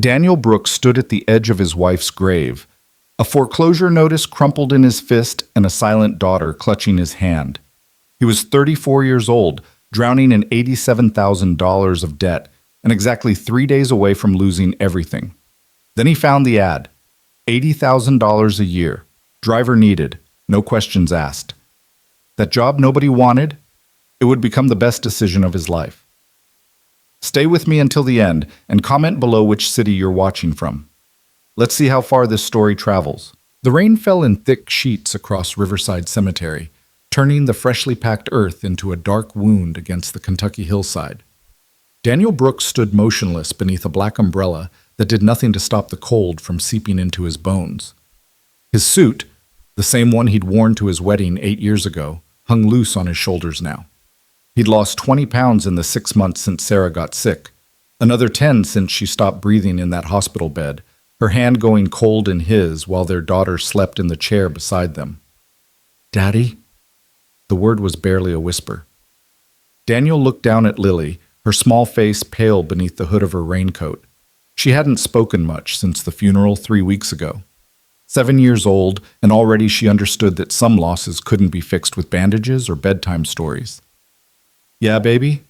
Daniel Brooks stood at the edge of his wife's grave, a foreclosure notice crumpled in his fist and a silent daughter clutching his hand. He was 34 years old, drowning in $87,000 of debt, and exactly 3 days away from losing everything. Then he found the ad. $80,000 a year. Driver needed. No questions asked. That job nobody wanted? It would become the best decision of his life. Stay with me until the end and comment below which city you're watching from. Let's see how far this story travels. The rain fell in thick sheets across Riverside Cemetery, turning the freshly packed earth into a dark wound against the Kentucky hillside. Daniel Brooks stood motionless beneath a black umbrella that did nothing to stop the cold from seeping into his bones. His suit, the same one he'd worn to his wedding 8 years ago, hung loose on his shoulders now. He'd lost 20 pounds in the 6 months since Sarah got sick, another 10 since she stopped breathing in that hospital bed, her hand going cold in his while their daughter slept in the chair beside them. "Daddy?" The word was barely a whisper. Daniel looked down at Lily, her small face pale beneath the hood of her raincoat. She hadn't spoken much since the funeral 3 weeks ago. 7 years old, and already she understood that some losses couldn't be fixed with bandages or bedtime stories. "Yeah, baby?"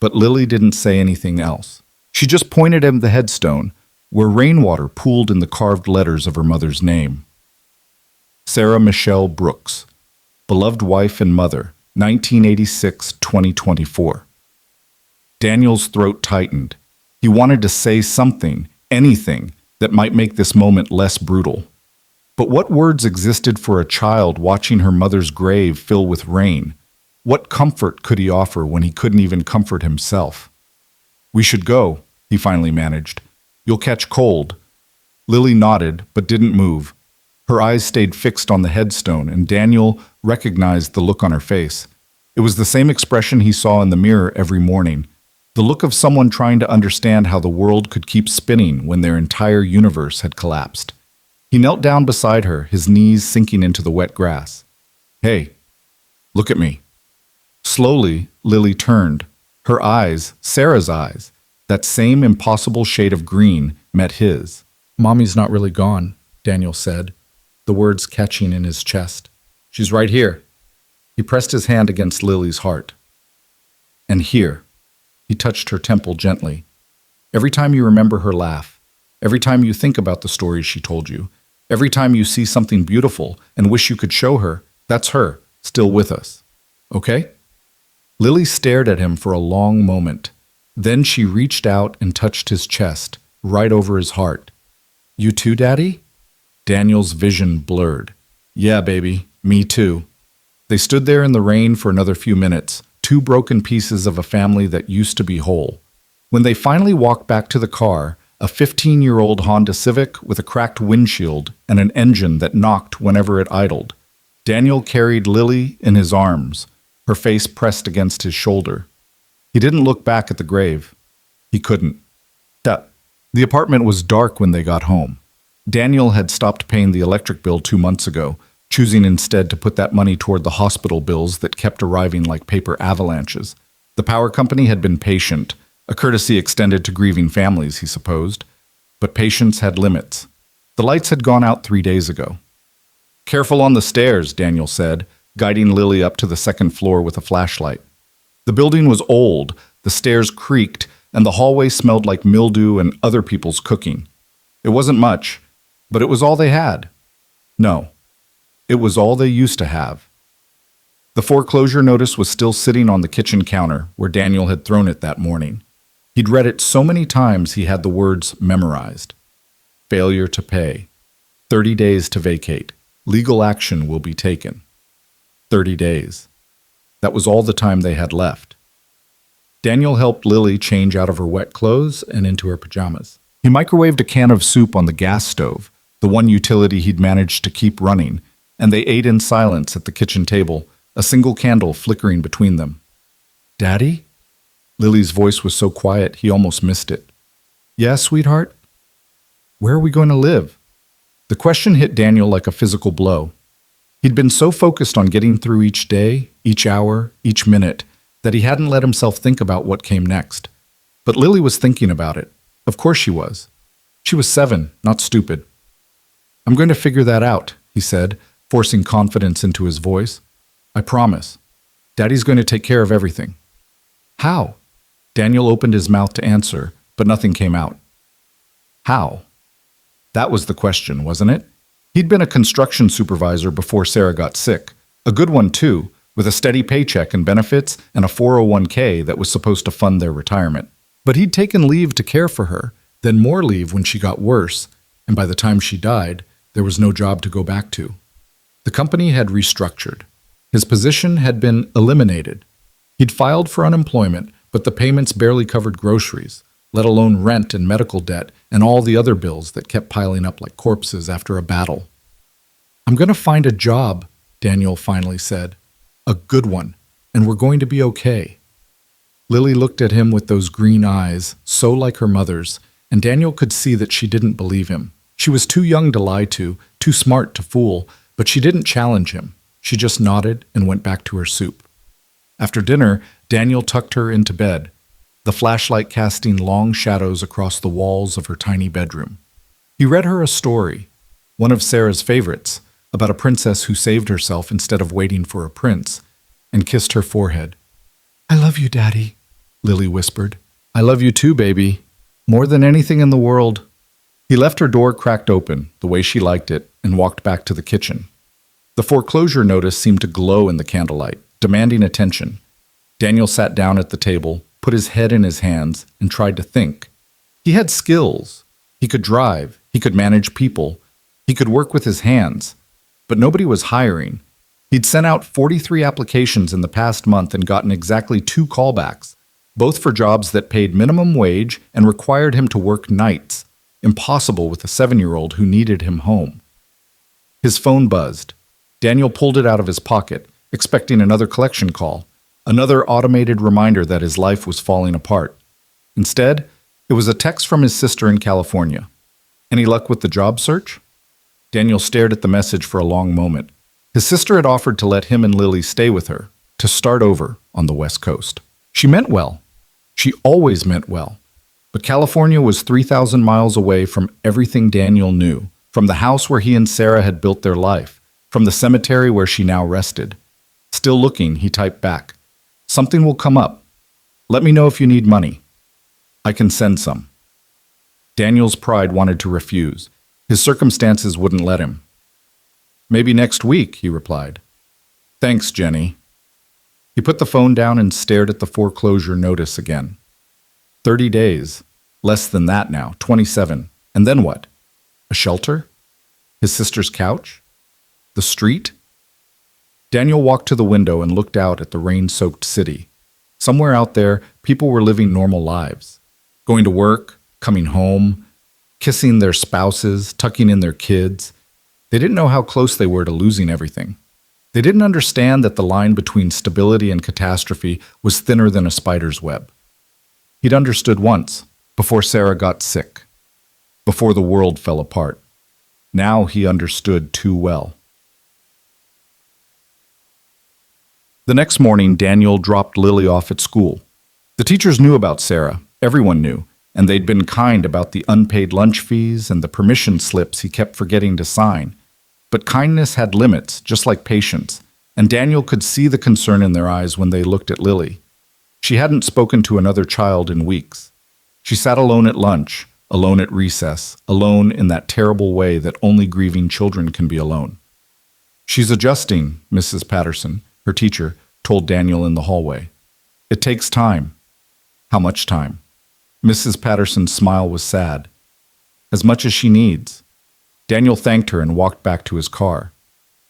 But Lily didn't say anything else. She just pointed at the headstone, where rainwater pooled in the carved letters of her mother's name. Sarah Michelle Brooks, beloved wife and mother, 1986-2024. Daniel's throat tightened. He wanted to say something, anything, that might make this moment less brutal. But what words existed for a child watching her mother's grave fill with rain? What comfort could he offer when he couldn't even comfort himself? "We should go," he finally managed. "You'll catch cold." Lily nodded, but didn't move. Her eyes stayed fixed on the headstone, and Daniel recognized the look on her face. It was the same expression he saw in the mirror every morning, the look of someone trying to understand how the world could keep spinning when their entire universe had collapsed. He knelt down beside her, his knees sinking into the wet grass. "Hey, look at me." Slowly, Lily turned. Her eyes, Sarah's eyes, that same impossible shade of green, met his. "Mommy's not really gone," Daniel said, the words catching in his chest. "She's right here." He pressed his hand against Lily's heart. "And here." He touched her temple gently. "Every time you remember her laugh, every time you think about the stories she told you, every time you see something beautiful and wish you could show her, that's her, still with us. Okay?" Lily stared at him for a long moment. Then she reached out and touched his chest, right over his heart. "You too, Daddy?" Daniel's vision blurred. "Yeah, baby, me too." They stood there in the rain for another few minutes, two broken pieces of a family that used to be whole. When they finally walked back to the car, a 15-year-old Honda Civic with a cracked windshield and an engine that knocked whenever it idled, Daniel carried Lily in his arms, her face pressed against his shoulder. He didn't look back at the grave. He couldn't. The apartment was dark when they got home. Daniel had stopped paying the electric bill 2 months ago, choosing instead to put that money toward the hospital bills that kept arriving like paper avalanches. The power company had been patient, a courtesy extended to grieving families, he supposed. But patience had limits. The lights had gone out 3 days ago. "Careful on the stairs," Daniel said, guiding Lily up to the second floor with a flashlight. The building was old, the stairs creaked, and the hallway smelled like mildew and other people's cooking. It wasn't much, but it was all they had. No, it was all they used to have. The foreclosure notice was still sitting on the kitchen counter where Daniel had thrown it that morning. He'd read it so many times he had the words memorized. Failure to pay. 30 days to vacate. Legal action will be taken. 30 days. That was all the time they had left. Daniel helped Lily change out of her wet clothes and into her pajamas. He microwaved a can of soup on the gas stove, the one utility he'd managed to keep running, and they ate in silence at the kitchen table, a single candle flickering between them. "Daddy?" Lily's voice was so quiet he almost missed it. "Yeah, sweetheart?" "Where are we going to live?" The question hit Daniel like a physical blow. He'd been so focused on getting through each day, each hour, each minute, that he hadn't let himself think about what came next. But Lily was thinking about it. Of course she was. She was 7, not stupid. I'm going to figure that out, he said, forcing confidence into his voice. I promise. Daddy's going to take care of everything. How? Daniel opened his mouth to answer, but nothing came out. How? That was the question, wasn't it? He'd been a construction supervisor before Sarah got sick. A good one, too, with a steady paycheck and benefits and a 401k that was supposed to fund their retirement. But he'd taken leave to care for her, then more leave when she got worse, and by the time she died, there was no job to go back to. The company had restructured. His position had been eliminated. He'd filed for unemployment, but the payments barely covered groceries, let alone rent and medical debt and all the other bills that kept piling up like corpses after a battle. I'm going to find a job, Daniel finally said. A good one, and we're going to be okay. Lily looked at him with those green eyes, so like her mother's, and Daniel could see that she didn't believe him. She was too young to lie to, too smart to fool, but she didn't challenge him. She just nodded and went back to her soup. After dinner, Daniel tucked her into bed, the flashlight casting long shadows across the walls of her tiny bedroom. He read her a story, one of Sarah's favorites, about a princess who saved herself instead of waiting for a prince, and kissed her forehead. I love you, Daddy, Lily whispered. I love you too, baby. More than anything in the world. He left her door cracked open, the way she liked it, and walked back to the kitchen. The foreclosure notice seemed to glow in the candlelight, demanding attention. Daniel sat down at the table, put his head in his hands, and tried to think. He had skills. He could drive. He could manage people. He could work with his hands. But nobody was hiring. He'd sent out 43 applications in the past month and gotten exactly 2 callbacks, both for jobs that paid minimum wage and required him to work nights. Impossible with a 7-year-old who needed him home. His phone buzzed. Daniel pulled it out of his pocket, expecting another collection call, another automated reminder that his life was falling apart. Instead, it was a text from his sister in California. Any luck with the job search? Daniel stared at the message for a long moment. His sister had offered to let him and Lily stay with her, to start over on the West Coast. She meant well. She always meant well. But California was 3,000 miles away from everything Daniel knew, from the house where he and Sarah had built their life, from the cemetery where she now rested. Still looking, he typed back, Something will come up. Let me know if you need money. I can send some. Daniel's pride wanted to refuse. His circumstances wouldn't let him. Maybe next week, he replied. Thanks, Jenny. He put the phone down and stared at the foreclosure notice again. 30 days. Less than that now, 27. And then what? A shelter? His sister's couch? The street? Daniel walked to the window and looked out at the rain-soaked city. Somewhere out there, people were living normal lives. Going to work, coming home, kissing their spouses, tucking in their kids. They didn't know how close they were to losing everything. They didn't understand that the line between stability and catastrophe was thinner than a spider's web. He'd understood once, before Sarah got sick, before the world fell apart. Now he understood too well. The next morning, Daniel dropped Lily off at school. The teachers knew about Sarah, everyone knew, and they'd been kind about the unpaid lunch fees and the permission slips he kept forgetting to sign. But kindness had limits, just like patience, and Daniel could see the concern in their eyes when they looked at Lily. She hadn't spoken to another child in weeks. She sat alone at lunch, alone at recess, alone in that terrible way that only grieving children can be alone. She's adjusting, Mrs. Patterson, her teacher, told Daniel in the hallway. It takes time. How much time? Mrs. Patterson's smile was sad. As much as she needs. Daniel thanked her and walked back to his car.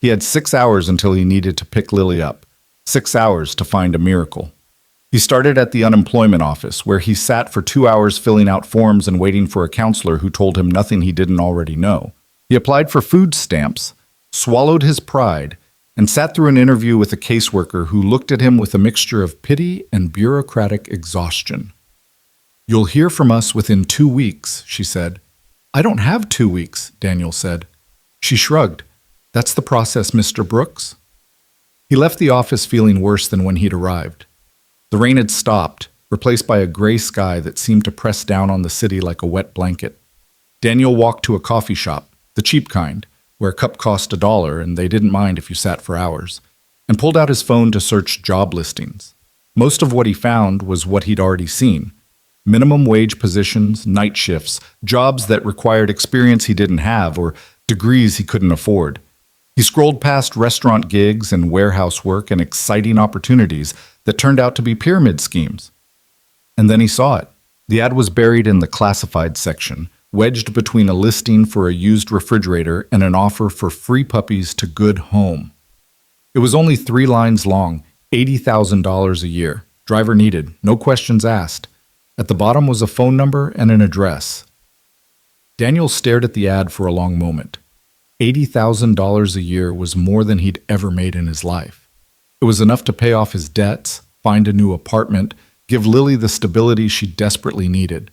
He had 6 hours until he needed to pick Lily up. 6 hours to find a miracle. He started at the unemployment office, where he sat for 2 hours filling out forms and waiting for a counselor who told him nothing he didn't already know. He applied for food stamps, swallowed his pride, and sat through an interview with a caseworker who looked at him with a mixture of pity and bureaucratic exhaustion. You'll hear from us within 2 weeks, she said. I don't have 2 weeks, Daniel said. She shrugged. That's the process, Mr. Brooks. He left the office feeling worse than when he'd arrived. The rain had stopped, replaced by a gray sky that seemed to press down on the city like a wet blanket. Daniel walked to a coffee shop, the cheap kind, where a cup cost $1 and they didn't mind if you sat for hours, and pulled out his phone to search job listings. Most of what he found was what he'd already seen. Minimum wage positions, night shifts, jobs that required experience he didn't have or degrees he couldn't afford. He scrolled past restaurant gigs and warehouse work and exciting opportunities that turned out to be pyramid schemes. And then he saw it. The ad was buried in the classified section, wedged between a listing for a used refrigerator and an offer for free puppies to Good Home. It was only 3 lines long, $80,000 a year. Driver needed, no questions asked. At the bottom was a phone number and an address. Daniel stared at the ad for a long moment. $80,000 a year was more than he'd ever made in his life. It was enough to pay off his debts, find a new apartment, give Lily the stability she desperately needed.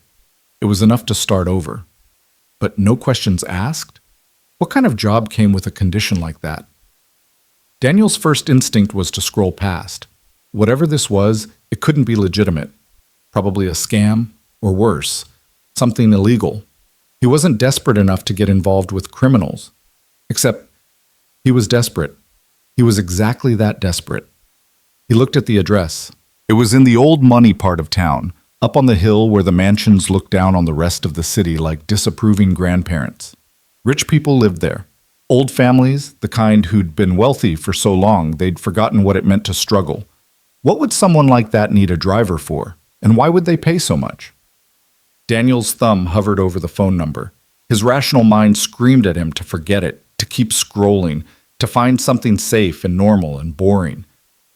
It was enough to start over. But no questions asked? What kind of job came with a condition like that? Daniel's first instinct was to scroll past. Whatever this was, it couldn't be legitimate. Probably a scam, or worse, something illegal. He wasn't desperate enough to get involved with criminals. Except, he was desperate. He was exactly that desperate. He looked at the address. It was in the old money part of town, up on the hill where the mansions looked down on the rest of the city like disapproving grandparents. Rich people lived there. Old families, the kind who'd been wealthy for so long they'd forgotten what it meant to struggle. What would someone like that need a driver for? And why would they pay so much? Daniel's thumb hovered over the phone number. His rational mind screamed at him to forget it, to keep scrolling, to find something safe and normal and boring.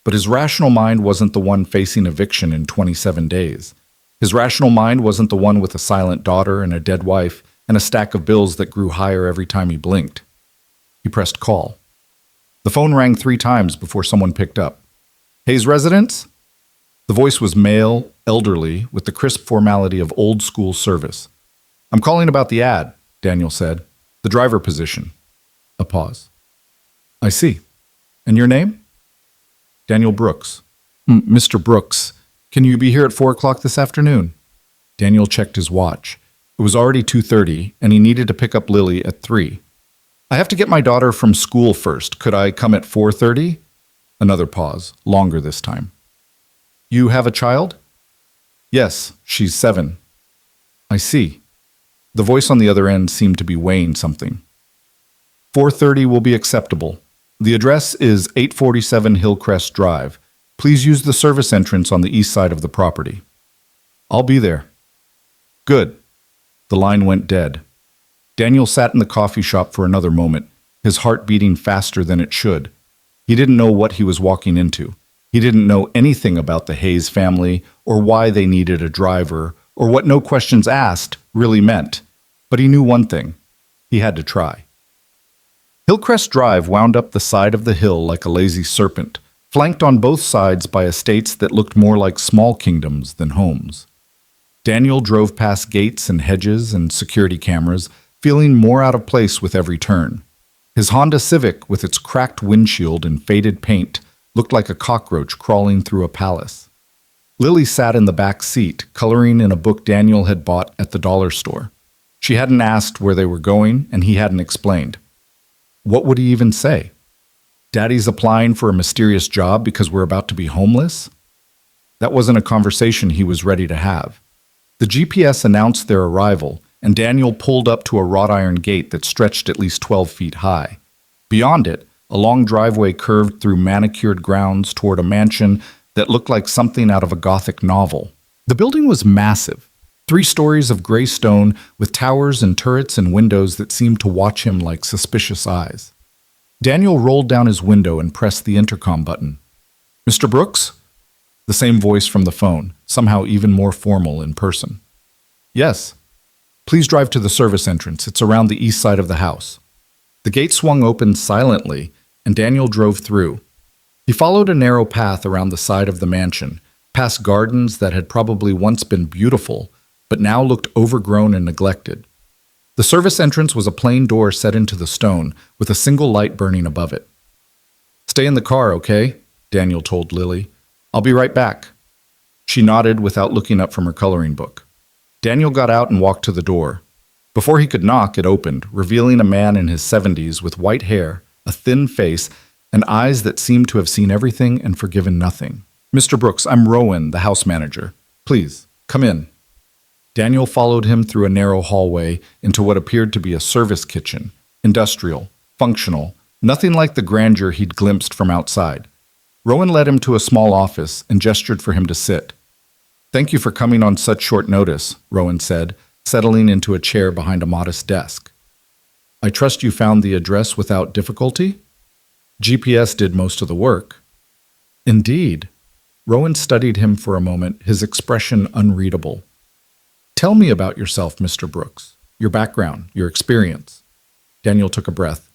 But his rational mind wasn't the one facing eviction in 27 days. His rational mind wasn't the one with a silent daughter and a dead wife and a stack of bills that grew higher every time he blinked. He pressed call. The phone rang 3 times before someone picked up. Hayes residence? The voice was male, elderly, with the crisp formality of old-school service. I'm calling about the ad, Daniel said. The driver position. A pause. I see. And your name? Daniel Brooks. Mr. Brooks, can you be here at 4 o'clock this afternoon? Daniel checked his watch. It was already 2:30, and he needed to pick up Lily at 3. I have to get my daughter from school first. Could I come at 4:30? Another pause, longer this time. You have a child? Yes, she's 7. I see. The voice on the other end seemed to be weighing something. 4:30 will be acceptable. The address is 847 Hillcrest Drive. Please use the service entrance on the east side of the property. I'll be there. Good. The line went dead. Daniel sat in the coffee shop for another moment, his heart beating faster than it should. He didn't know what he was walking into. He didn't know anything about the Hayes family or why they needed a driver or what no questions asked really meant. But he knew one thing. He had to try. Hillcrest Drive wound up the side of the hill like a lazy serpent, flanked on both sides by estates that looked more like small kingdoms than homes. Daniel drove past gates and hedges and security cameras, feeling more out of place with every turn. His Honda Civic, with its cracked windshield and faded paint, looked like a cockroach crawling through a palace. Lily sat in the back seat, coloring in a book Daniel had bought at the dollar store. She hadn't asked where they were going, and he hadn't explained. What would he even say? Daddy's applying for a mysterious job because we're about to be homeless? That wasn't a conversation he was ready to have. The GPS announced their arrival, and Daniel pulled up to a wrought iron gate that stretched at least 12 feet high. Beyond it, a long driveway curved through manicured grounds toward a mansion that looked like something out of a Gothic novel. The building was massive, 3 stories of gray stone with towers and turrets and windows that seemed to watch him like suspicious eyes. Daniel rolled down his window and pressed the intercom button. Mr. Brooks? The same voice from the phone, somehow even more formal in person. Yes. Please drive to the service entrance. It's around the east side of the house. The gate swung open silently, and Daniel drove through. He followed a narrow path around the side of the mansion, past gardens that had probably once been beautiful, but now looked overgrown and neglected. The service entrance was a plain door set into the stone, with a single light burning above it. Stay in the car, okay? Daniel told Lily. I'll be right back. She nodded without looking up from her coloring book. Daniel got out and walked to the door. Before he could knock, it opened, revealing a man in his 70s with white hair, a thin face, and eyes that seemed to have seen everything and forgiven nothing. "Mr. Brooks, I'm Rowan, the house manager. Please, come in." Daniel followed him through a narrow hallway into what appeared to be a service kitchen, industrial, functional, nothing like the grandeur he'd glimpsed from outside. Rowan led him to a small office and gestured for him to sit. "Thank you for coming on such short notice," Rowan said, settling into a chair behind a modest desk. "I trust you found the address without difficulty?" "GPS did most of the work." "Indeed." Rowan studied him for a moment, his expression unreadable. "Tell me about yourself, Mr. Brooks. Your background, your experience." Daniel took a breath.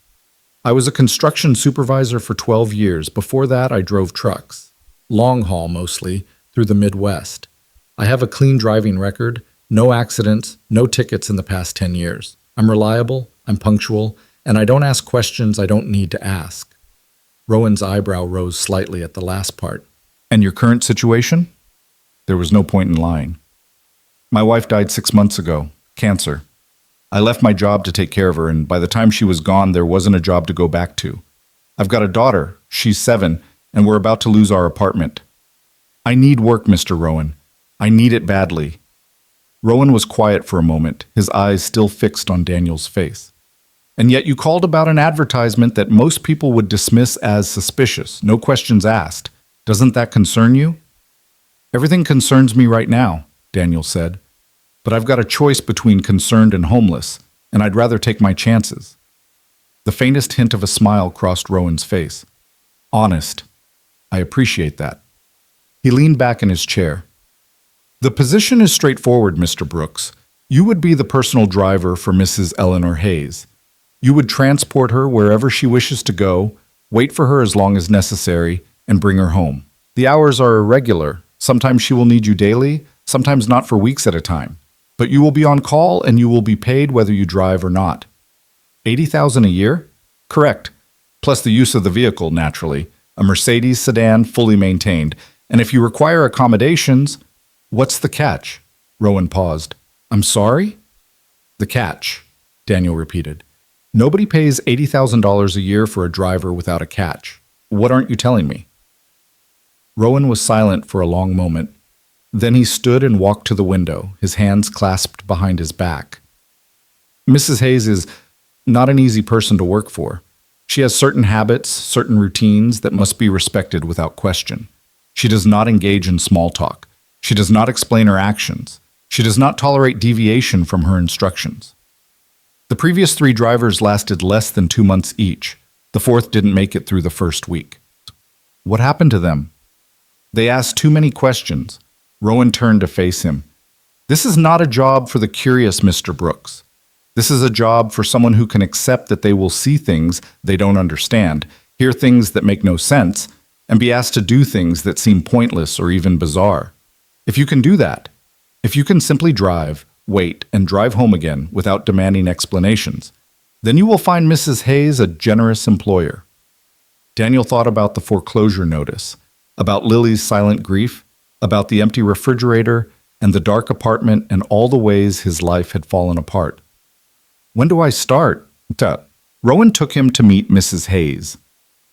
"I was a construction supervisor for 12 years. Before that, I drove trucks. Long haul, mostly, through the Midwest. I have a clean driving record, no accidents, no tickets in the past 10 years. I'm reliable, I'm punctual, and I don't ask questions I don't need to ask." Rowan's eyebrow rose slightly at the last part. "And your current situation?" There was no point in lying. "My wife died 6 months ago. Cancer. I left my job to take care of her, and by the time she was gone, there wasn't a job to go back to. I've got a daughter. She's 7, and we're about to lose our apartment. I need work, Mr. Rowan. I need it badly." Rowan was quiet for a moment, his eyes still fixed on Daniel's face. "And yet you called about an advertisement that most people would dismiss as suspicious, no questions asked. Doesn't that concern you?" "Everything concerns me right now," Daniel said. "But I've got a choice between concerned and homeless, and I'd rather take my chances." The faintest hint of a smile crossed Rowan's face. "Honest. I appreciate that." He leaned back in his chair. "The position is straightforward, Mr. Brooks. You would be the personal driver for Mrs. Eleanor Hayes. You would transport her wherever she wishes to go, wait for her as long as necessary, and bring her home. The hours are irregular. Sometimes she will need you daily, sometimes not for weeks at a time. But you will be on call and you will be paid whether you drive or not." $80,000 a year? Correct. Plus the use of the vehicle, naturally. A Mercedes sedan, fully maintained. And if you require accommodations, what's the catch? Rowan paused. "I'm sorry?" "The catch," Daniel repeated. "Nobody pays $80,000 a year for a driver without a catch. What aren't you telling me?" Rowan was silent for a long moment. Then he stood and walked to the window, his hands clasped behind his back. "Mrs. Hayes is not an easy person to work for. She has certain habits, certain routines that must be respected without question. She does not engage in small talk. She does not explain her actions. She does not tolerate deviation from her instructions. The previous 3 drivers lasted less than 2 months each. The 4th didn't make it through the first week." "What happened to them?" "They asked too many questions." Rowan turned to face him. "This is not a job for the curious, Mr. Brooks. This is a job for someone who can accept that they will see things they don't understand, hear things that make no sense, and be asked to do things that seem pointless or even bizarre. If you can do that, if you can simply drive, wait, and drive home again without demanding explanations, then you will find Mrs. Hayes a generous employer." Daniel thought about the foreclosure notice, about Lily's silent grief, about the empty refrigerator and the dark apartment and all the ways his life had fallen apart. "When do I start?" Rowan took him to meet Mrs. Hayes.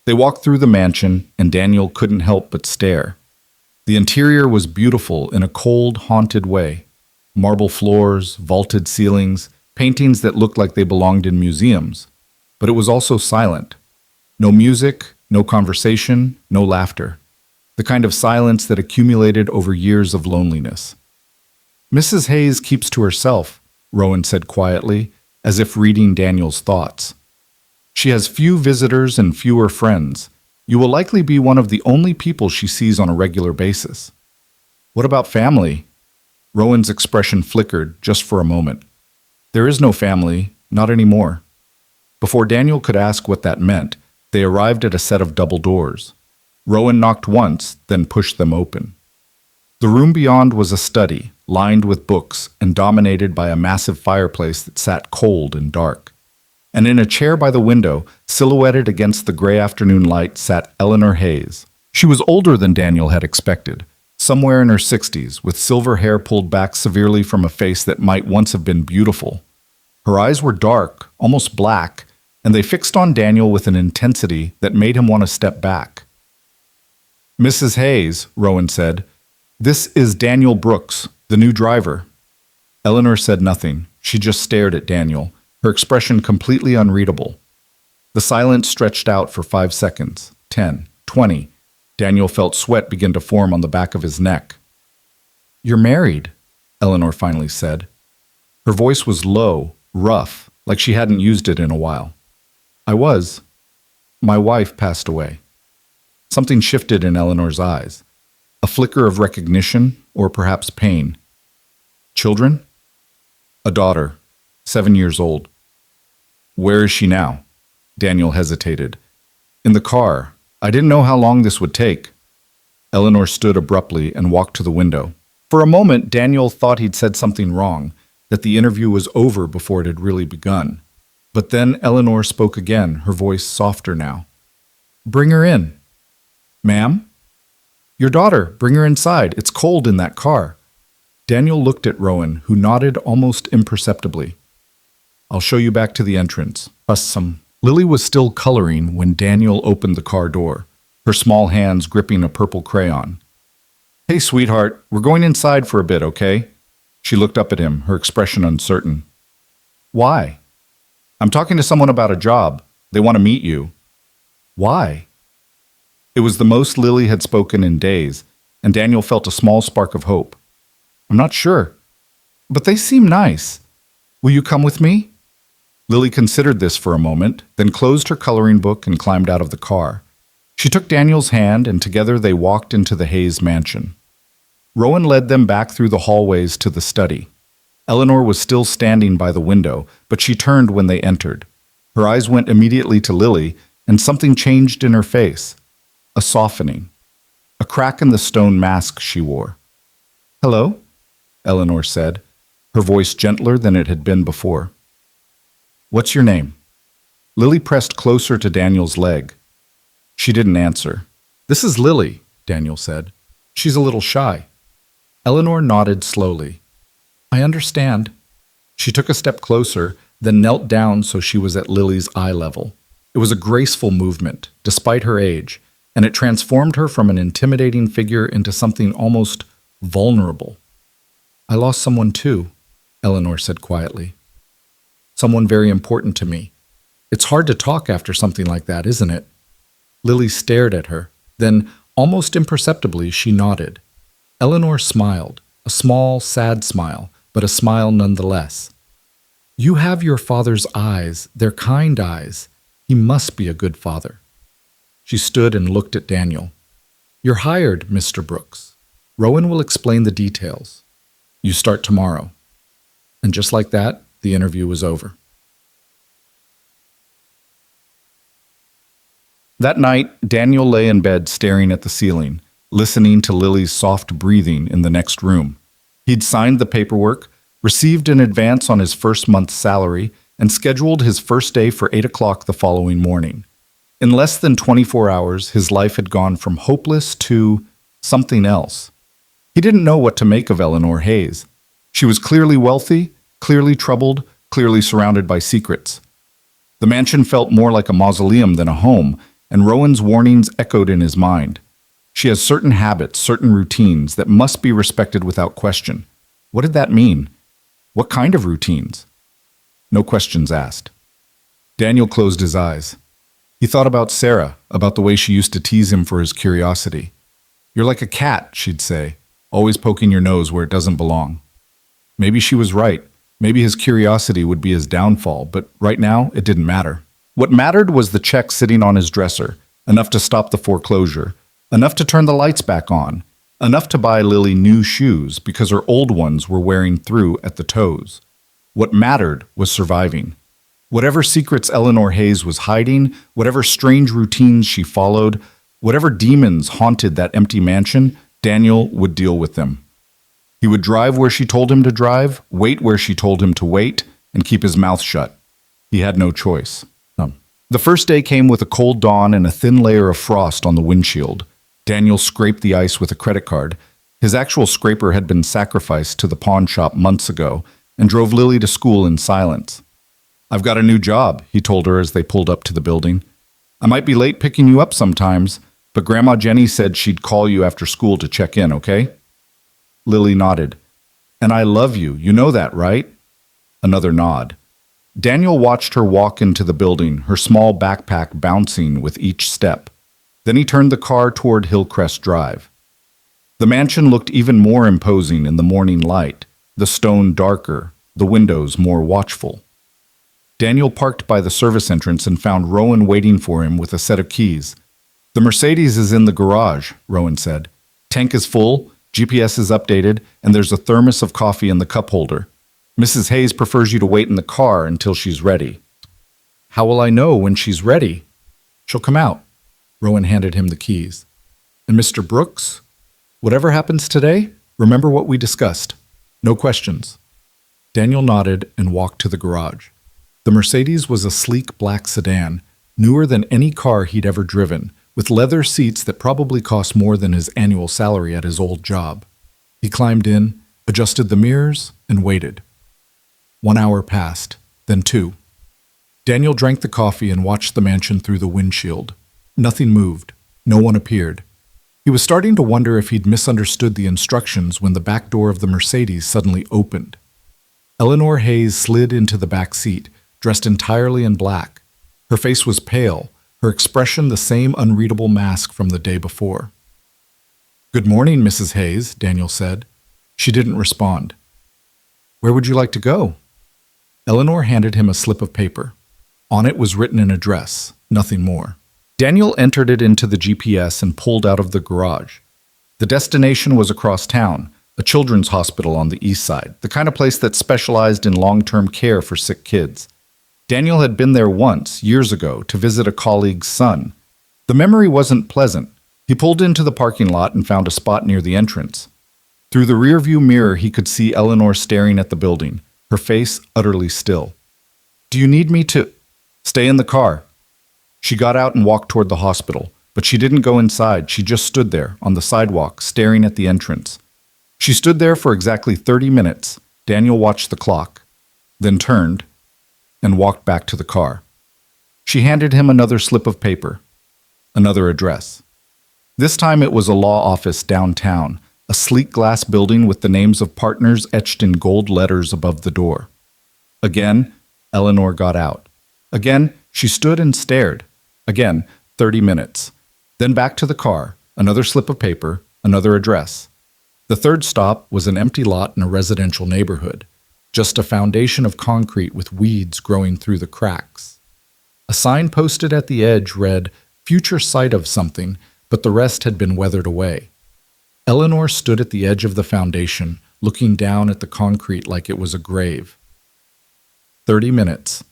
They walked through the mansion, and Daniel couldn't help but stare. The interior was beautiful in a cold, haunted way. Marble floors, vaulted ceilings, paintings that looked like they belonged in museums. But it was also silent. No music, no conversation, no laughter. The kind of silence that accumulated over years of loneliness. "Mrs. Hayes keeps to herself," Rowan said quietly, as if reading Daniel's thoughts. "She has few visitors and fewer friends. You will likely be one of the only people she sees on a regular basis." "What about family?" Rowan's expression flickered just for a moment. "There is no family, not anymore." Before Daniel could ask what that meant, they arrived at a set of double doors. Rowan knocked once, then pushed them open. The room beyond was a study, lined with books and dominated by a massive fireplace that sat cold and dark. And in a chair by the window, silhouetted against the gray afternoon light, sat Eleanor Hayes. She was older than Daniel had expected, somewhere in her 60s, with silver hair pulled back severely from a face that might once have been beautiful. Her eyes were dark, almost black, and they fixed on Daniel with an intensity that made him want to step back. "Mrs. Hayes," Rowan said, "this is Daniel Brooks, the new driver." Eleanor said nothing. She just stared at Daniel, her expression completely unreadable. The silence stretched out for 5 seconds, 10, 20. Daniel felt sweat begin to form on the back of his neck. "You're married," Eleanor finally said. Her voice was low, rough, like she hadn't used it in a while. "I was. My wife passed away." Something shifted in Eleanor's eyes. A flicker of recognition, or perhaps pain. "Children?" "A daughter, 7 years old." "Where is she now?" Daniel hesitated. "In the car. I didn't know how long this would take." Eleanor stood abruptly and walked to the window. For a moment, Daniel thought he'd said something wrong, that the interview was over before it had really begun. But then Eleanor spoke again, her voice softer now. "Bring her in." "Ma'am?" "Your daughter. Bring her inside. It's cold in that car." Daniel looked at Rowan, who nodded almost imperceptibly. "I'll show you back to the entrance. Trust some." Lily was still coloring when Daniel opened the car door, her small hands gripping a purple crayon. "Hey, sweetheart, we're going inside for a bit, okay?" She looked up at him, her expression uncertain. "Why?" "I'm talking to someone about a job. They want to meet you." "Why?" It was the most Lily had spoken in days, and Daniel felt a small spark of hope. "I'm not sure. But they seem nice. Will you come with me?" Lily considered this for a moment, then closed her coloring book and climbed out of the car. She took Daniel's hand, and together they walked into the Hayes mansion. Rowan led them back through the hallways to the study. Eleanor was still standing by the window, but she turned when they entered. Her eyes went immediately to Lily, and something changed in her face. A softening. A crack in the stone mask she wore. "Hello?" Eleanor said, her voice gentler than it had been before. "What's your name?" Lily pressed closer to Daniel's leg. She didn't answer. "This is Lily," Daniel said. "She's a little shy." Eleanor nodded slowly. "I understand." She took a step closer, then knelt down so she was at Lily's eye level. It was a graceful movement, despite her age, and it transformed her from an intimidating figure into something almost vulnerable. "I lost someone too," Eleanor said quietly. "Someone very important to me. It's hard to talk after something like that, isn't it?" Lily stared at her. Then, almost imperceptibly, she nodded. Eleanor smiled, a small, sad smile, but a smile nonetheless. "You have your father's eyes. They're kind eyes. He must be a good father." She stood and looked at Daniel. "You're hired, Mr. Brooks. Rowan will explain the details. You start tomorrow." And just like that, the interview was over. That night, Daniel lay in bed staring at the ceiling, listening to Lily's soft breathing in the next room. He'd signed the paperwork, received an advance on his first month's salary, and scheduled his first day for 8 o'clock the following morning. In less than 24 hours, his life had gone from hopeless to something else. He didn't know what to make of Eleanor Hayes. She was clearly wealthy, clearly troubled, clearly surrounded by secrets. The mansion felt more like a mausoleum than a home, and Rowan's warnings echoed in his mind. She has certain habits, certain routines that must be respected without question. What did that mean? What kind of routines? No questions asked. Daniel closed his eyes. He thought about Sarah, about the way she used to tease him for his curiosity. "You're like a cat," she'd say, always poking your nose where it doesn't belong. Maybe she was right. Maybe his curiosity would be his downfall, but right now it didn't matter. What mattered was the check sitting on his dresser, enough to stop the foreclosure, enough to turn the lights back on, enough to buy Lily new shoes because her old ones were wearing through at the toes. What mattered was surviving. Whatever secrets Eleanor Hayes was hiding, whatever strange routines she followed, whatever demons haunted that empty mansion, Daniel would deal with them. He would drive where she told him to drive, wait where she told him to wait, and keep his mouth shut. He had no choice. The first day came with a cold dawn and a thin layer of frost on the windshield. Daniel scraped the ice with a credit card. His actual scraper had been sacrificed to the pawn shop months ago and drove Lily to school in silence. I've got a new job, he told her as they pulled up to the building. I might be late picking you up sometimes, but Grandma Jenny said she'd call you after school to check in, okay? Lily nodded. And I love you, you know that, right? Another nod. Daniel watched her walk into the building, her small backpack bouncing with each step. Then he turned the car toward Hillcrest Drive. The mansion looked even more imposing in the morning light, the stone darker, the windows more watchful. Daniel parked by the service entrance and found Rowan waiting for him with a set of keys. The Mercedes is in the garage, Rowan said. Tank is full, GPS is updated, and there's a thermos of coffee in the cup holder. Mrs. Hayes prefers you to wait in the car until she's ready. How will I know when she's ready? She'll come out. Rowan handed him the keys. And Mr. Brooks? Whatever happens today, remember what we discussed. No questions. Daniel nodded and walked to the garage. The Mercedes was a sleek black sedan, newer than any car he'd ever driven, with leather seats that probably cost more than his annual salary at his old job. He climbed in, adjusted the mirrors, and waited. 1 hour passed, then 2. Daniel drank the coffee and watched the mansion through the windshield. Nothing moved. No one appeared. He was starting to wonder if he'd misunderstood the instructions when the back door of the Mercedes suddenly opened. Eleanor Hayes slid into the back seat, dressed entirely in black. Her face was pale, her expression the same unreadable mask from the day before. "Good morning, Mrs. Hayes," Daniel said. She didn't respond. "Where would you like to go?" Eleanor handed him a slip of paper. On it was written an address, nothing more. Daniel entered it into the GPS and pulled out of the garage. The destination was across town, a children's hospital on the east side, the kind of place that specialized in long-term care for sick kids. Daniel had been there once, years ago, to visit a colleague's son. The memory wasn't pleasant. He pulled into the parking lot and found a spot near the entrance. Through the rearview mirror, he could see Eleanor staring at the building, her face utterly still. "Do you need me to—" "Stay in the car." She got out and walked toward the hospital, but she didn't go inside. She just stood there, on the sidewalk, staring at the entrance. She stood there for exactly 30 minutes. Daniel watched the clock, then turned and walked back to the car. She handed him another slip of paper, another address. This time it was a law office downtown, a sleek glass building with the names of partners etched in gold letters above the door. Again, Eleanor got out. Again, she stood and stared. Again, 30 minutes. Then back to the car, another slip of paper, another address. The third stop was an empty lot in a residential neighborhood, just a foundation of concrete with weeds growing through the cracks. A sign posted at the edge read, "Future site of something," but the rest had been weathered away. Eleanor stood at the edge of the foundation, looking down at the concrete like it was a grave. 30 minutes.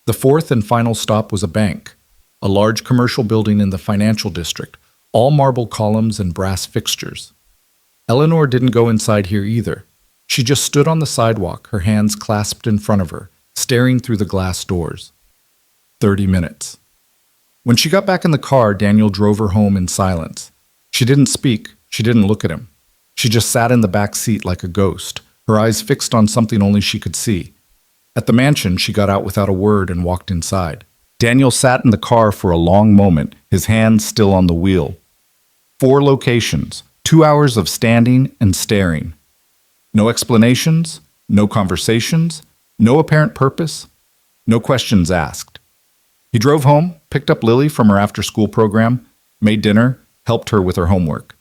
The fourth and final stop was a bank, a large commercial building in the financial district, all marble columns and brass fixtures. Eleanor didn't go inside here either. She just stood on the sidewalk, her hands clasped in front of her, staring through the glass doors. 30 minutes. When she got back in the car, Daniel drove her home in silence. She didn't speak. She didn't look at him. She just sat in the back seat like a ghost, her eyes fixed on something only she could see. At the mansion, she got out without a word and walked inside. Daniel sat in the car for a long moment, his hands still on the wheel. 4 locations, 2 hours of standing and staring. No explanations, no conversations, no apparent purpose, no questions asked. He drove home, picked up Lily from her after-school program, made dinner, helped her with her homework.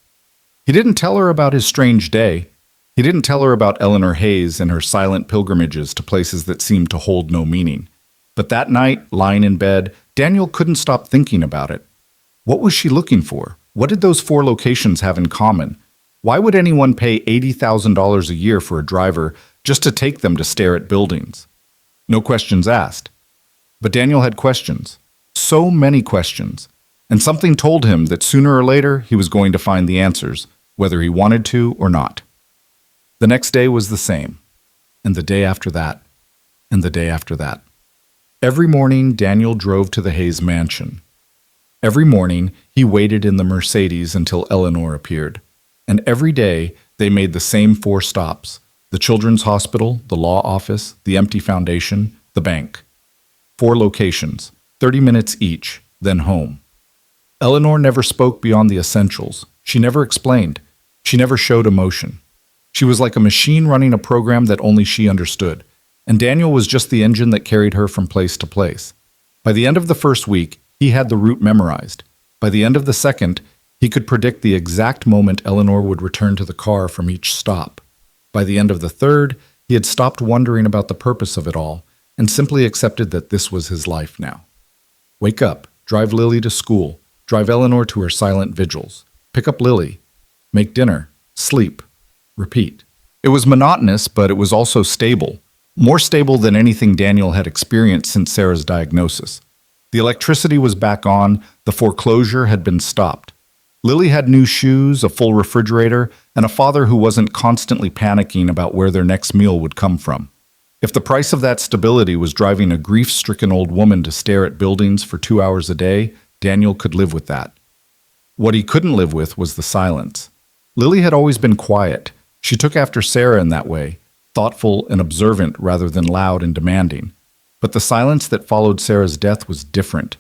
He didn't tell her about his strange day. He didn't tell her about Eleanor Hayes and her silent pilgrimages to places that seemed to hold no meaning. But that night, lying in bed, Daniel couldn't stop thinking about it. What was she looking for? What did those 4 locations have in common? Why would anyone pay $80,000 a year for a driver just to take them to stare at buildings? No questions asked. But Daniel had questions. So many questions. And something told him that sooner or later he was going to find the answers, whether he wanted to or not. The next day was the same. And the day after that. And the day after that. Every morning, Daniel drove to the Hayes mansion. Every morning, he waited in the Mercedes until Eleanor appeared. And every day, they made the same 4 stops: the children's hospital, the law office, the empty foundation, the bank. 4 locations, 30 minutes each, then home. Eleanor never spoke beyond the essentials. She never explained. She never showed emotion. She was like a machine running a program that only she understood, and Daniel was just the engine that carried her from place to place. By the end of the first week, he had the route memorized. By the end of the second, he could predict the exact moment Eleanor would return to the car from each stop. By the end of the third, he had stopped wondering about the purpose of it all and simply accepted that this was his life now. Wake up, drive Lily to school, drive Eleanor to her silent vigils, pick up Lily, make dinner, sleep, repeat. It was monotonous, but it was also stable, more stable than anything Daniel had experienced since Sarah's diagnosis. The electricity was back on, the foreclosure had been stopped. Lily had new shoes, a full refrigerator, and a father who wasn't constantly panicking about where their next meal would come from. If the price of that stability was driving a grief-stricken old woman to stare at buildings for 2 hours a day, Daniel could live with that. What he couldn't live with was the silence. Lily had always been quiet. She took after Sarah in that way, thoughtful and observant rather than loud and demanding. But the silence that followed Sarah's death was different.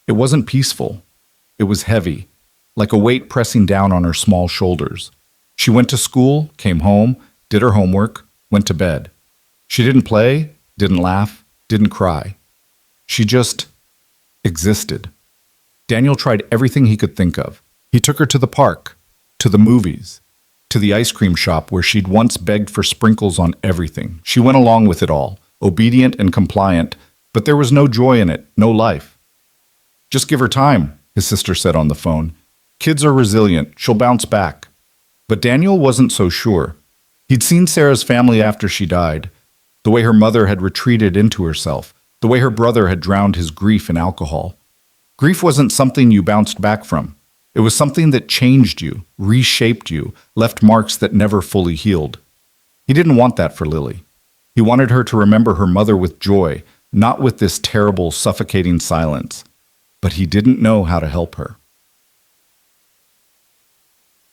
It wasn't peaceful. It was heavy, like a weight pressing down on her small shoulders. She went to school, came home, did her homework, went to bed. She didn't play, didn't laugh, didn't cry. She just existed. Daniel tried everything he could think of. He took her to the park, to the movies, to the ice cream shop where she'd once begged for sprinkles on everything. She went along with it all, obedient and compliant, but there was no joy in it, no life. Just give her time, his sister said on the phone. Kids are resilient, she'll bounce back. But Daniel wasn't so sure. He'd seen Sarah's family after she died, the way her mother had retreated into herself, the way her brother had drowned his grief in alcohol. Grief wasn't something you bounced back from. It was something that changed you, reshaped you, left marks that never fully healed. He didn't want that for Lily. He wanted her to remember her mother with joy, not with this terrible, suffocating silence. But he didn't know how to help her.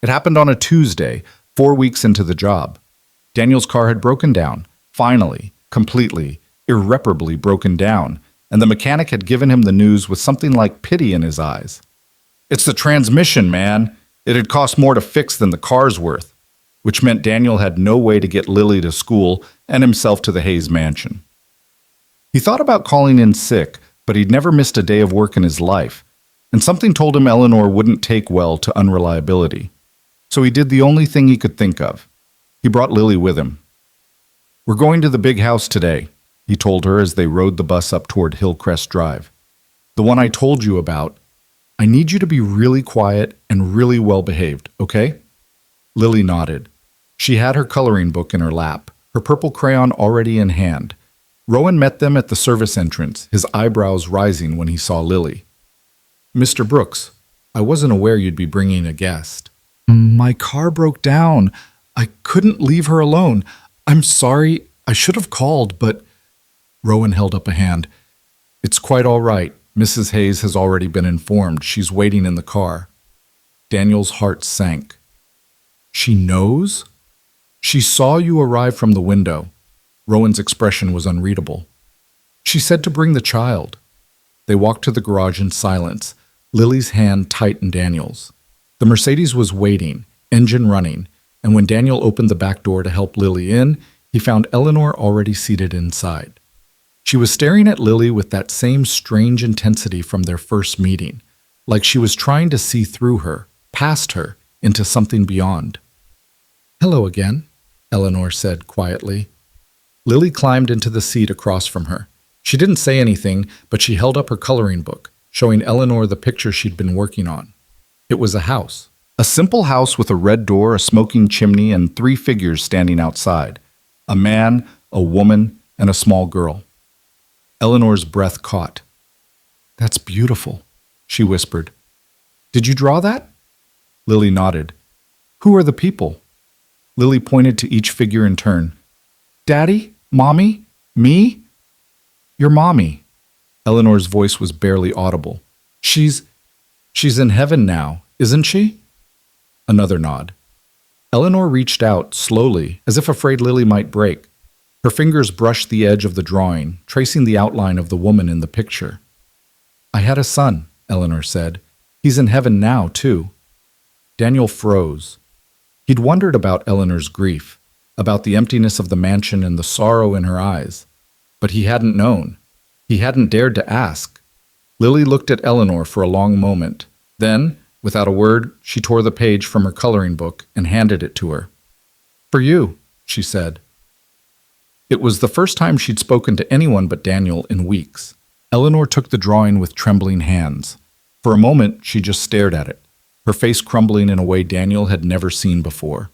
It happened on a Tuesday, 4 weeks into the job. Daniel's car had broken down, finally, completely, irreparably broken down, and the mechanic had given him the news with something like pity in his eyes. It's the transmission, man. It had cost more to fix than the car's worth, which meant Daniel had no way to get Lily to school and himself to the Hayes mansion. He thought about calling in sick, but he'd never missed a day of work in his life, and something told him Eleanor wouldn't take well to unreliability. So he did the only thing he could think of. He brought Lily with him. We're going to the big house today, he told her as they rode the bus up toward Hillcrest Drive. The one I told you about. I need you to be really quiet and really well-behaved, okay? Lily nodded. She had her coloring book in her lap, her purple crayon already in hand. Rowan met them at the service entrance, his eyebrows rising when he saw Lily. Mr. Brooks, I wasn't aware you'd be bringing a guest. My car broke down. I couldn't leave her alone. I'm sorry. I should have called, but... Rowan held up a hand. It's quite all right. Mrs. Hayes has already been informed. She's waiting in the car. Daniel's heart sank. She knows? She saw you arrive from the window. Rowan's expression was unreadable. She said to bring the child. They walked to the garage in silence, Lily's hand tight in Daniel's. The Mercedes was waiting, engine running, and when Daniel opened the back door to help Lily in, he found Eleanor already seated inside. She was staring at Lily with that same strange intensity from their first meeting, like she was trying to see through her, past her, into something beyond. Hello again, Eleanor said quietly. Lily climbed into the seat across from her. She didn't say anything, but she held up her coloring book, showing Eleanor the picture she'd been working on. It was a house. A simple house with a red door, a smoking chimney, and 3 figures standing outside. A man, a woman, and a small girl. Eleanor's breath caught. That's beautiful, she whispered. Did you draw that? Lily nodded. Who are the people? Lily pointed to each figure in turn. Daddy? Mommy? Me? Your mommy. Eleanor's voice was barely audible. She's in heaven now, isn't she? Another nod. Eleanor reached out, slowly, as if afraid Lily might break. Her fingers brushed the edge of the drawing, tracing the outline of the woman in the picture. "I had a son," Eleanor said. "He's in heaven now, too." Daniel froze. He'd wondered about Eleanor's grief, about the emptiness of the mansion and the sorrow in her eyes. But he hadn't known. He hadn't dared to ask. Lily looked at Eleanor for a long moment. Then, without a word, she tore the page from her coloring book and handed it to her. "For you," she said. It was the first time she'd spoken to anyone but Daniel in weeks. Eleanor took the drawing with trembling hands. For a moment, she just stared at it, her face crumbling in a way Daniel had never seen before.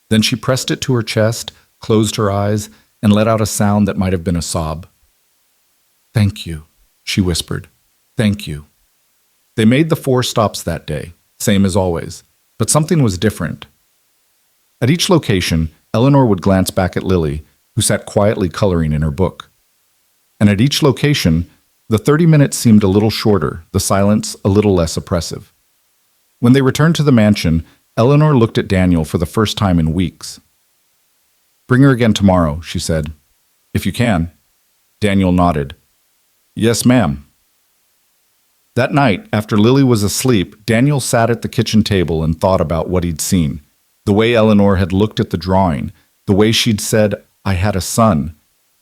Then she pressed it to her chest, closed her eyes, and let out a sound that might have been a sob. "Thank you," she whispered. "Thank you." They made the 4 stops that day, same as always, but something was different. At each location, Eleanor would glance back at Lily, who sat quietly coloring in her book. And at each location, the 30 minutes seemed a little shorter, the silence a little less oppressive. When they returned to the mansion, Eleanor looked at Daniel for the first time in weeks. "Bring her again tomorrow," she said. "If you can." Daniel nodded. "Yes, ma'am." That night, after Lily was asleep, Daniel sat at the kitchen table and thought about what he'd seen. The way Eleanor had looked at the drawing, the way she'd said, "I had a son,"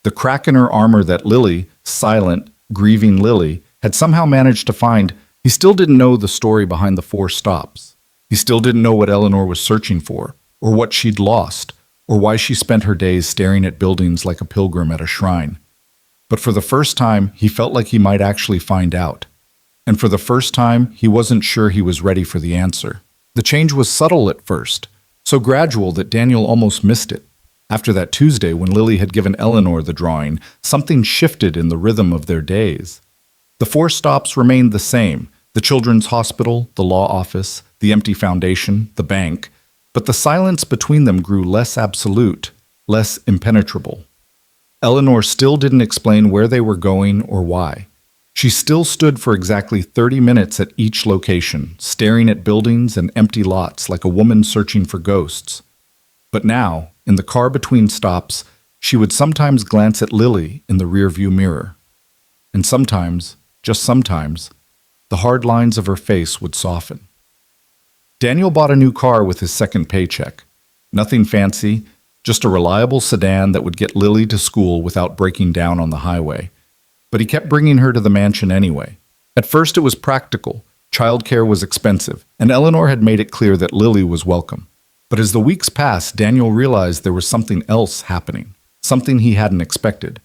the crack in her armor that Lily, silent, grieving Lily, had somehow managed to find. He still didn't know the story behind the 4 stops. He still didn't know what Eleanor was searching for, or what she'd lost, or why she spent her days staring at buildings like a pilgrim at a shrine. But for the first time, he felt like he might actually find out. And for the first time, he wasn't sure he was ready for the answer. The change was subtle at first, so gradual that Daniel almost missed it. After that Tuesday when Lily had given Eleanor the drawing, something shifted in the rhythm of their days. The 4 stops remained the same: the children's hospital, the law office, the empty foundation, the bank, but the silence between them grew less absolute, less impenetrable. Eleanor still didn't explain where they were going or why. She still stood for exactly 30 minutes at each location, staring at buildings and empty lots like a woman searching for ghosts. But now, in the car between stops, she would sometimes glance at Lily in the rearview mirror. And sometimes, just sometimes, the hard lines of her face would soften. Daniel bought a new car with his second paycheck. Nothing fancy, just a reliable sedan that would get Lily to school without breaking down on the highway. But he kept bringing her to the mansion anyway. At first it was practical. Childcare was expensive, and Eleanor had made it clear that Lily was welcome. But as the weeks passed, Daniel realized there was something else happening, something he hadn't expected.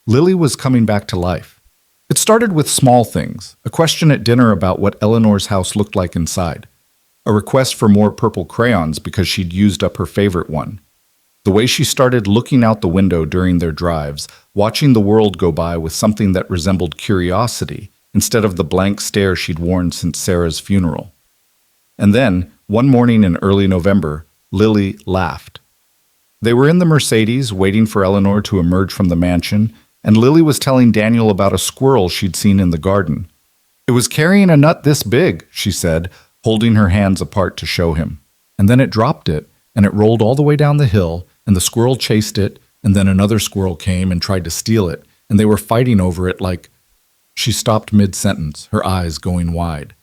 Lily was coming back to life. It started with small things, a question at dinner about what Eleanor's house looked like inside, a request for more purple crayons because she'd used up her favorite one. The way she started looking out the window during their drives, watching the world go by with something that resembled curiosity instead of the blank stare she'd worn since Sarah's funeral. And then, one morning in early November, Lily laughed. They were in the Mercedes, waiting for Eleanor to emerge from the mansion, and Lily was telling Daniel about a squirrel she'd seen in the garden. "It was carrying a nut this big," she said, holding her hands apart to show him. "And then it dropped it, and it rolled all the way down the hill, and the squirrel chased it, and then another squirrel came and tried to steal it, and they were fighting over it like—" She stopped mid-sentence, her eyes going wide.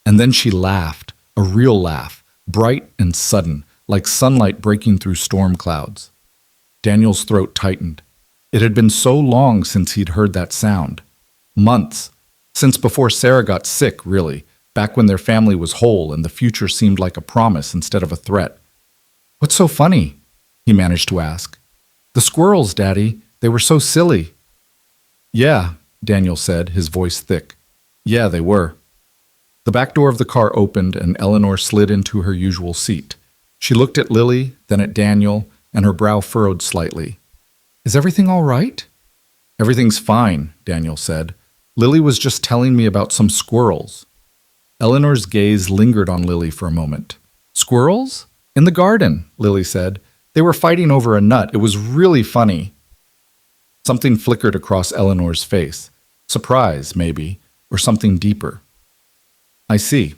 And then she laughed, a real laugh, bright and sudden, like sunlight breaking through storm clouds. Daniel's throat tightened. It had been so long since he'd heard that sound. Months. Since before Sarah got sick, really, back when their family was whole and the future seemed like a promise instead of a threat. "What's so funny?" he managed to ask. "The squirrels, Daddy. They were so silly." "Yeah," Daniel said, his voice thick. "Yeah, they were." The back door of the car opened and Eleanor slid into her usual seat. She looked at Lily, then at Daniel, and her brow furrowed slightly. "Is everything all right?" "Everything's fine," Daniel said. "Lily was just telling me about some squirrels." Eleanor's gaze lingered on Lily for a moment. "Squirrels? In the garden," Lily said. "They were fighting over a nut. It was really funny." Something flickered across Eleanor's face. Surprise, maybe, or something deeper. "I see.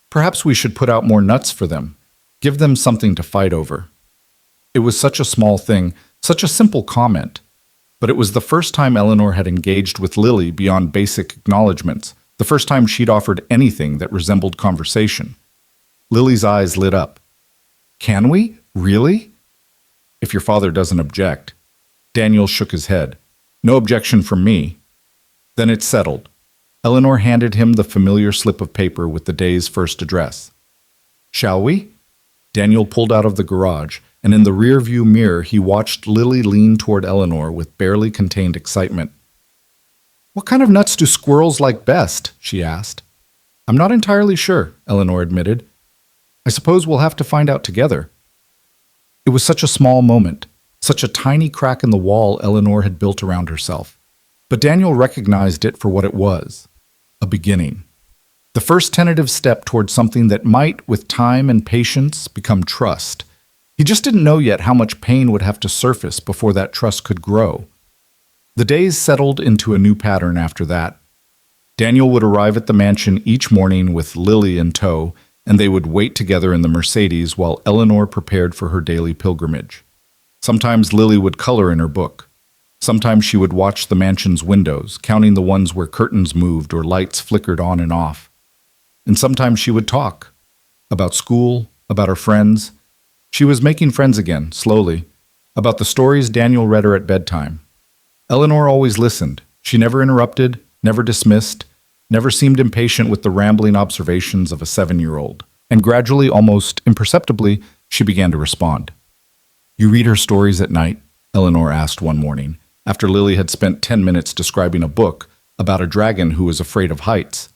Perhaps we should put out more nuts for them. Give them something to fight over." It was such a small thing, Such a simple comment. But it was the first time Eleanor had engaged with Lily beyond basic acknowledgments, the first time she'd offered anything that resembled conversation. Lily's eyes lit up. Can we? Really? If your father doesn't object. Daniel shook his head. No objection from me. Then it's settled. Eleanor handed him the familiar slip of paper with the day's first address. Shall we? Daniel pulled out of the garage, and in the rear-view mirror he watched Lily lean toward Eleanor with barely contained excitement. What kind of nuts do squirrels like best? She asked. I'm not entirely sure, Eleanor admitted. I suppose we'll have to find out together. It was such a small moment, such a tiny crack in the wall Eleanor had built around herself. But Daniel recognized it for what it was, a beginning. The first tentative step toward something that might, with time and patience, become trust. He just didn't know yet how much pain would have to surface before that trust could grow. The days settled into a new pattern after that. Daniel would arrive at the mansion each morning with Lily in tow, and they would wait together in the Mercedes while Eleanor prepared for her daily pilgrimage. Sometimes Lily would color in her book. Sometimes she would watch the mansion's windows, counting the ones where curtains moved or lights flickered on and off. And sometimes she would talk. About school, about her friends. She was making friends again, slowly. About the stories Daniel read her at bedtime. Eleanor always listened. She never interrupted, never dismissed, never seemed impatient with the rambling observations of a 7-year-old. And gradually, almost imperceptibly, she began to respond. You read her stories at night? Eleanor asked one morning, after Lily had spent 10 minutes describing a book about a dragon who was afraid of heights.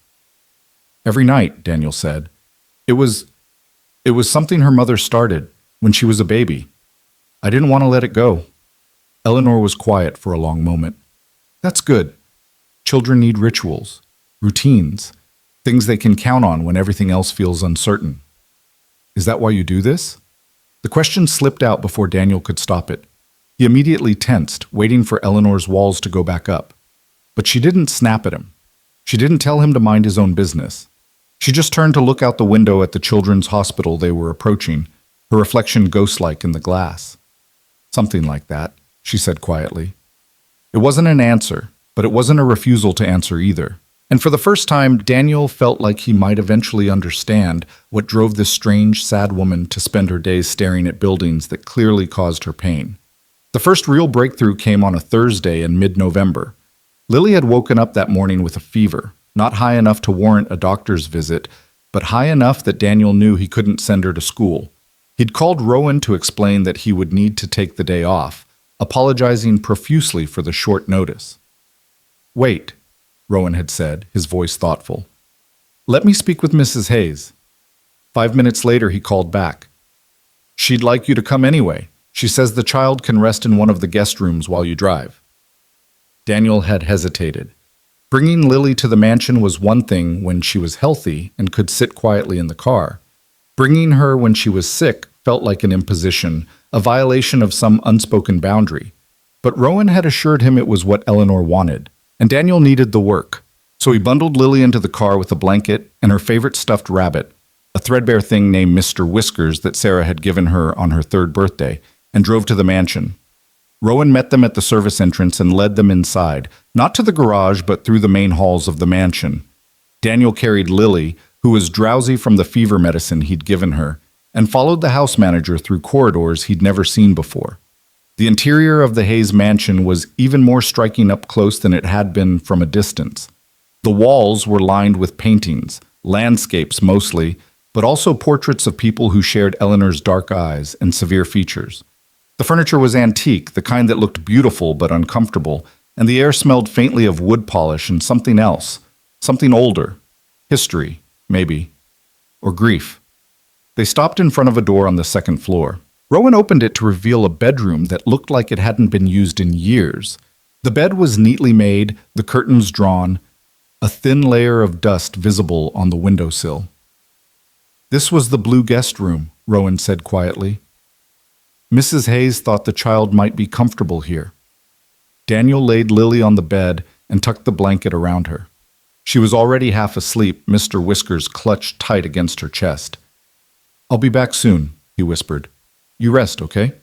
Every night, Daniel said. It was something her mother started when she was a baby. I didn't want to let it go. Eleanor was quiet for a long moment. That's good. Children need rituals, routines, things they can count on when everything else feels uncertain. Is that why you do this? The question slipped out before Daniel could stop it. He immediately tensed, waiting for Eleanor's walls to go back up. But she didn't snap at him. She didn't tell him to mind his own business. She just turned to look out the window at the children's hospital they were approaching, her reflection ghost-like in the glass. Something like that, she said quietly. It wasn't an answer, but it wasn't a refusal to answer either. And for the first time, Daniel felt like he might eventually understand what drove this strange, sad woman to spend her days staring at buildings that clearly caused her pain. The first real breakthrough came on a Thursday in mid-November. Lily had woken up that morning with a fever, not high enough to warrant a doctor's visit, but high enough that Daniel knew he couldn't send her to school. He'd called Rowan to explain that he would need to take the day off, apologizing profusely for the short notice. Wait, Rowan had said, his voice thoughtful. Let me speak with Mrs. Hayes. 5 minutes later, he called back. She'd like you to come anyway. She says the child can rest in one of the guest rooms while you drive. Daniel had hesitated. Bringing Lily to the mansion was one thing when she was healthy and could sit quietly in the car. Bringing her when she was sick felt like an imposition, a violation of some unspoken boundary. But Rowan had assured him it was what Eleanor wanted, and Daniel needed the work. So he bundled Lily into the car with a blanket and her favorite stuffed rabbit, a threadbare thing named Mr. Whiskers that Sarah had given her on her 3rd birthday, and drove to the mansion. Rowan met them at the service entrance and led them inside, not to the garage but through the main halls of the mansion. Daniel carried Lily, who was drowsy from the fever medicine he'd given her, and followed the house manager through corridors he'd never seen before. The interior of the Hayes mansion was even more striking up close than it had been from a distance. The walls were lined with paintings, landscapes mostly, but also portraits of people who shared Eleanor's dark eyes and severe features. The furniture was antique, the kind that looked beautiful but uncomfortable, and the air smelled faintly of wood polish and something else, something older. History, maybe. Or grief. They stopped in front of a door on the 2nd floor. Rowan opened it to reveal a bedroom that looked like it hadn't been used in years. The bed was neatly made, the curtains drawn, a thin layer of dust visible on the windowsill. This was the blue guest room, Rowan said quietly. Mrs. Hayes thought the child might be comfortable here. Daniel laid Lily on the bed and tucked the blanket around her. She was already half asleep, Mr. Whiskers clutched tight against her chest. I'll be back soon, he whispered. You rest, okay?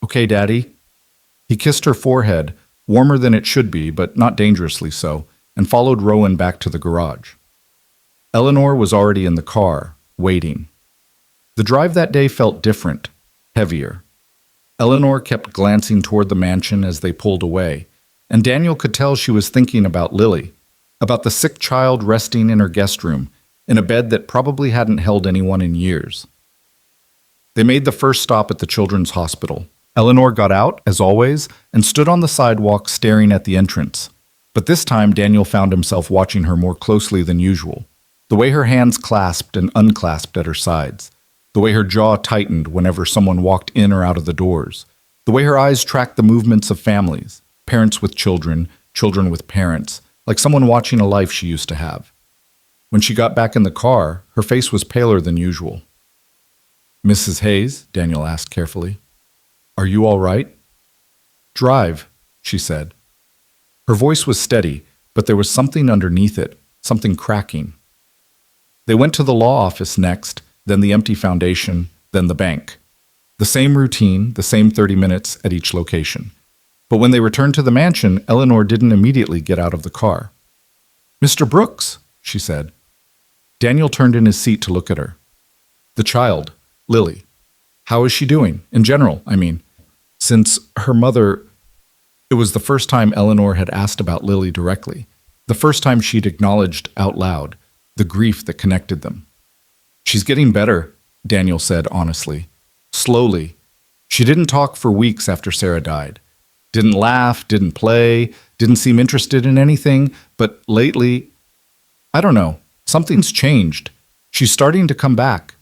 Okay, Daddy. He kissed her forehead, warmer than it should be, but not dangerously so, and followed Rowan back to the garage. Eleanor was already in the car, waiting. The drive that day felt different, heavier. Eleanor kept glancing toward the mansion as they pulled away, and Daniel could tell she was thinking about Lily, about the sick child resting in her guest room, in a bed that probably hadn't held anyone in years. They made the first stop at the children's hospital. Eleanor got out, as always, and stood on the sidewalk staring at the entrance. But this time Daniel found himself watching her more closely than usual. The way her hands clasped and unclasped at her sides. The way her jaw tightened whenever someone walked in or out of the doors. The way her eyes tracked the movements of families, parents with children, children with parents, like someone watching a life she used to have. When she got back in the car, her face was paler than usual. "Mrs. Hayes?" Daniel asked carefully. "Are you all right?" "Drive," she said. Her voice was steady, but there was something underneath it, something cracking. They went to the law office next, then the empty foundation, then the bank. The same routine, the same 30 minutes at each location. But when they returned to the mansion, Eleanor didn't immediately get out of the car. "Mr. Brooks," she said. Daniel turned in his seat to look at her. "The child, Lily. How is she doing? In general, I mean. Since her mother..." It was the first time Eleanor had asked about Lily directly. The first time she'd acknowledged out loud the grief that connected them. "She's getting better," Daniel said honestly. "Slowly. She didn't talk for weeks after Sarah died. Didn't laugh, didn't play, didn't seem interested in anything, but lately, I don't know, something's changed. She's starting to come back."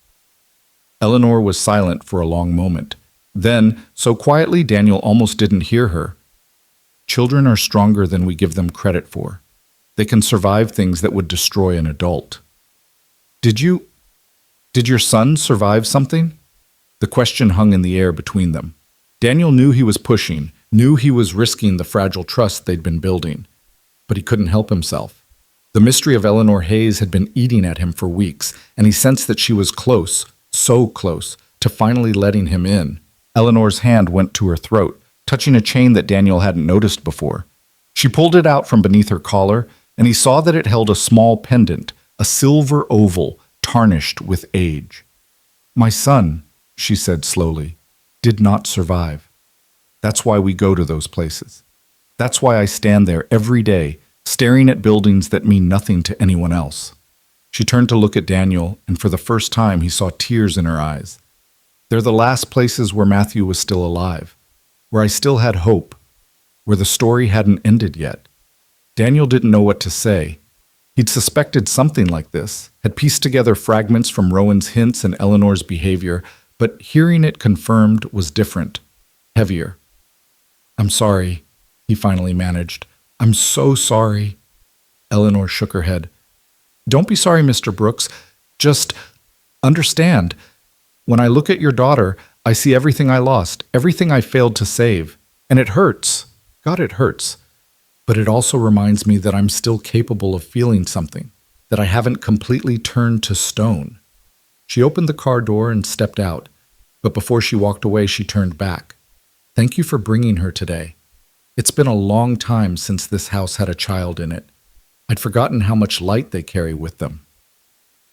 Eleanor was silent for a long moment. Then, so quietly Daniel almost didn't hear her. "Children are stronger than we give them credit for. They can survive things that would destroy an adult." Did your son survive something?" The question hung in the air between them. Daniel knew he was pushing, knew he was risking the fragile trust they'd been building. But he couldn't help himself. The mystery of Eleanor Hayes had been eating at him for weeks, and he sensed that she was close, so close, to finally letting him in. Eleanor's hand went to her throat, touching a chain that Daniel hadn't noticed before. She pulled it out from beneath her collar, and he saw that it held a small pendant, a silver oval, tarnished with age. "My son," she said slowly, "did not survive. That's why we go to those places. That's why I stand there every day, staring at buildings that mean nothing to anyone else." She turned to look at Daniel, and for the first time he saw tears in her eyes. "They're the last places where Matthew was still alive, where I still had hope, where the story hadn't ended yet." Daniel didn't know what to say. He'd suspected something like this, had pieced together fragments from Rowan's hints and Eleanor's behavior, but hearing it confirmed was different, heavier. "I'm sorry," he finally managed. "I'm so sorry." Eleanor shook her head. "Don't be sorry, Mr. Brooks. Just understand. When I look at your daughter, I see everything I lost, everything I failed to save. And it hurts. God, it hurts. But it also reminds me that I'm still capable of feeling something, that I haven't completely turned to stone." She opened the car door and stepped out, but before she walked away, she turned back. "Thank you for bringing her today. It's been a long time since this house had a child in it. I'd forgotten how much light they carry with them."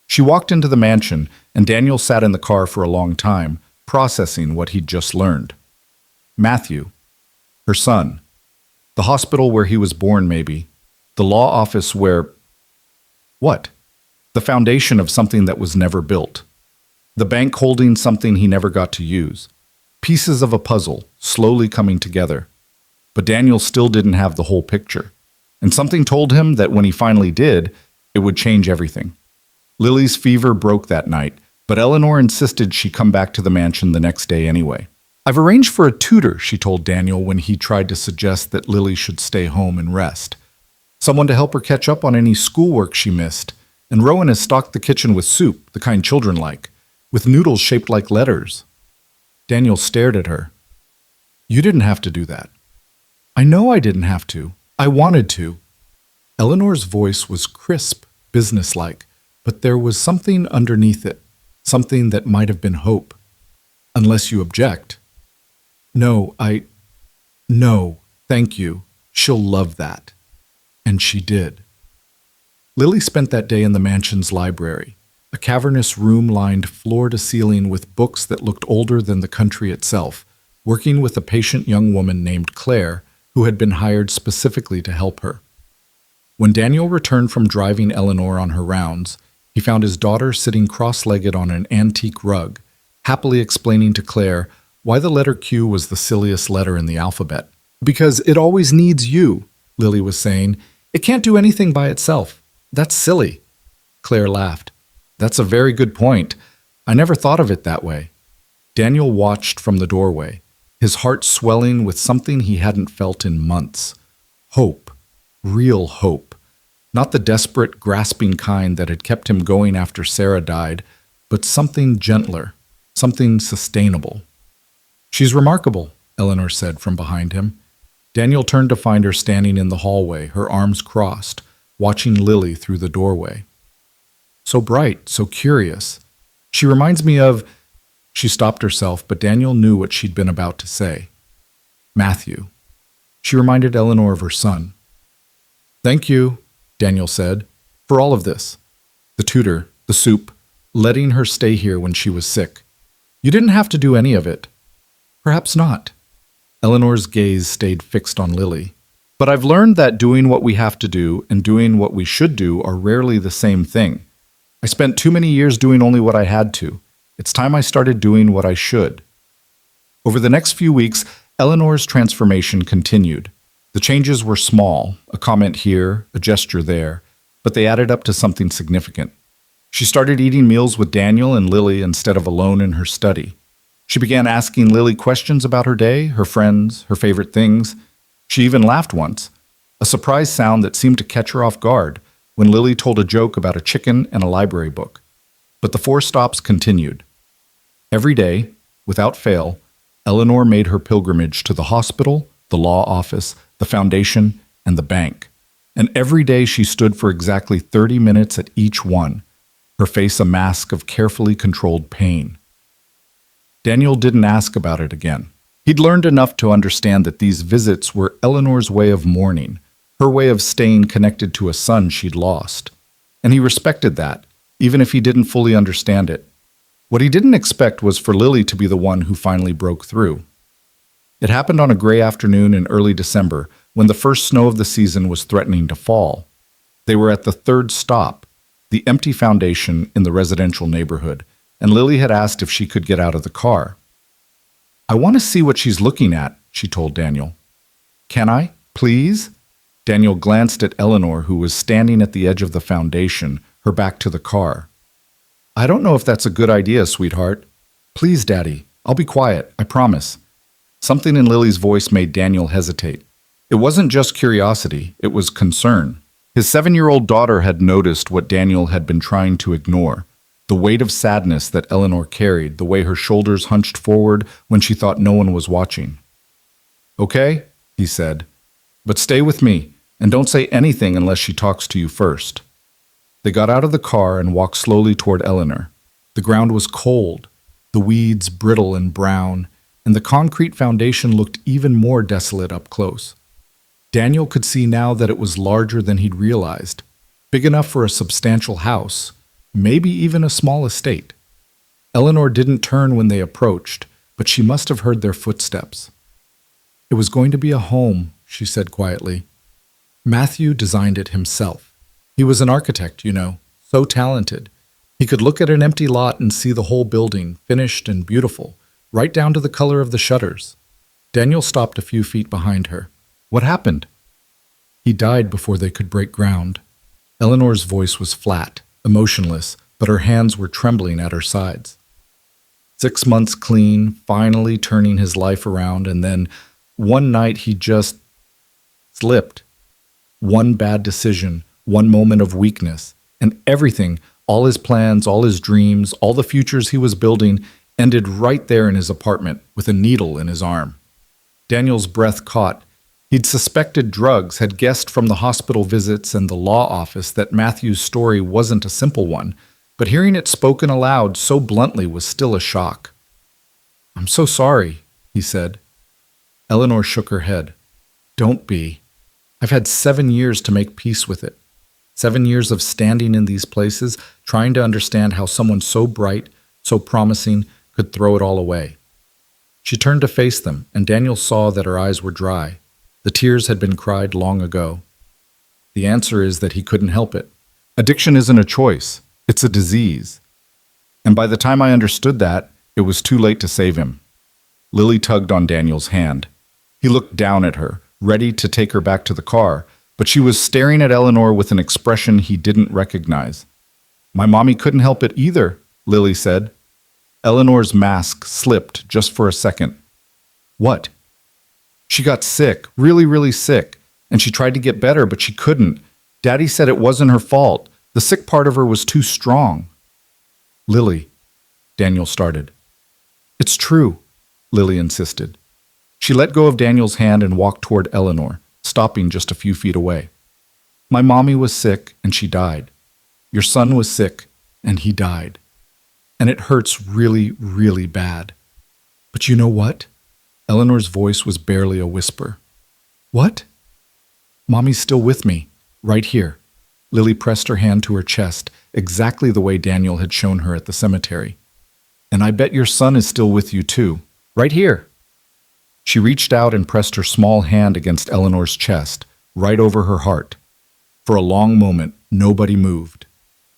She walked into the mansion, and Daniel sat in the car for a long time, processing what he'd just learned. Matthew, her son, the hospital where he was born maybe, the law office where... What? The foundation of something that was never built. The bank holding something he never got to use. Pieces of a puzzle, slowly coming together. But Daniel still didn't have the whole picture. And something told him that when he finally did, it would change everything. Lily's fever broke that night, but Eleanor insisted she come back to the mansion the next day anyway. "I've arranged for a tutor," she told Daniel when he tried to suggest that Lily should stay home and rest. "Someone to help her catch up on any schoolwork she missed. And Rowan has stocked the kitchen with soup, the kind children like, with noodles shaped like letters." Daniel stared at her. "You didn't have to do that." "I know I didn't have to. I wanted to." Eleanor's voice was crisp, businesslike, but there was something underneath it, something that might have been hope. "Unless you object." "No, No, thank you. She'll love that. And she did. Lily spent that day in the mansion's library, a cavernous room lined floor to ceiling with books that looked older than the country itself, working with a patient young woman named Claire, who had been hired specifically to help her. When Daniel returned from driving Eleanor on her rounds, he found his daughter sitting cross-legged on an antique rug, happily explaining to Claire why the letter Q was the silliest letter in the alphabet. Because it always needs you, Lily was saying. It can't do anything by itself. That's silly. Claire laughed. That's a very good point. I never thought of it that way. Daniel watched from the doorway, his heart swelling with something he hadn't felt in months. Hope. Real hope. Not the desperate, grasping kind that had kept him going after Sarah died, but something gentler, something sustainable. She's remarkable, Eleanor said from behind him. Daniel turned to find her standing in the hallway, her arms crossed, watching Lily through the doorway. So bright, so curious. She reminds me of... She stopped herself, but Daniel knew what she'd been about to say. Matthew. She reminded Eleanor of her son. Thank you, Daniel said, for all of this. The tutor, the soup, letting her stay here when she was sick. You didn't have to do any of it. Perhaps not. Eleanor's gaze stayed fixed on Lily. But I've learned that doing what we have to do and doing what we should do are rarely the same thing. I spent too many years doing only what I had to. It's time I started doing what I should. Over the next few weeks, Eleanor's transformation continued. The changes were small, a comment here, a gesture there, but they added up to something significant. She started eating meals with Daniel and Lily instead of alone in her study. She began asking Lily questions about her day, her friends, her favorite things. She even laughed once, a surprise sound that seemed to catch her off guard when Lily told a joke about a chicken and a library book. But the 4 stops continued. Every day, without fail, Eleanor made her pilgrimage to the hospital, the law office, the foundation, and the bank. And every day she stood for exactly 30 minutes at each one, her face a mask of carefully controlled pain. Daniel didn't ask about it again. He'd learned enough to understand that these visits were Eleanor's way of mourning, her way of staying connected to a son she'd lost. And he respected that, even if he didn't fully understand it. What he didn't expect was for Lily to be the one who finally broke through. It happened on a gray afternoon in early December, when the first snow of the season was threatening to fall. They were at the 3rd stop, the empty foundation in the residential neighborhood, and Lily had asked if she could get out of the car. I want to see what she's looking at, she told Daniel. Can I, please? Daniel glanced at Eleanor, who was standing at the edge of the foundation, her back to the car. I don't know if that's a good idea, sweetheart. Please, Daddy. I'll be quiet, I promise. Something in Lily's voice made Daniel hesitate. It wasn't just curiosity, it was concern. His 7-year-old daughter had noticed what Daniel had been trying to ignore, the weight of sadness that Eleanor carried, the way her shoulders hunched forward when she thought no one was watching. Okay, he said, but stay with me, and don't say anything unless she talks to you first. They got out of the car and walked slowly toward Eleanor. The ground was cold, the weeds brittle and brown, and the concrete foundation looked even more desolate up close. Daniel could see now that it was larger than he'd realized, big enough for a substantial house, maybe even a small estate. Eleanor didn't turn when they approached, but she must have heard their footsteps. It was going to be a home, she said quietly. Matthew designed it himself. He was an architect, you know, so talented. He could look at an empty lot and see the whole building, finished and beautiful, right down to the color of the shutters. Daniel stopped a few feet behind her. What happened? He died before they could break ground. Eleanor's voice was flat, emotionless, but her hands were trembling at her sides. 6 months clean, finally turning his life around, and then one night he just slipped. One bad decision, one moment of weakness, and everything, all his plans, all his dreams, all the futures he was building, ended right there in his apartment with a needle in his arm. Daniel's breath caught. He'd suspected drugs, had guessed from the hospital visits and the law office that Matthew's story wasn't a simple one, but hearing it spoken aloud so bluntly was still a shock. I'm so sorry, he said. Eleanor shook her head. Don't be. I've had 7 years to make peace with it. 7 years of standing in these places, trying to understand how someone so bright, so promising, could throw it all away. She turned to face them, and Daniel saw that her eyes were dry. The tears had been cried long ago. The answer is that he couldn't help it. Addiction isn't a choice, it's a disease. And by the time I understood that, it was too late to save him. Lily tugged on Daniel's hand. He looked down at her, ready to take her back to the car, but she was staring at Eleanor with an expression he didn't recognize. My mommy couldn't help it either, Lily said. Eleanor's mask slipped just for a second. What? She got sick, really, really sick, and she tried to get better, but she couldn't. Daddy said it wasn't her fault. The sick part of her was too strong. Lily, Daniel started. It's true, Lily insisted. She let go of Daniel's hand and walked toward Eleanor, stopping just a few feet away. My mommy was sick, and she died. Your son was sick, and he died. And it hurts really, really bad. But you know what? Eleanor's voice was barely a whisper. What? Mommy's still with me, right here. Lily pressed her hand to her chest, exactly the way Daniel had shown her at the cemetery. And I bet your son is still with you too, right here. She reached out and pressed her small hand against Eleanor's chest, right over her heart. For a long moment, nobody moved.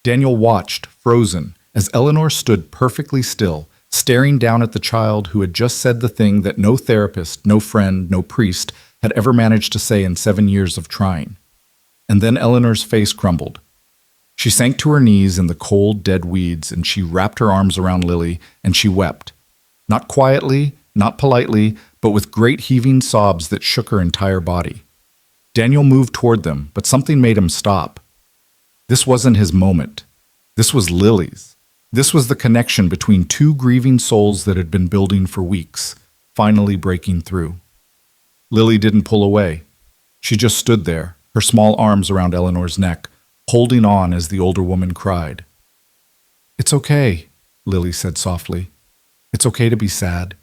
Daniel watched, frozen, as Eleanor stood perfectly still, staring down at the child who had just said the thing that no therapist, no friend, no priest had ever managed to say in 7 years of trying. And then Eleanor's face crumbled. She sank to her knees in the cold, dead weeds, and she wrapped her arms around Lily, and she wept. Not quietly, not politely, but with great heaving sobs that shook her entire body. Daniel moved toward them, but something made him stop. This wasn't his moment. This was Lily's. This was the connection between two grieving souls that had been building for weeks, finally breaking through. Lily didn't pull away. She just stood there, her small arms around Eleanor's neck, holding on as the older woman cried. It's okay, Lily said softly. It's okay to be sad.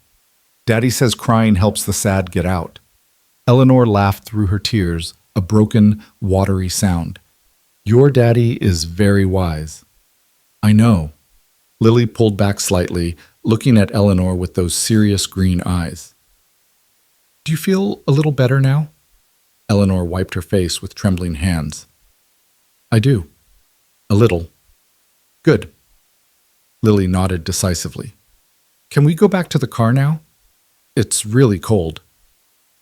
Daddy says crying helps the sad get out. Eleanor laughed through her tears, a broken, watery sound. Your daddy is very wise. I know. Lily pulled back slightly, looking at Eleanor with those serious green eyes. Do you feel a little better now? Eleanor wiped her face with trembling hands. I do. A little. Good. Lily nodded decisively. Can we go back to the car now? It's really cold.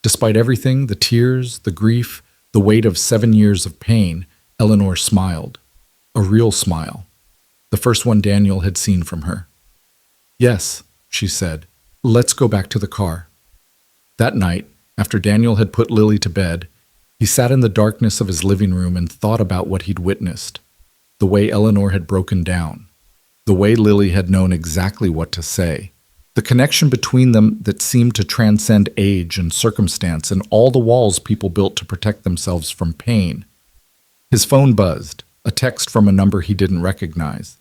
Despite everything, the tears, the grief, the weight of 7 years of pain, Eleanor smiled. A real smile. The first one Daniel had seen from her. Yes, she said. Let's go back to the car. That night, after Daniel had put Lily to bed, he sat in the darkness of his living room and thought about what he'd witnessed. The way Eleanor had broken down. The way Lily had known exactly what to say. The connection between them that seemed to transcend age and circumstance and all the walls people built to protect themselves from pain. His phone buzzed, a text from a number he didn't recognize.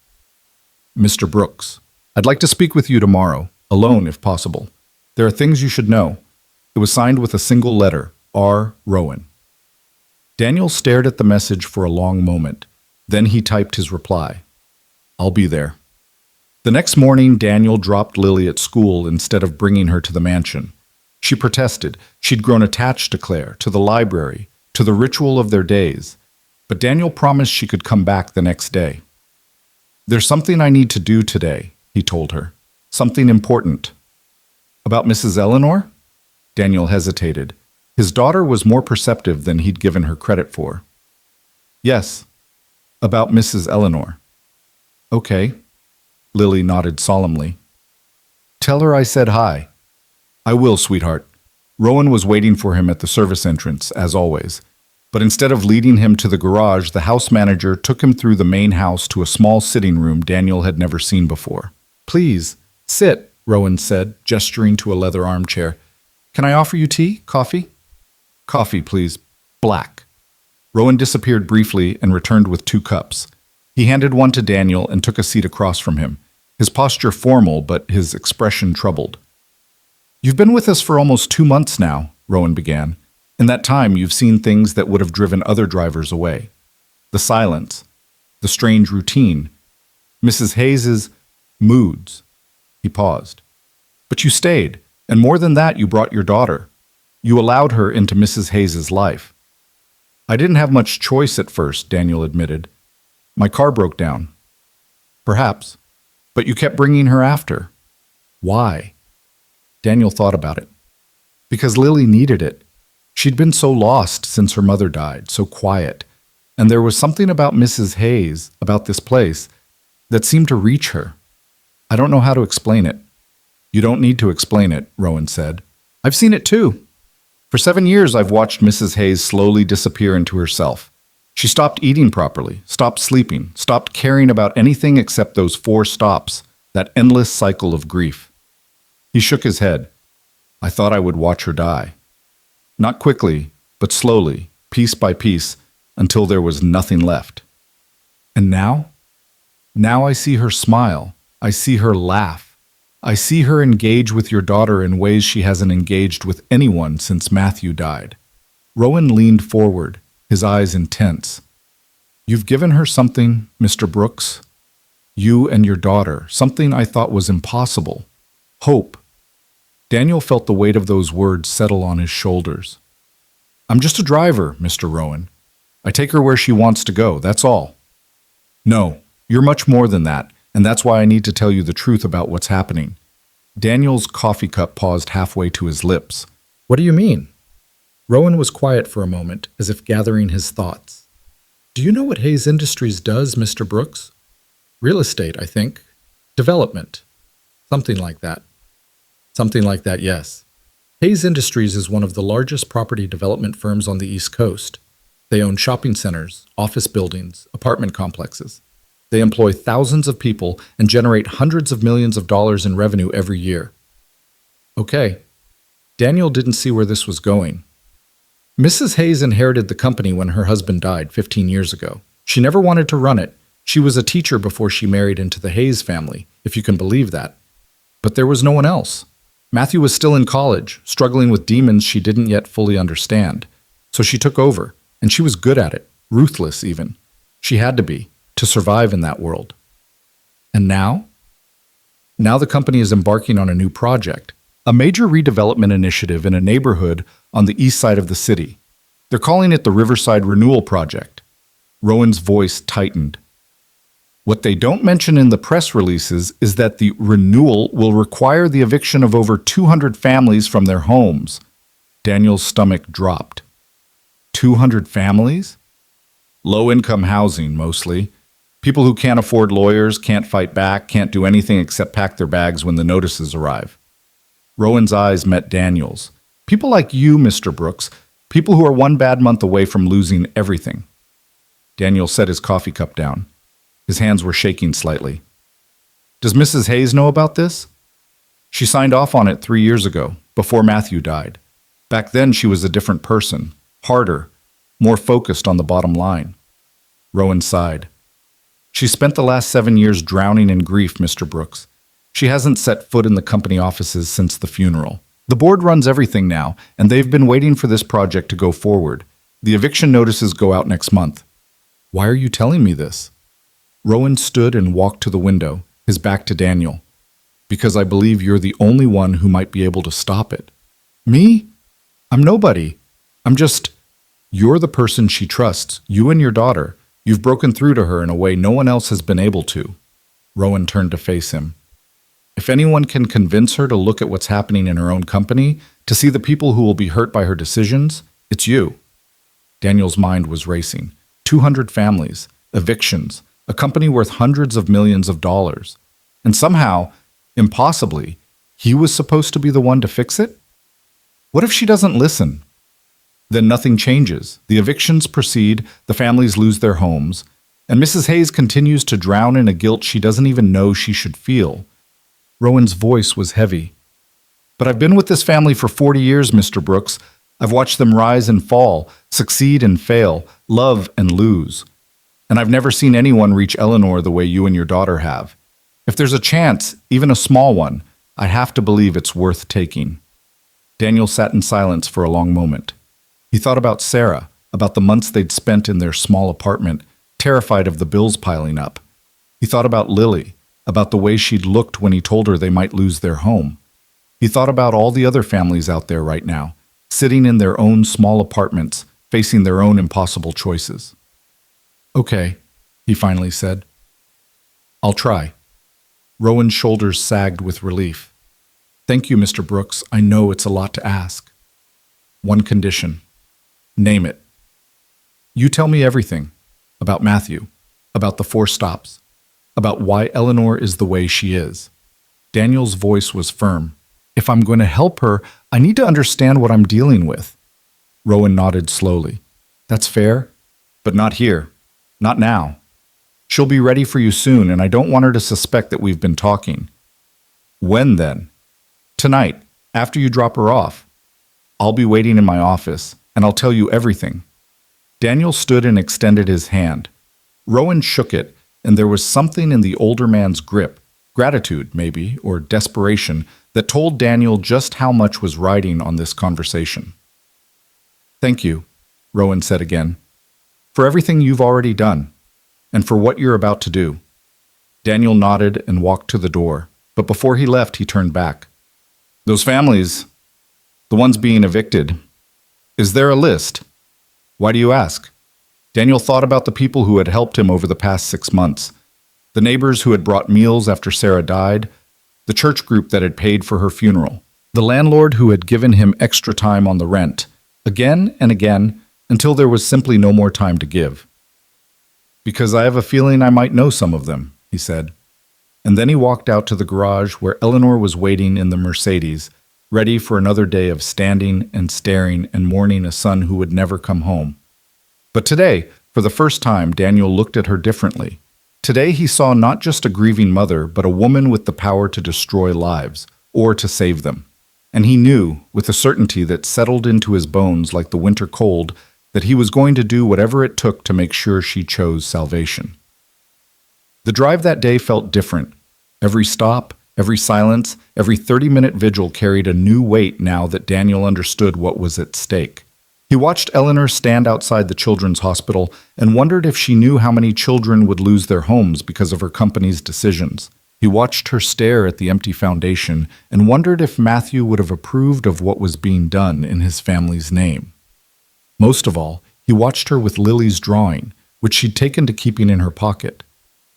Mr. Brooks, I'd like to speak with you tomorrow, alone if possible. There are things you should know. It was signed with a single letter, R. Rowan. Daniel stared at the message for a long moment. Then he typed his reply. I'll be there. The next morning, Daniel dropped Lily at school instead of bringing her to the mansion. She protested. She'd grown attached to Claire, to the library, to the ritual of their days. But Daniel promised she could come back the next day. There's something I need to do today, he told her. Something important. About Mrs. Eleanor? Daniel hesitated. His daughter was more perceptive than he'd given her credit for. Yes, about Mrs. Eleanor. Okay. Lily nodded solemnly. Tell her I said hi. I will, sweetheart. Rowan was waiting for him at the service entrance, as always. But instead of leading him to the garage, the house manager took him through the main house to a small sitting room Daniel had never seen before. Please, sit, Rowan said, gesturing to a leather armchair. Can I offer you tea? Coffee? Coffee, please. Black. Rowan disappeared briefly and returned with 2 cups. He handed one to Daniel and took a seat across from him, his posture formal but his expression troubled. You've been with us for almost 2 months now, Rowan began. In that time, you've seen things that would have driven other drivers away. The silence, the strange routine, Mrs. Hayes's moods. He paused. But you stayed, and more than that, you brought your daughter. You allowed her into Mrs. Hayes's life. I didn't have much choice at first, Daniel admitted. My car broke down. Perhaps. But you kept bringing her after. Why? Daniel thought about it. Because Lily needed it. She'd been so lost since her mother died, so quiet. And there was something about Mrs. Hayes, about this place, that seemed to reach her. I don't know how to explain it. You don't need to explain it, Rowan said. I've seen it too. For 7 years, I've watched Mrs. Hayes slowly disappear into herself. She stopped eating properly, stopped sleeping, stopped caring about anything except those 4 stops, that endless cycle of grief. He shook his head. I thought I would watch her die. Not quickly, but slowly, piece by piece, until there was nothing left. And now? Now I see her smile. I see her laugh. I see her engage with your daughter in ways she hasn't engaged with anyone since Matthew died. Rowan leaned forward, his eyes intense. You've given her something, Mr. Brooks. You and your daughter, something I thought was impossible. Hope. Daniel felt the weight of those words settle on his shoulders. I'm just a driver, Mr. Rowan. I take her where she wants to go, that's all. No, you're much more than that, and that's why I need to tell you the truth about what's happening. Daniel's coffee cup paused halfway to his lips. What do you mean? Rowan was quiet for a moment, as if gathering his thoughts. Do you know what Hayes Industries does, Mr. Brooks? Real estate, I think. Development. Something like that. Something like that, yes. Hayes Industries is one of the largest property development firms on the East Coast. They own shopping centers, office buildings, apartment complexes. They employ thousands of people and generate hundreds of millions of dollars in revenue every year. Okay. Daniel didn't see where this was going. Mrs. Hayes inherited the company when her husband died 15 years ago. She never wanted to run it. She was a teacher before she married into the Hayes family, if you can believe that. But there was no one else. Matthew was still in college, struggling with demons she didn't yet fully understand. So she took over, and she was good at it, ruthless even. She had to be, to survive in that world. And now? Now the company is embarking on a new project, a major redevelopment initiative in a neighborhood on the east side of the city. They're calling it the Riverside Renewal Project. Rowan's voice tightened. What they don't mention in the press releases is that the renewal will require the eviction of over 200 families from their homes. Daniel's stomach dropped. 200 families? Low-income housing, mostly. People who can't afford lawyers, can't fight back, can't do anything except pack their bags when the notices arrive. Rowan's eyes met Daniel's. People like you, Mr. Brooks. People who are one bad month away from losing everything. Daniel set his coffee cup down. His hands were shaking slightly. Does Mrs. Hayes know about this? She signed off on it 3 years ago, before Matthew died. Back then she was a different person, harder, more focused on the bottom line. Rowan sighed. She spent the last 7 years drowning in grief, Mr. Brooks. She hasn't set foot in the company offices since the funeral. The board runs everything now, and they've been waiting for this project to go forward. The eviction notices go out next month. Why are you telling me this? Rowan stood and walked to the window, his back to Daniel. Because I believe you're the only one who might be able to stop it. Me? I'm nobody. I'm just... You're the person she trusts, you and your daughter. You've broken through to her in a way no one else has been able to. Rowan turned to face him. If anyone can convince her to look at what's happening in her own company, to see the people who will be hurt by her decisions, it's you. Daniel's mind was racing. 200 families, evictions, a company worth hundreds of millions of dollars. And somehow, impossibly, he was supposed to be the one to fix it? What if she doesn't listen? Then nothing changes. The evictions proceed, the families lose their homes, and Mrs. Hayes continues to drown in a guilt she doesn't even know she should feel. Rowan's voice was heavy. But I've been with this family for 40 years, Mr. Brooks. I've watched them rise and fall, succeed and fail, love and lose. And I've never seen anyone reach Eleanor the way you and your daughter have. If there's a chance, even a small one, I have to believe it's worth taking. Daniel sat in silence for a long moment. He thought about Sarah, about the months they'd spent in their small apartment, terrified of the bills piling up. He thought about Lily, about the way she'd looked when he told her they might lose their home. He thought about all the other families out there right now, sitting in their own small apartments, facing their own impossible choices. "Okay," he finally said. "I'll try." Rowan's shoulders sagged with relief. "Thank you, Mr. Brooks. I know it's a lot to ask." "One condition." "Name it." "You tell me everything. About Matthew. About the 4 stops. About why Eleanor is the way she is." Daniel's voice was firm. "If I'm going to help her, I need to understand what I'm dealing with." Rowan nodded slowly. "That's fair, but not here. Not now. She'll be ready for you soon, and I don't want her to suspect that we've been talking." "When then?" "Tonight, after you drop her off. I'll be waiting in my office, and I'll tell you everything." Daniel stood and extended his hand. Rowan shook it, and there was something in the older man's grip, gratitude maybe, or desperation, that told Daniel just how much was riding on this conversation. "Thank you," Rowan said again, "for everything you've already done, and for what you're about to do." Daniel nodded and walked to the door, but before he left, he turned back. "Those families, the ones being evicted, is there a list?" "Why do you ask?" Daniel thought about the people who had helped him over the past 6 months, the neighbors who had brought meals after Sarah died, the church group that had paid for her funeral, the landlord who had given him extra time on the rent, again and again, until there was simply no more time to give. "Because I have a feeling I might know some of them," he said. And then he walked out to the garage where Eleanor was waiting in the Mercedes, ready for another day of standing and staring and mourning a son who would never come home. But today, for the first time, Daniel looked at her differently. Today he saw not just a grieving mother, but a woman with the power to destroy lives, or to save them. And he knew, with a certainty that settled into his bones like the winter cold, that he was going to do whatever it took to make sure she chose salvation. The drive that day felt different. Every stop, every silence, every 30-minute vigil carried a new weight now that Daniel understood what was at stake. He watched Eleanor stand outside the children's hospital and wondered if she knew how many children would lose their homes because of her company's decisions. He watched her stare at the empty foundation and wondered if Matthew would have approved of what was being done in his family's name. Most of all, he watched her with Lily's drawing, which she'd taken to keeping in her pocket.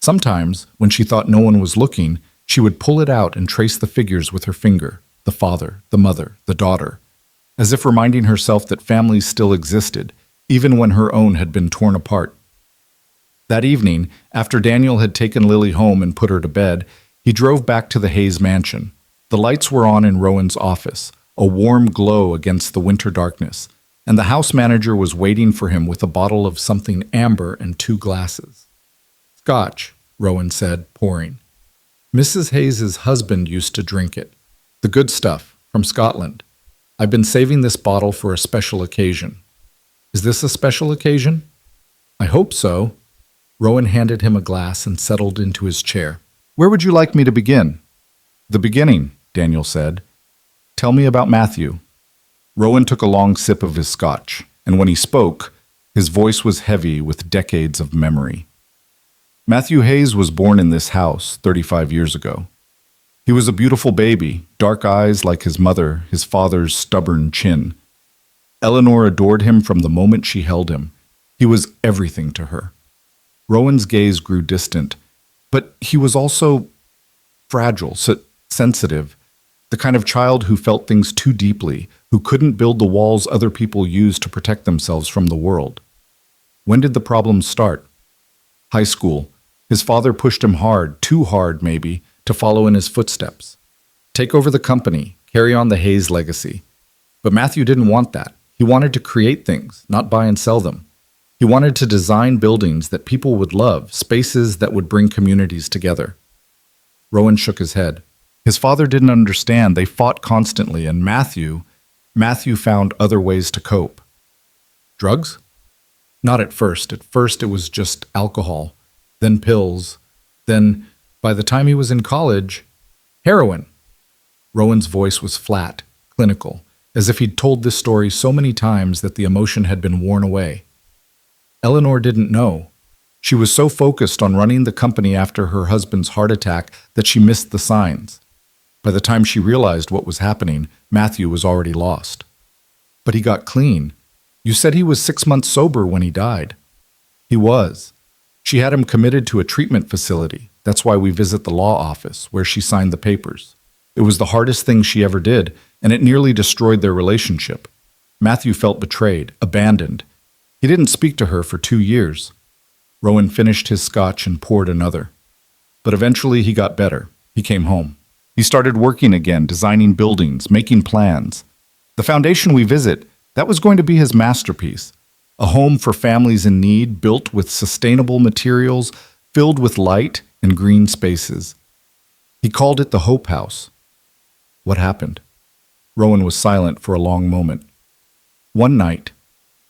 Sometimes, when she thought no one was looking, she would pull it out and trace the figures with her finger, the father, the mother, the daughter, as if reminding herself that families still existed, even when her own had been torn apart. That evening, after Daniel had taken Lily home and put her to bed, he drove back to the Hayes mansion. The lights were on in Rowan's office, a warm glow against the winter darkness, and the house manager was waiting for him with a bottle of something amber and 2 glasses. "Scotch," Rowan said, pouring. "Mrs. Hayes's husband used to drink it. The good stuff, from Scotland. I've been saving this bottle for a special occasion." "Is this a special occasion?" "I hope so." Rowan handed him a glass and settled into his chair. "Where would you like me to begin?" "The beginning," Daniel said. "Tell me about Matthew." Rowan took a long sip of his scotch, and when he spoke, his voice was heavy with decades of memory. Matthew Hayes was born in this house 35 years ago. He was a beautiful baby, dark eyes like his mother, his father's stubborn chin. Eleanor adored him from the moment she held him. He was everything to her. Rowan's gaze grew distant, but he was also fragile, sensitive, the kind of child who felt things too deeply, who couldn't build the walls other people used to protect themselves from the world. When did the problems start? High school. His father pushed him hard, too hard maybe, to follow in his footsteps. Take over the company, carry on the Hayes legacy. But Matthew didn't want that. He wanted to create things, not buy and sell them. He wanted to design buildings that people would love, spaces that would bring communities together. Rowan shook his head. His father didn't understand. They fought constantly, and Matthew found other ways to cope. Drugs? Not at first. At first it was just alcohol, then pills, then, by the time he was in college, heroin. Rowan's voice was flat, clinical. as if he'd told this story so many times that the emotion had been worn away. Eleanor didn't know. She was so focused on running the company after her husband's heart attack that she missed the signs. By the time she realized what was happening, Matthew was already lost. But he got clean. You said he was 6 months sober when he died. He was. She had him committed to a treatment facility. That's why we visit the law office, where she signed the papers. It was the hardest thing she ever did, and it nearly destroyed their relationship. Matthew felt betrayed, abandoned. He didn't speak to her for 2 years. Rowan finished his scotch and poured another. But eventually he got better. He came home. He started working again, designing buildings, making plans. The foundation we visit, that was going to be his masterpiece. A home for families in need, built with sustainable materials, filled with light and green spaces. He called it the Hope House. What happened? Rowan was silent for a long moment. One night,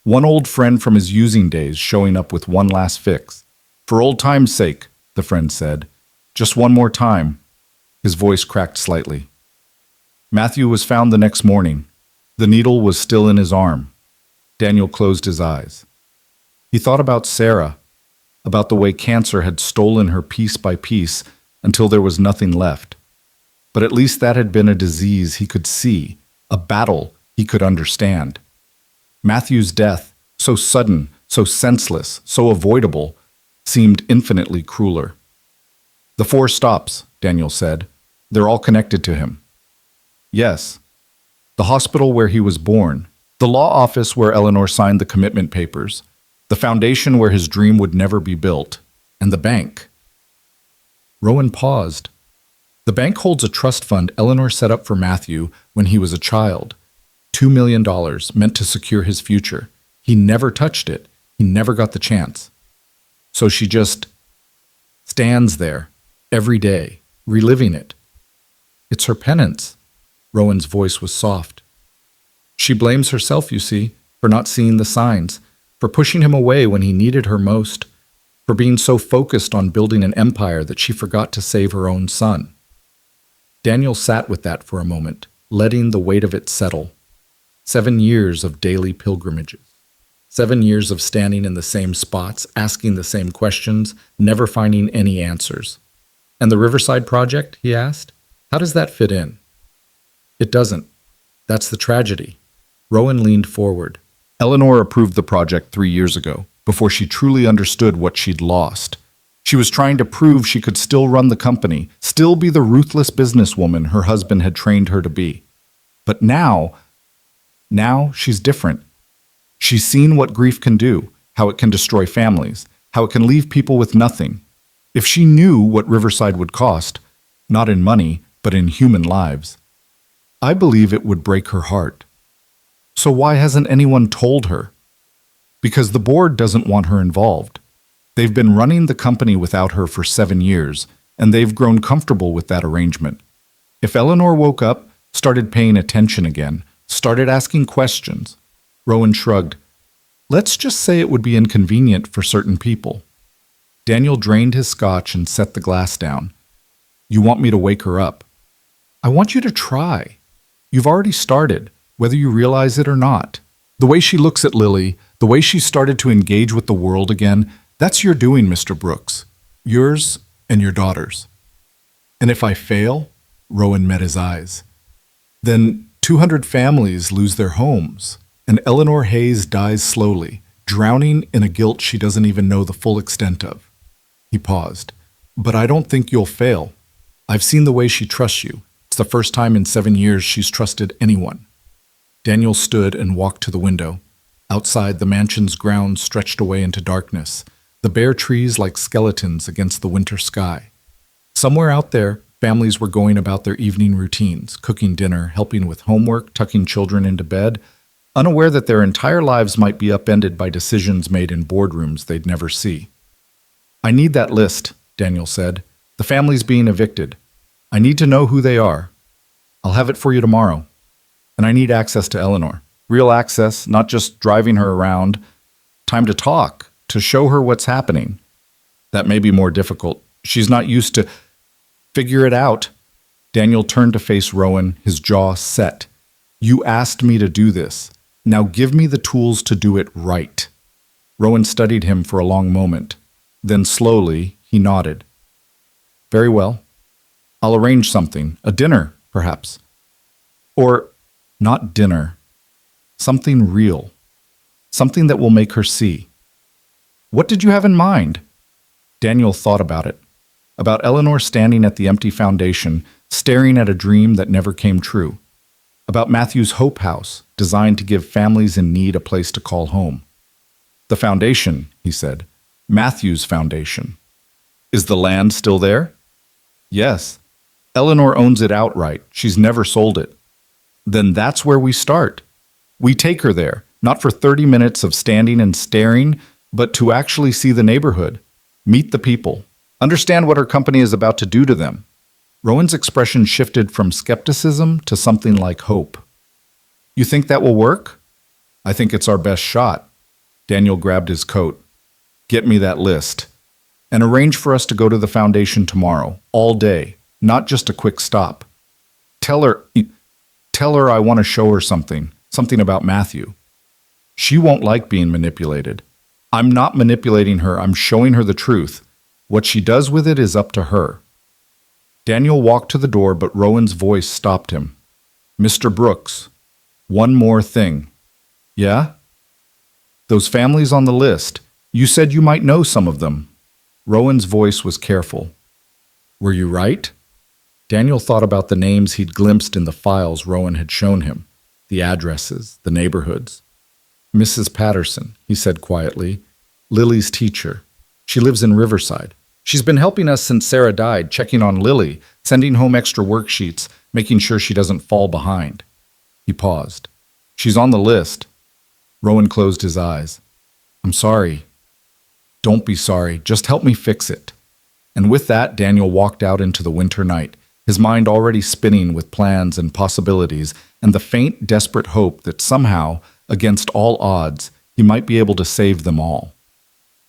one old friend from his using days showing up with one last fix. For old time's sake, the friend said. Just one more time. His voice cracked slightly. Matthew was found the next morning. The needle was still in his arm. Daniel closed his eyes. He thought about Sarah, about the way cancer had stolen her piece by piece until there was nothing left. But at least that had been a disease he could see, a battle he could understand. Matthew's death, so sudden, so senseless, so avoidable, seemed infinitely crueler. The 4 stops, Daniel said. They're all connected to him. Yes. The hospital where he was born, the law office where Eleanor signed the commitment papers, the foundation where his dream would never be built, and the bank. Rowan paused. The bank holds a trust fund Eleanor set up for Matthew when he was a child. $2 million meant to secure his future. He never touched it. He never got the chance. So she just stands there every day, reliving it. It's her penance. Rowan's voice was soft. She blames herself, you see, for not seeing the signs, for pushing him away when he needed her most, for being so focused on building an empire that she forgot to save her own son. Daniel sat with that for a moment, letting the weight of it settle. 7 years of daily pilgrimages. 7 years of standing in the same spots, asking the same questions, never finding any answers. And the Riverside Project, he asked? How does that fit in? It doesn't. That's the tragedy. Rowan leaned forward. Eleanor approved the project 3 years ago, before she truly understood what she'd lost. She was trying to prove she could still run the company, still be the ruthless businesswoman her husband had trained her to be. But now she's different. She's seen what grief can do, how it can destroy families, how it can leave people with nothing. If she knew what Riverside would cost, not in money, but in human lives, I believe it would break her heart. So why hasn't anyone told her? Because the board doesn't want her involved. They've been running the company without her for 7 years, and they've grown comfortable with that arrangement. If Eleanor woke up, started paying attention again, started asking questions, Rowan shrugged. Let's just say it would be inconvenient for certain people. Daniel drained his scotch and set the glass down. You want me to wake her up? I want you to try. You've already started, whether you realize it or not. The way she looks at Lily, the way she started to engage with the world again, that's your doing, Mr. Brooks. Yours and your daughter's. And if I fail, Rowan met his eyes, then 200 families lose their homes, and Eleanor Hayes dies slowly, drowning in a guilt she doesn't even know the full extent of. He paused. But I don't think you'll fail. I've seen the way she trusts you. It's the first time in 7 years she's trusted anyone. Daniel stood and walked to the window. Outside, the mansion's grounds stretched away into darkness, the bare trees like skeletons against the winter sky. Somewhere out there, families were going about their evening routines, cooking dinner, helping with homework, tucking children into bed, unaware that their entire lives might be upended by decisions made in boardrooms they'd never see. I need that list, Daniel said. The family's being evicted. I need to know who they are. I'll have it for you tomorrow. And I need access to Eleanor. Real access, not just driving her around. Time to talk, to show her what's happening. That may be more difficult. She's not used to... Figure it out. Daniel turned to face Rowan, his jaw set. You asked me to do this. Now give me the tools to do it right. Rowan studied him for a long moment. Then slowly, he nodded. Very well. I'll arrange something. A dinner, perhaps. Or not dinner. Something real. Something that will make her see. What did you have in mind? Daniel thought about it. About Eleanor standing at the empty foundation, staring at a dream that never came true. About Matthew's Hope House, designed to give families in need a place to call home. The foundation, he said. Matthew's foundation. Is the land still there? Yes. Eleanor owns it outright. She's never sold it. Then that's where we start. We take her there, not for 30 minutes of standing and staring, but to actually see the neighborhood, meet the people, understand what her company is about to do to them. Rowan's expression shifted from skepticism to something like hope. You think that will work? I think it's our best shot. Daniel grabbed his coat. Get me that list. And arrange for us to go to the foundation tomorrow, all day, not just a quick stop. Tell her I want to show her something about Matthew. She won't like being manipulated. I'm not manipulating her, I'm showing her the truth. What she does with it is up to her. Daniel walked to the door, but Rowan's voice stopped him. Mr. Brooks, one more thing. Yeah? Those families on the list, you said you might know some of them. Rowan's voice was careful. Were you right? Daniel thought about the names he'd glimpsed in the files Rowan had shown him, the addresses, the neighborhoods. Mrs. Patterson, he said quietly, Lily's teacher. She lives in Riverside. She's been helping us since Sarah died, checking on Lily, sending home extra worksheets, making sure she doesn't fall behind. He paused. She's on the list. Rowan closed his eyes. I'm sorry. Don't be sorry. Just help me fix it. And with that, Daniel walked out into the winter night, his mind already spinning with plans and possibilities, and the faint, desperate hope that somehow, against all odds, he might be able to save them all.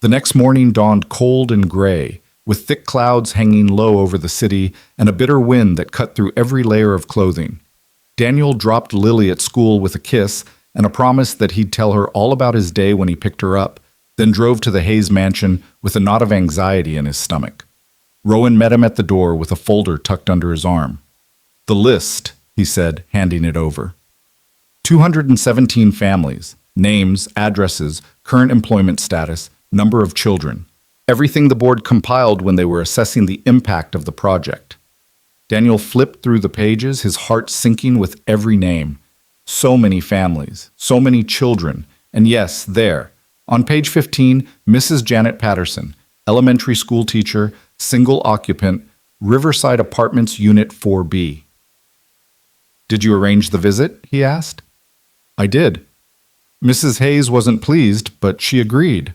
The next morning dawned cold and gray, with thick clouds hanging low over the city and a bitter wind that cut through every layer of clothing. Daniel dropped Lily at school with a kiss and a promise that he'd tell her all about his day when he picked her up, then drove to the Hayes mansion with a knot of anxiety in his stomach. Rowan met him at the door with a folder tucked under his arm. The list, he said, handing it over. 217 families, names, addresses, current employment status, number of children. Everything the board compiled when they were assessing the impact of the project. Daniel flipped through the pages, his heart sinking with every name. So many families, so many children, and yes, there, on page 15, Mrs. Janet Patterson, elementary school teacher, single occupant, Riverside Apartments Unit 4B. Did you arrange the visit? He asked. I did. Mrs. Hayes wasn't pleased, but she agreed.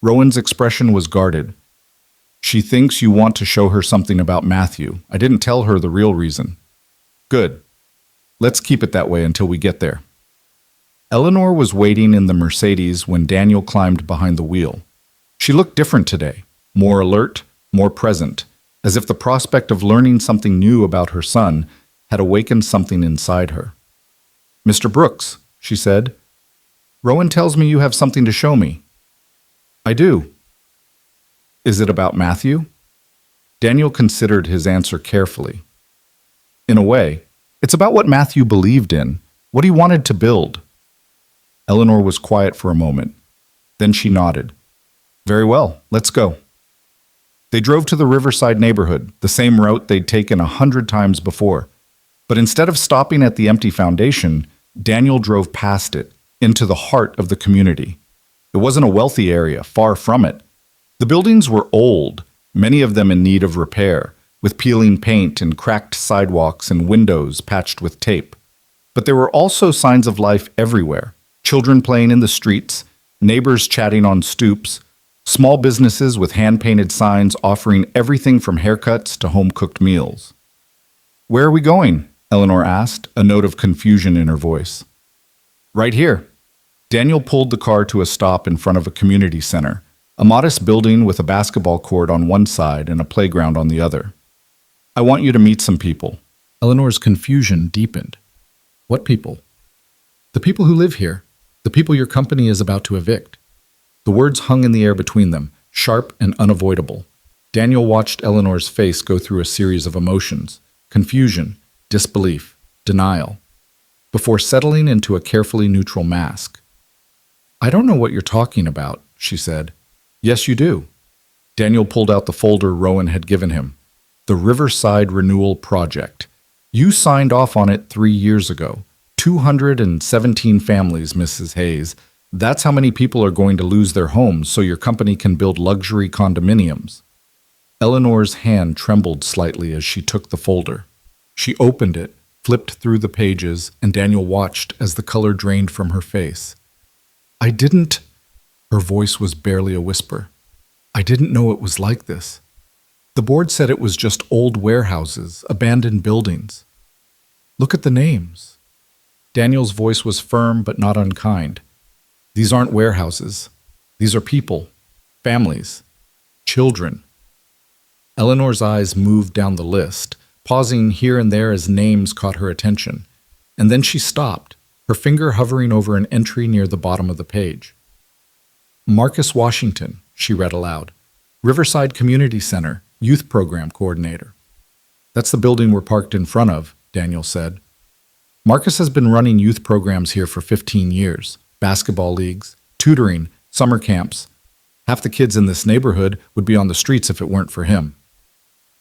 Rowan's expression was guarded. She thinks you want to show her something about Matthew. I didn't tell her the real reason. Good. Let's keep it that way until we get there. Eleanor was waiting in the Mercedes when Daniel climbed behind the wheel. She looked different today, more alert, more present, as if the prospect of learning something new about her son had awakened something inside her. Mr. Brooks, she said, Rowan tells me you have something to show me. I do. Is it about Matthew? Daniel considered his answer carefully. In a way, it's about what Matthew believed in, what he wanted to build. Eleanor was quiet for a moment. Then she nodded. Very well, let's go. They drove to the Riverside neighborhood, the same route they'd taken 100 times before. But instead of stopping at the empty foundation, Daniel drove past it, into the heart of the community. It wasn't a wealthy area, far from it. The buildings were old, many of them in need of repair, with peeling paint and cracked sidewalks and windows patched with tape. But there were also signs of life everywhere. Children playing in the streets, neighbors chatting on stoops, small businesses with hand-painted signs offering everything from haircuts to home-cooked meals. Where are we going? Eleanor asked, a note of confusion in her voice. Right here. Daniel pulled the car to a stop in front of a community center, a modest building with a basketball court on one side and a playground on the other. I want you to meet some people. Eleanor's confusion deepened. What people? The people who live here. The people your company is about to evict. The words hung in the air between them, sharp and unavoidable. Daniel watched Eleanor's face go through a series of emotions: confusion, disbelief, denial, before settling into a carefully neutral mask. "I don't know what you're talking about," she said. "Yes, you do." Daniel pulled out the folder Rowan had given him. The Riverside Renewal Project. You signed off on it 3 years ago. 217 families, Mrs. Hayes. That's how many people are going to lose their homes so your company can build luxury condominiums. Eleanor's hand trembled slightly as she took the folder. She opened it, flipped through the pages, and Daniel watched as the color drained from her face. "I didn't—" Her voice was barely a whisper. "I didn't know it was like this. The board said it was just old warehouses, abandoned buildings. Look at the names." Daniel's voice was firm but not unkind. "These aren't warehouses. These are people, families, children." Eleanor's eyes moved down the list, pausing here and there as names caught her attention. And then she stopped, her finger hovering over an entry near the bottom of the page. "Marcus Washington," she read aloud. "Riverside Community Center, Youth Program Coordinator." "That's the building we're parked in front of," Daniel said. "Marcus has been running youth programs here for 15 years. Basketball leagues, tutoring, summer camps. Half the kids in this neighborhood would be on the streets if it weren't for him."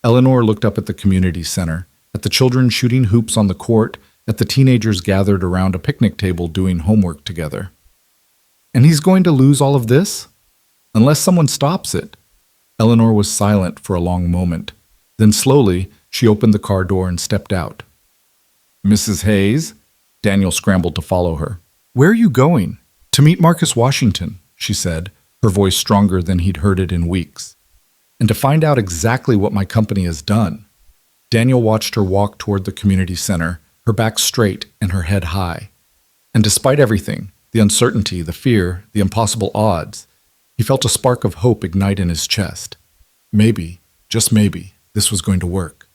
Eleanor looked up at the community center, at the children shooting hoops on the court, at the teenagers gathered around a picnic table doing homework together. "And he's going to lose all of this? Unless someone stops it." Eleanor was silent for a long moment. Then slowly, she opened the car door and stepped out. "Mrs. Hayes?" Daniel scrambled to follow her. "Where are you going?" "To meet Marcus Washington," she said, her voice stronger than he'd heard it in weeks. "And to find out exactly what my company has done." Daniel watched her walk toward the community center, her back straight and her head high. And despite everything, the uncertainty, the fear, the impossible odds, he felt a spark of hope ignite in his chest. Maybe, just maybe, this was going to work.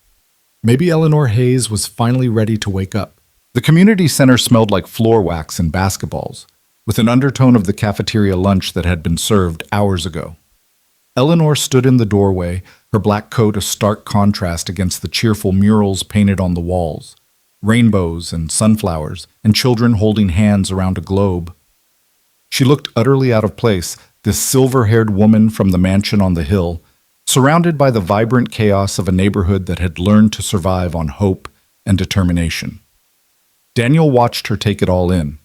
Maybe Eleanor Hayes was finally ready to wake up. The community center smelled like floor wax and basketballs, with an undertone of the cafeteria lunch that had been served hours ago. Eleanor stood in the doorway, her black coat a stark contrast against the cheerful murals painted on the walls, rainbows and sunflowers, and children holding hands around a globe. She looked utterly out of place, this silver-haired woman from the mansion on the hill, surrounded by the vibrant chaos of a neighborhood that had learned to survive on hope and determination. Daniel watched her take it all in.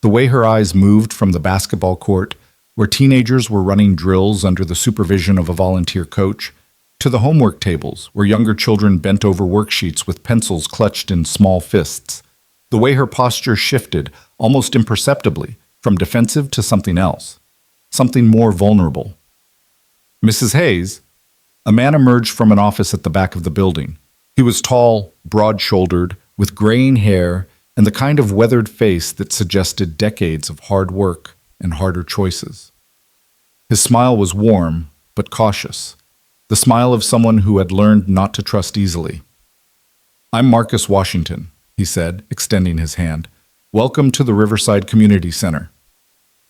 The way her eyes moved from the basketball court, where teenagers were running drills under the supervision of a volunteer coach, to the homework tables, where younger children bent over worksheets with pencils clutched in small fists. The way her posture shifted, almost imperceptibly, from defensive to something else, something more vulnerable. "Mrs. Hayes?" A man emerged from an office at the back of the building. He was tall, broad-shouldered, with graying hair and the kind of weathered face that suggested decades of hard work and harder choices. His smile was warm, but cautious, the smile of someone who had learned not to trust easily. "I'm Marcus Washington," he said, extending his hand. "Welcome to the Riverside Community Center."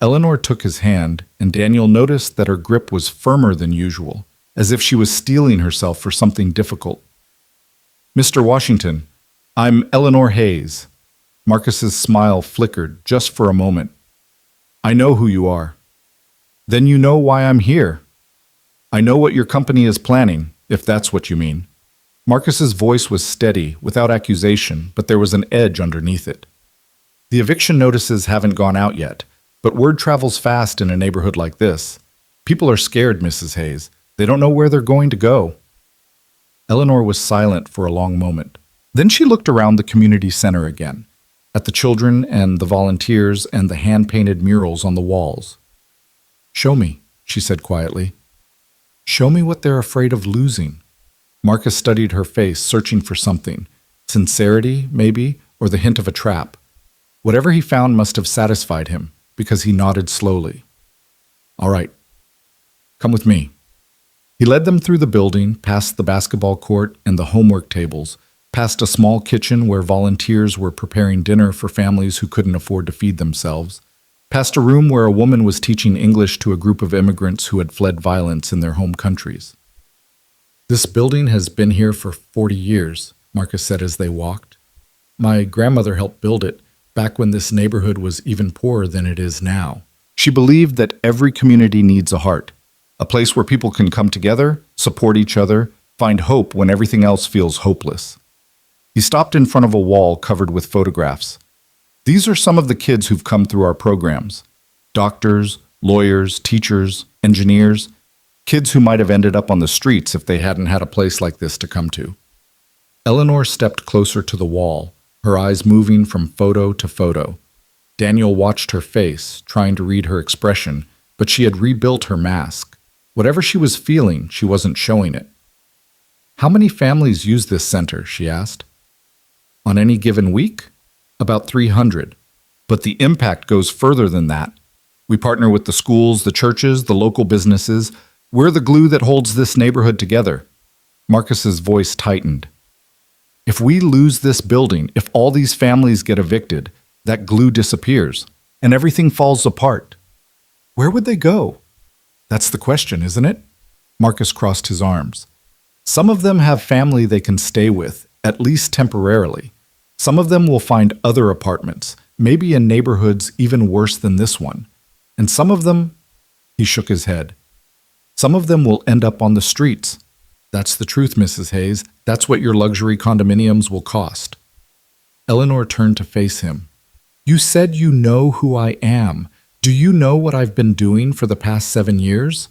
Eleanor took his hand, and Daniel noticed that her grip was firmer than usual, as if she was steeling herself for something difficult. "Mr. Washington, I'm Eleanor Hayes." Marcus's smile flickered just for a moment. "I know who you are." "Then you know why I'm here." "I know what your company is planning, if that's what you mean." Marcus's voice was steady, without accusation, but there was an edge underneath it. "The eviction notices haven't gone out yet, but word travels fast in a neighborhood like this. People are scared, Mrs. Hayes. They don't know where they're going to go." Eleanor was silent for a long moment. Then she looked around the community center again, at the children and the volunteers and the hand-painted murals on the walls. "Show me," she said quietly. "Show me what they're afraid of losing." Marcus studied her face, searching for something. Sincerity, maybe, or the hint of a trap. Whatever he found must have satisfied him, because he nodded slowly. "All right. Come with me." He led them through the building, past the basketball court and the homework tables, past a small kitchen where volunteers were preparing dinner for families who couldn't afford to feed themselves, past a room where a woman was teaching English to a group of immigrants who had fled violence in their home countries. "This building has been here for 40 years, Marcus said as they walked. "My grandmother helped build it, back when this neighborhood was even poorer than it is now." She believed that every community needs a heart, a place where people can come together, support each other, find hope when everything else feels hopeless. He stopped in front of a wall covered with photographs. "These are some of the kids who've come through our programs. Doctors, lawyers, teachers, engineers, kids who might have ended up on the streets if they hadn't had a place like this to come to." Eleanor stepped closer to the wall, her eyes moving from photo to photo. Daniel watched her face, trying to read her expression, but she had rebuilt her mask. Whatever she was feeling, she wasn't showing it. "How many families use this center?" she asked. "On any given week? About 300. But the impact goes further than that. We partner with the schools, the churches, the local businesses. We're the glue that holds this neighborhood together." Marcus's voice tightened. "If we lose this building, if all these families get evicted, that glue disappears, and everything falls apart. Where would they go?" "That's the question, isn't it?" Marcus crossed his arms. "Some of them have family they can stay with, at least temporarily. Some of them will find other apartments, maybe in neighborhoods even worse than this one. And some of them," he shook his head, "some of them will end up on the streets. That's the truth, Mrs. Hayes. That's what your luxury condominiums will cost." Eleanor turned to face him. "You said you know who I am. Do you know what I've been doing for the past 7 years?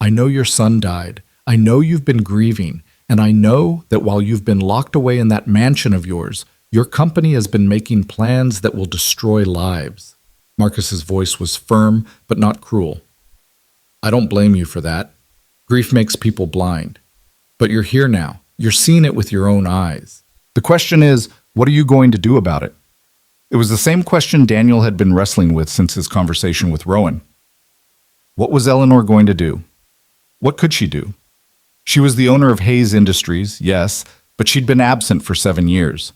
I know your son died. I know you've been grieving. And I know that while you've been locked away in that mansion of yours, your company has been making plans that will destroy lives." Marcus's voice was firm, but not cruel. "I don't blame you for that. Grief makes people blind. But you're here now. You're seeing it with your own eyes. The question is, what are you going to do about it?" It was the same question Daniel had been wrestling with since his conversation with Rowan. What was Eleanor going to do? What could she do? She was the owner of Hayes Industries, yes, but she'd been absent for 7 years.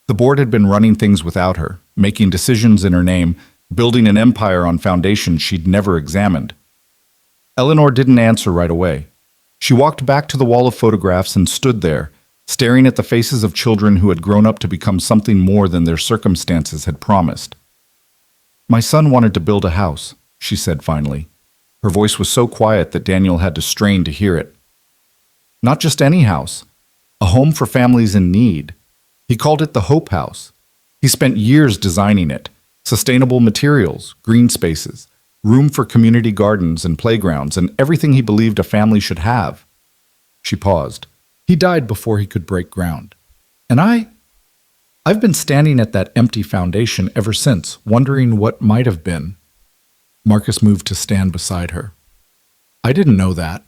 The board had been running things without her, making decisions in her name, building an empire on foundations she'd never examined. Eleanor didn't answer right away. She walked back to the wall of photographs and stood there, staring at the faces of children who had grown up to become something more than their circumstances had promised. "My son wanted to build a house," she said finally. Her voice was so quiet that Daniel had to strain to hear it. "Not just any house, a home for families in need. He called it the Hope House. He spent years designing it. Sustainable materials, green spaces, room for community gardens and playgrounds, and everything he believed a family should have." She paused. "He died before he could break ground. And I've been standing at that empty foundation ever since, wondering what might have been." Marcus moved to stand beside her. "I didn't know that."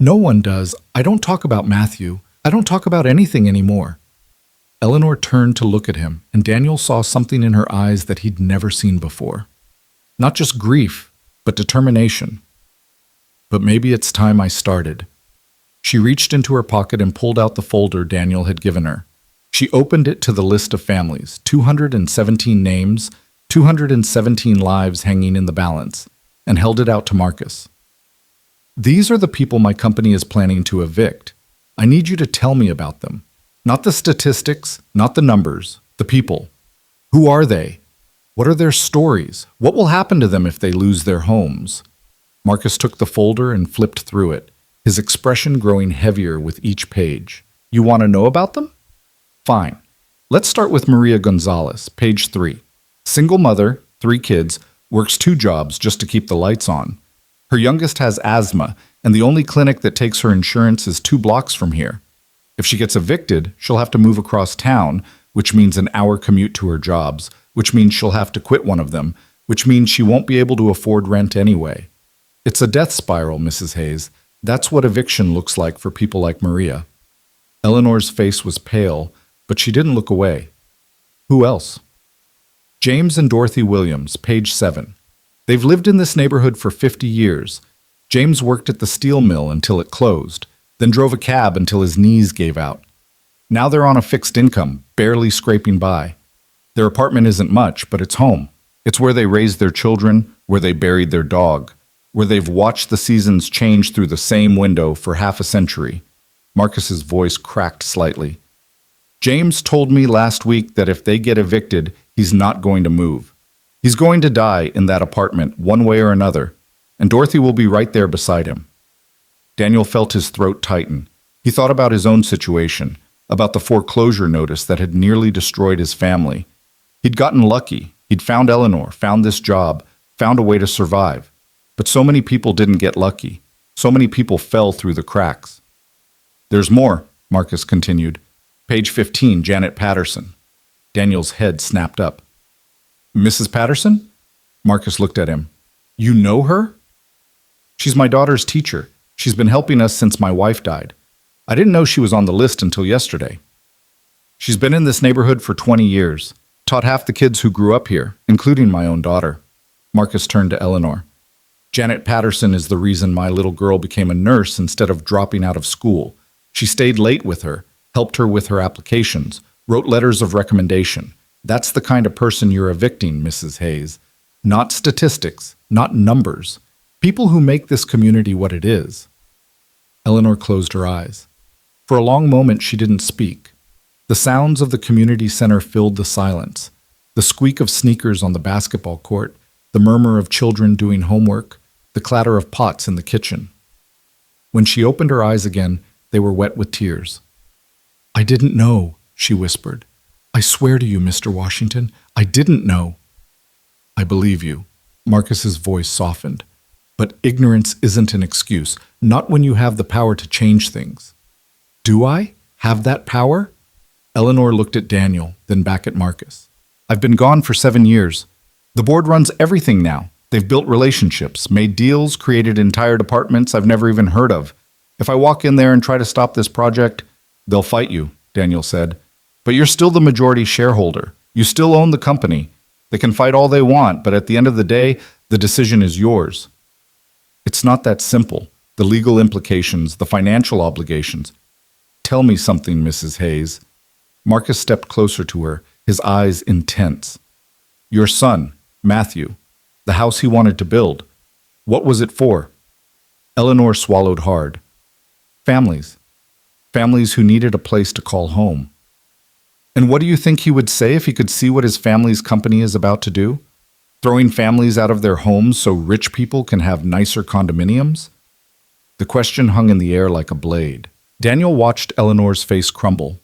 "No one does. I don't talk about Matthew. I don't talk about anything anymore." Eleanor turned to look at him, and Daniel saw something in her eyes that he'd never seen before. Not just grief, but determination. "But maybe it's time I started." She reached into her pocket and pulled out the folder Daniel had given her. She opened it to the list of families, 217 names, 217 lives hanging in the balance, and held it out to Marcus. "These are the people my company is planning to evict. I need you to tell me about them. Not the statistics, not the numbers, the people. Who are they? What are their stories? What will happen to them if they lose their homes?" Marcus took the folder and flipped through it, his expression growing heavier with each page. "You want to know about them? Fine. Let's start with Maria Gonzalez, page 3. Single mother, 3 kids, works 2 jobs just to keep the lights on. Her youngest has asthma, and the only clinic that takes her insurance is 2 blocks from here. If she gets evicted, she'll have to move across town, which means an hour commute to her jobs, which means she'll have to quit one of them, which means she won't be able to afford rent anyway. It's a death spiral, Mrs. Hayes. That's what eviction looks like for people like Maria." Eleanor's face was pale, but she didn't look away. "Who else?" "James and Dorothy Williams, page 7. They've lived in this neighborhood for 50 years. James worked at the steel mill until it closed, then drove a cab until his knees gave out. Now they're on a fixed income, barely scraping by. Their apartment isn't much, but it's home. It's where they raised their children, where they buried their dog, where they've watched the seasons change through the same window for half a century. Marcus's voice cracked slightly. James told me last week that if they get evicted, he's not going to move. He's going to die in that apartment one way or another, and Dorothy will be right there beside him. Daniel felt his throat tighten. He thought about his own situation, about the foreclosure notice that had nearly destroyed his family. He'd gotten lucky. He'd found Eleanor, found this job, found a way to survive. But so many people didn't get lucky. So many people fell through the cracks. There's more, Marcus continued. Page 15, Janet Patterson. Daniel's head snapped up. Mrs. Patterson? Marcus looked at him. You know her? She's my daughter's teacher. She's been helping us since my wife died. I didn't know she was on the list until yesterday. She's been in this neighborhood for 20 years, taught half the kids who grew up here, including my own daughter. Marcus turned to Eleanor. Janet Patterson is the reason my little girl became a nurse instead of dropping out of school. She stayed late with her, helped her with her applications, wrote letters of recommendation. That's the kind of person you're evicting, Mrs. Hayes. Not statistics, not numbers. People who make this community what it is. Eleanor closed her eyes. For a long moment, she didn't speak. The sounds of the community center filled the silence. The squeak of sneakers on the basketball court, the murmur of children doing homework, the clatter of pots in the kitchen. When she opened her eyes again, they were wet with tears. I didn't know, she whispered. I swear to you, Mr. Washington, I didn't know. I believe you. Marcus's voice softened. But ignorance isn't an excuse, not when you have the power to change things. Do I have that power? Eleanor looked at Daniel, then back at Marcus. I've been gone for 7 years. The board runs everything now. They've built relationships, made deals, created entire departments I've never even heard of. If I walk in there and try to stop this project, they'll fight you, Daniel said. But you're still the majority shareholder. You still own the company. They can fight all they want, but at the end of the day, the decision is yours. It's not that simple. The legal implications, the financial obligations. Tell me something, Mrs. Hayes. Marcus stepped closer to her, his eyes intense. Your son, Matthew, the house he wanted to build. What was it for? Eleanor swallowed hard. Families. Families who needed a place to call home. And what do you think he would say if he could see what his family's company is about to do? Throwing families out of their homes so rich people can have nicer condominiums? The question hung in the air like a blade. Daniel watched Eleanor's face crumble,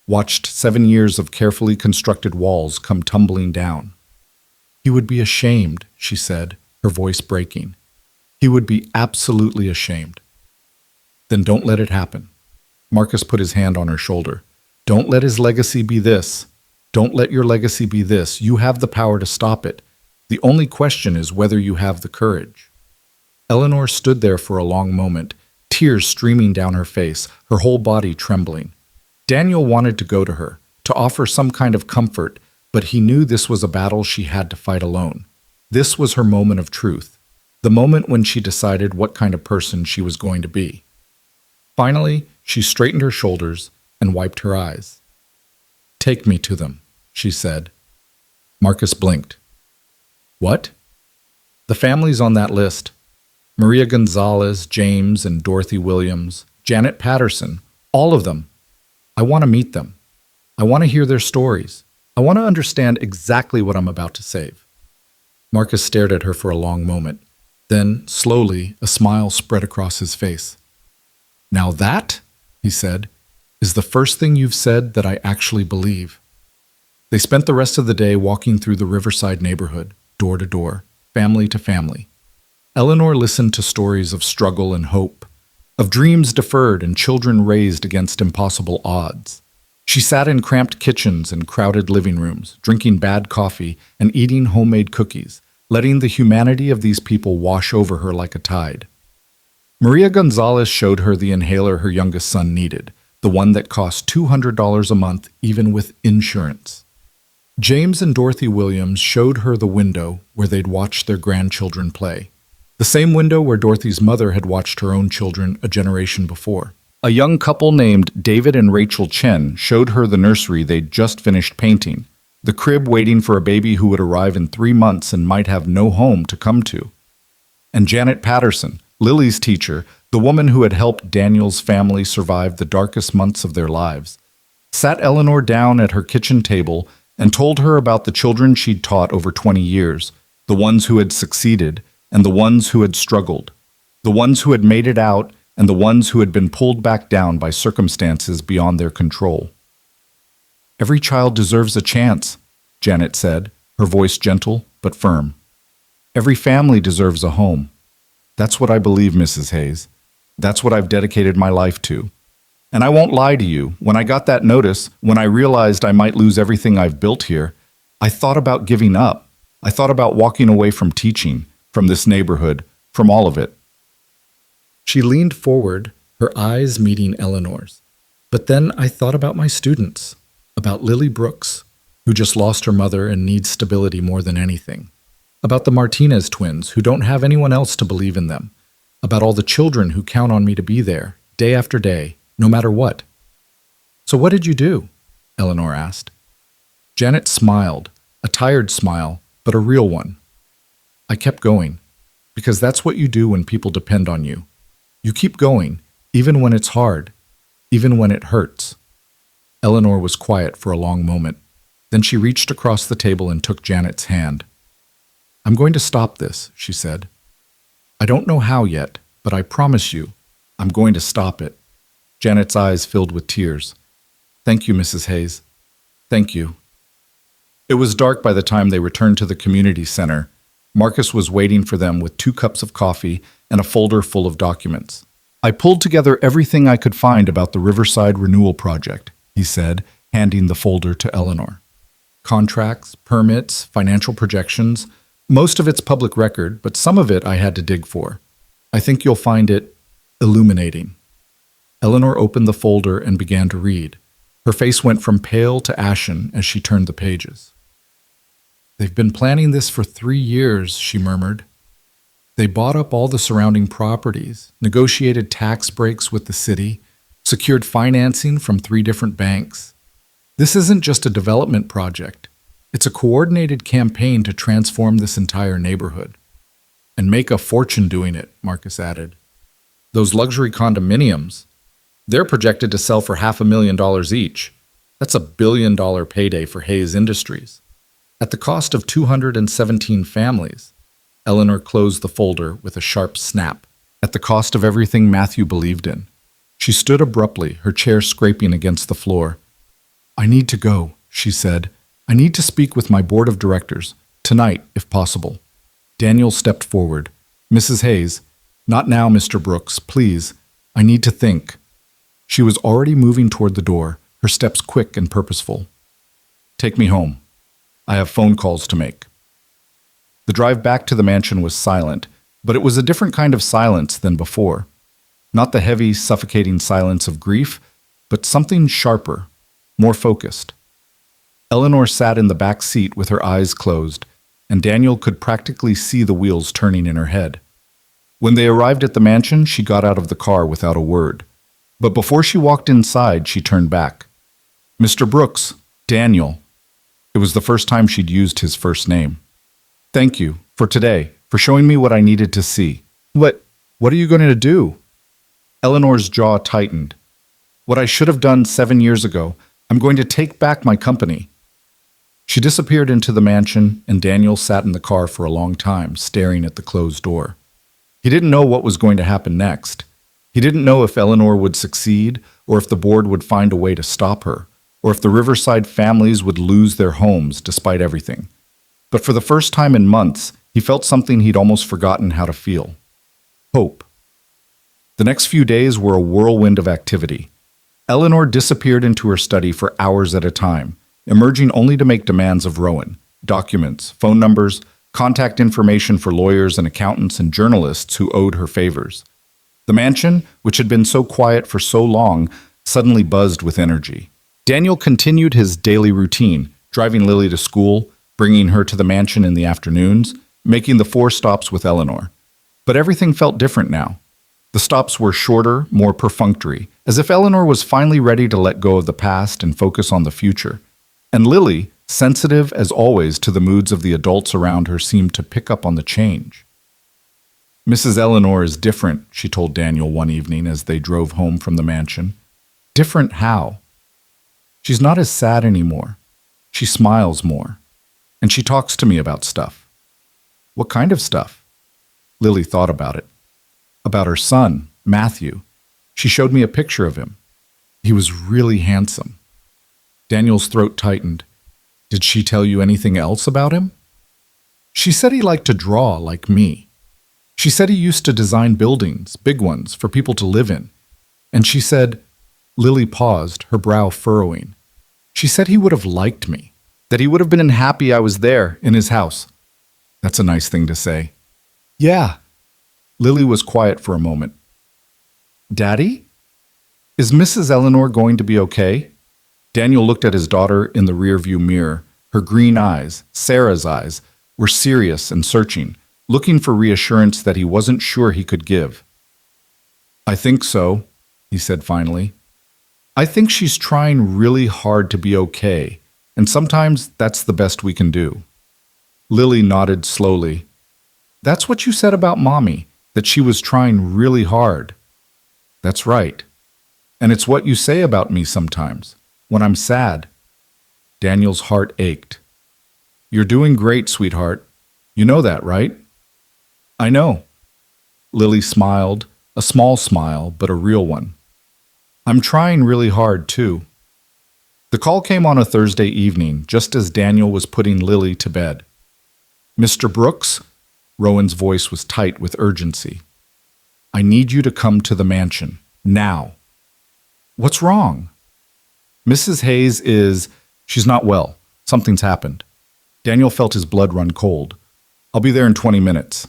watched 7 years of carefully constructed walls come tumbling down. He would be ashamed, she said, her voice breaking. He would be absolutely ashamed. Then don't let it happen. Marcus put his hand on her shoulder. Don't let his legacy be this. Don't let your legacy be this. You have the power to stop it. The only question is whether you have the courage. Eleanor stood there for a long moment, tears streaming down her face, her whole body trembling. Daniel wanted to go to her, to offer some kind of comfort, but he knew this was a battle she had to fight alone. This was her moment of truth, the moment when she decided what kind of person she was going to be. Finally, she straightened her shoulders and wiped her eyes. Take me to them, she said. Marcus blinked. What? The families on that list. Maria Gonzalez, James and Dorothy Williams, Janet Patterson, all of them. I want to meet them. I want to hear their stories. I want to understand exactly what I'm about to save. Marcus stared at her for a long moment. Then, slowly, a smile spread across his face. Now that, he said, is the first thing you've said that I actually believe. They spent the rest of the day walking through the Riverside neighborhood, door to door, family to family. Eleanor listened to stories of struggle and hope, of dreams deferred and children raised against impossible odds. She sat in cramped kitchens and crowded living rooms, drinking bad coffee and eating homemade cookies, letting the humanity of these people wash over her like a tide. Maria Gonzalez showed her the inhaler her youngest son needed, the one that cost $200 a month even with insurance. James and Dorothy Williams showed her the window where they'd watched their grandchildren play. The same window where Dorothy's mother had watched her own children a generation before. A young couple named David and Rachel Chen showed her the nursery they'd just finished painting, the crib waiting for a baby who would arrive in 3 months and might have no home to come to. And Janet Patterson, Lily's teacher, the woman who had helped Daniel's family survive the darkest months of their lives, sat Eleanor down at her kitchen table and told her about the children she'd taught over 20 years, the ones who had succeeded and the ones who had struggled, the ones who had made it out and the ones who had been pulled back down by circumstances beyond their control. "Every child deserves a chance," Janet said, her voice gentle but firm. "Every family deserves a home. That's what I believe, Mrs. Hayes. That's what I've dedicated my life to. And I won't lie to you, when I got that notice, when I realized I might lose everything I've built here, I thought about giving up. I thought about walking away from teaching, from this neighborhood, from all of it." She leaned forward, her eyes meeting Eleanor's. "But then I thought about my students, about Lily Brooks, who just lost her mother and needs stability more than anything, about the Martinez twins who don't have anyone else to believe in them, about all the children who count on me to be there, day after day, no matter what." "So what did you do?" Eleanor asked. Janet smiled, a tired smile, but a real one. "I kept going, because that's what you do when people depend on you. You keep going, even when it's hard, even when it hurts." Eleanor was quiet for a long moment. Then she reached across the table and took Janet's hand. "I'm going to stop this," she said. "I don't know how yet, but I promise you, I'm going to stop it." Janet's eyes filled with tears. "Thank you, Mrs. Hayes. Thank you." It was dark by the time they returned to the community center. Marcus was waiting for them with 2 cups of coffee and a folder full of documents. "I pulled together everything I could find about the Riverside Renewal Project," he said, handing the folder to Eleanor. "Contracts, permits, financial projections. Most of it's public record, but some of it I had to dig for. I think you'll find it illuminating." Eleanor opened the folder and began to read. Her face went from pale to ashen as she turned the pages. "They've been planning this for 3 years," she murmured. "They bought up all the surrounding properties, negotiated tax breaks with the city, secured financing from 3 different banks. This isn't just a development project. It's a coordinated campaign to transform this entire neighborhood. And make a fortune doing it," Marcus added. "Those luxury condominiums, they're projected to sell for $500,000 each. That's a billion-dollar payday for Hayes Industries. At the cost of 217 families." Eleanor closed the folder with a sharp snap. "At the cost of everything Matthew believed in." She stood abruptly, her chair scraping against the floor. "I need to go," she said. "I need to speak with my board of directors, tonight, if possible." Daniel stepped forward. "Mrs. Hayes, not now, Mr. Brooks, please. I need to think." She was already moving toward the door, her steps quick and purposeful. "Take me home. I have phone calls to make." The drive back to the mansion was silent, but it was a different kind of silence than before. Not the heavy, suffocating silence of grief, but something sharper, more focused. Eleanor sat in the back seat with her eyes closed, and Daniel could practically see the wheels turning in her head. When they arrived at the mansion, she got out of the car without a word. But before she walked inside, she turned back. "Mr. Brooks, Daniel." It was the first time she'd used his first name. "Thank you, for today, for showing me what I needed to see." What are you going to do?" Eleanor's jaw tightened. "What I should have done 7 years ago. I'm going to take back my company." She disappeared into the mansion, and Daniel sat in the car for a long time, staring at the closed door. He didn't know what was going to happen next. He didn't know if Eleanor would succeed, or if the board would find a way to stop her, or if the Riverside families would lose their homes despite everything. But for the first time in months, he felt something he'd almost forgotten how to feel. Hope. The next few days were a whirlwind of activity. Eleanor disappeared into her study for hours at a time, emerging only to make demands of Rowan: documents, phone numbers, contact information for lawyers and accountants and journalists who owed her favors. The mansion, which had been so quiet for so long, suddenly buzzed with energy. Daniel continued his daily routine, driving Lily to school, bringing her to the mansion in the afternoons, making the 4 stops with Eleanor. But everything felt different now. The stops were shorter, more perfunctory, as if Eleanor was finally ready to let go of the past and focus on the future. And Lily, sensitive as always to the moods of the adults around her, seemed to pick up on the change. Mrs. Eleanor is different, she told Daniel one evening as they drove home from the mansion. Different how? She's not as sad anymore. She smiles more. And she talks to me about stuff. What kind of stuff? Lily thought about it. About her son, Matthew. She showed me a picture of him. He was really handsome. Daniel's throat tightened. Did she tell you anything else about him? She said he liked to draw like me. She said he used to design buildings, big ones, for people to live in. And she said, Lily paused, her brow furrowing. She said he would have liked me, that he would have been happy I was there in his house. That's a nice thing to say. Yeah. Lily was quiet for a moment. Daddy? Is Mrs. Eleanor going to be okay? Daniel looked at his daughter in the rearview mirror. Her green eyes, Sarah's eyes, were serious and searching, looking for reassurance that he wasn't sure he could give. I think so, he said finally. I think she's trying really hard to be okay, and sometimes that's the best we can do. Lily nodded slowly. That's what you said about Mommy, that she was trying really hard. That's right. And it's what you say about me sometimes, when I'm sad. Daniel's heart ached. You're doing great, sweetheart. You know that, right? I know. Lily smiled, a small smile, but a real one. I'm trying really hard, too. The call came on a Thursday evening, just as Daniel was putting Lily to bed. Mr. Brooks? Rowan's voice was tight with urgency. I need you to come to the mansion, now. What's wrong? Mrs. Hayes she's not well. Something's happened. Daniel felt his blood run cold. I'll be there in 20 minutes.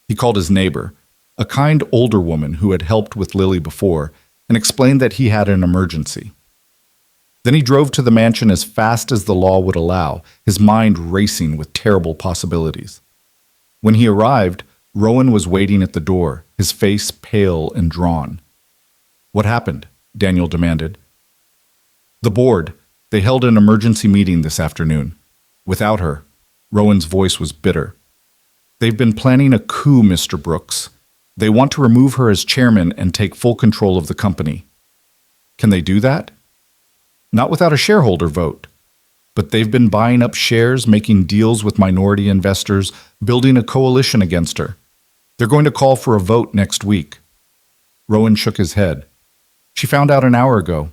He called his neighbor, a kind older woman who had helped with Lily before, and explained that he had an emergency. Then he drove to the mansion as fast as the law would allow, his mind racing with terrible possibilities. When he arrived, Rowan was waiting at the door, his face pale and drawn. What happened? Daniel demanded. The board. They held an emergency meeting this afternoon. Without her. Rowan's voice was bitter. They've been planning a coup, Mr. Brooks. They want to remove her as chairman and take full control of the company. Can they do that? Not without a shareholder vote. But they've been buying up shares, making deals with minority investors, building a coalition against her. They're going to call for a vote next week. Rowan shook his head. She found out an hour ago.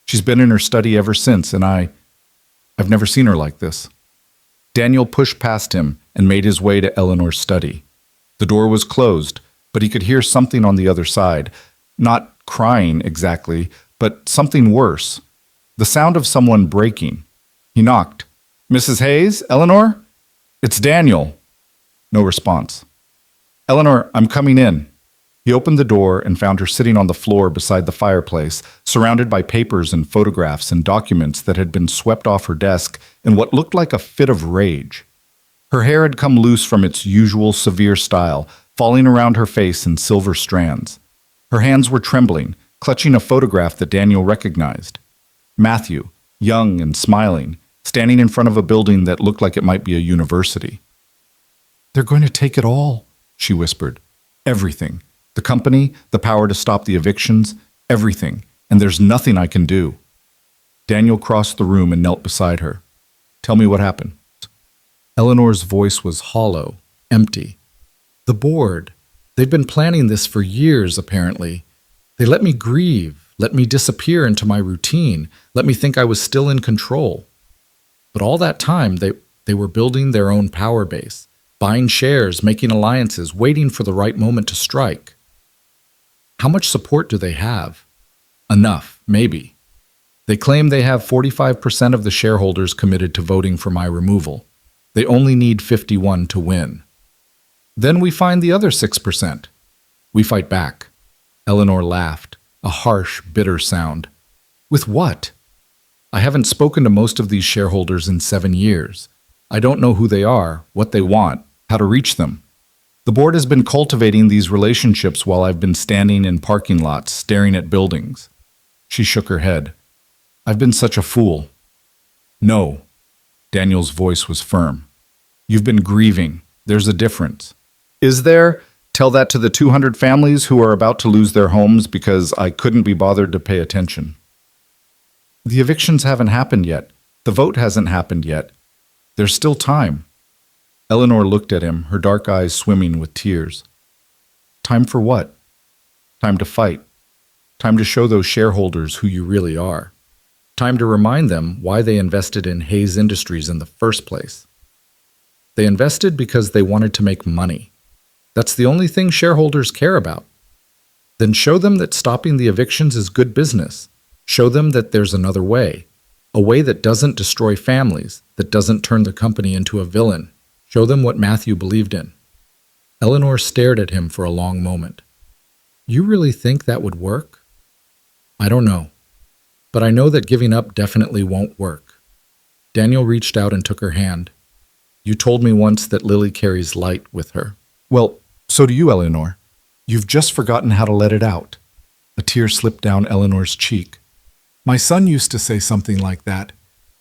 She's been in her study ever since, and I've never seen her like this. Daniel pushed past him and made his way to Eleanor's study. The door was closed, but he could hear something on the other side. Not crying exactly, but something worse. The sound of someone breaking. He knocked. Mrs. Hayes? Eleanor? It's Daniel. No response. Eleanor, I'm coming in. He opened the door and found her sitting on the floor beside the fireplace, surrounded by papers and photographs and documents that had been swept off her desk in what looked like a fit of rage. Her hair had come loose from its usual severe style, falling around her face in silver strands. Her hands were trembling, clutching a photograph that Daniel recognized. Matthew, young and smiling, standing in front of a building that looked like it might be a university. They're going to take it all, she whispered. Everything. The company, the power to stop the evictions, everything, and there's nothing I can do. Daniel crossed the room and knelt beside her. Tell me what happened. Eleanor's voice was hollow, empty. The board. They've been planning this for years, apparently. They let me grieve, let me disappear into my routine, let me think I was still in control. But all that time, they were building their own power base, buying shares, making alliances, waiting for the right moment to strike. How much support do they have? Enough, maybe. They claim they have 45% of the shareholders committed to voting for my removal. They only need 51 to win. Then we find the other 6%. We fight back. Eleanor laughed, a harsh, bitter sound. With what? I haven't spoken to most of these shareholders in 7 years. I don't know who they are, what they want, how to reach them. The board has been cultivating these relationships while I've been standing in parking lots, staring at buildings. She shook her head. I've been such a fool. No. Daniel's voice was firm. You've been grieving. There's a difference. Is there? Tell that to the 200 families who are about to lose their homes because I couldn't be bothered to pay attention. The evictions haven't happened yet. The vote hasn't happened yet. There's still time. Eleanor looked at him, her dark eyes swimming with tears. Time for what? Time to fight. Time to show those shareholders who you really are. Time to remind them why they invested in Hayes Industries in the first place. They invested because they wanted to make money. That's the only thing shareholders care about. Then show them that stopping the evictions is good business. Show them that there's another way. A way that doesn't destroy families, that doesn't turn the company into a villain. Show them what Matthew believed in. Eleanor stared at him for a long moment. You really think that would work? I don't know. But I know that giving up definitely won't work. Daniel reached out and took her hand. You told me once that Lily carries light with her. Well, so do you, Eleanor. You've just forgotten how to let it out. A tear slipped down Eleanor's cheek. My son used to say something like that.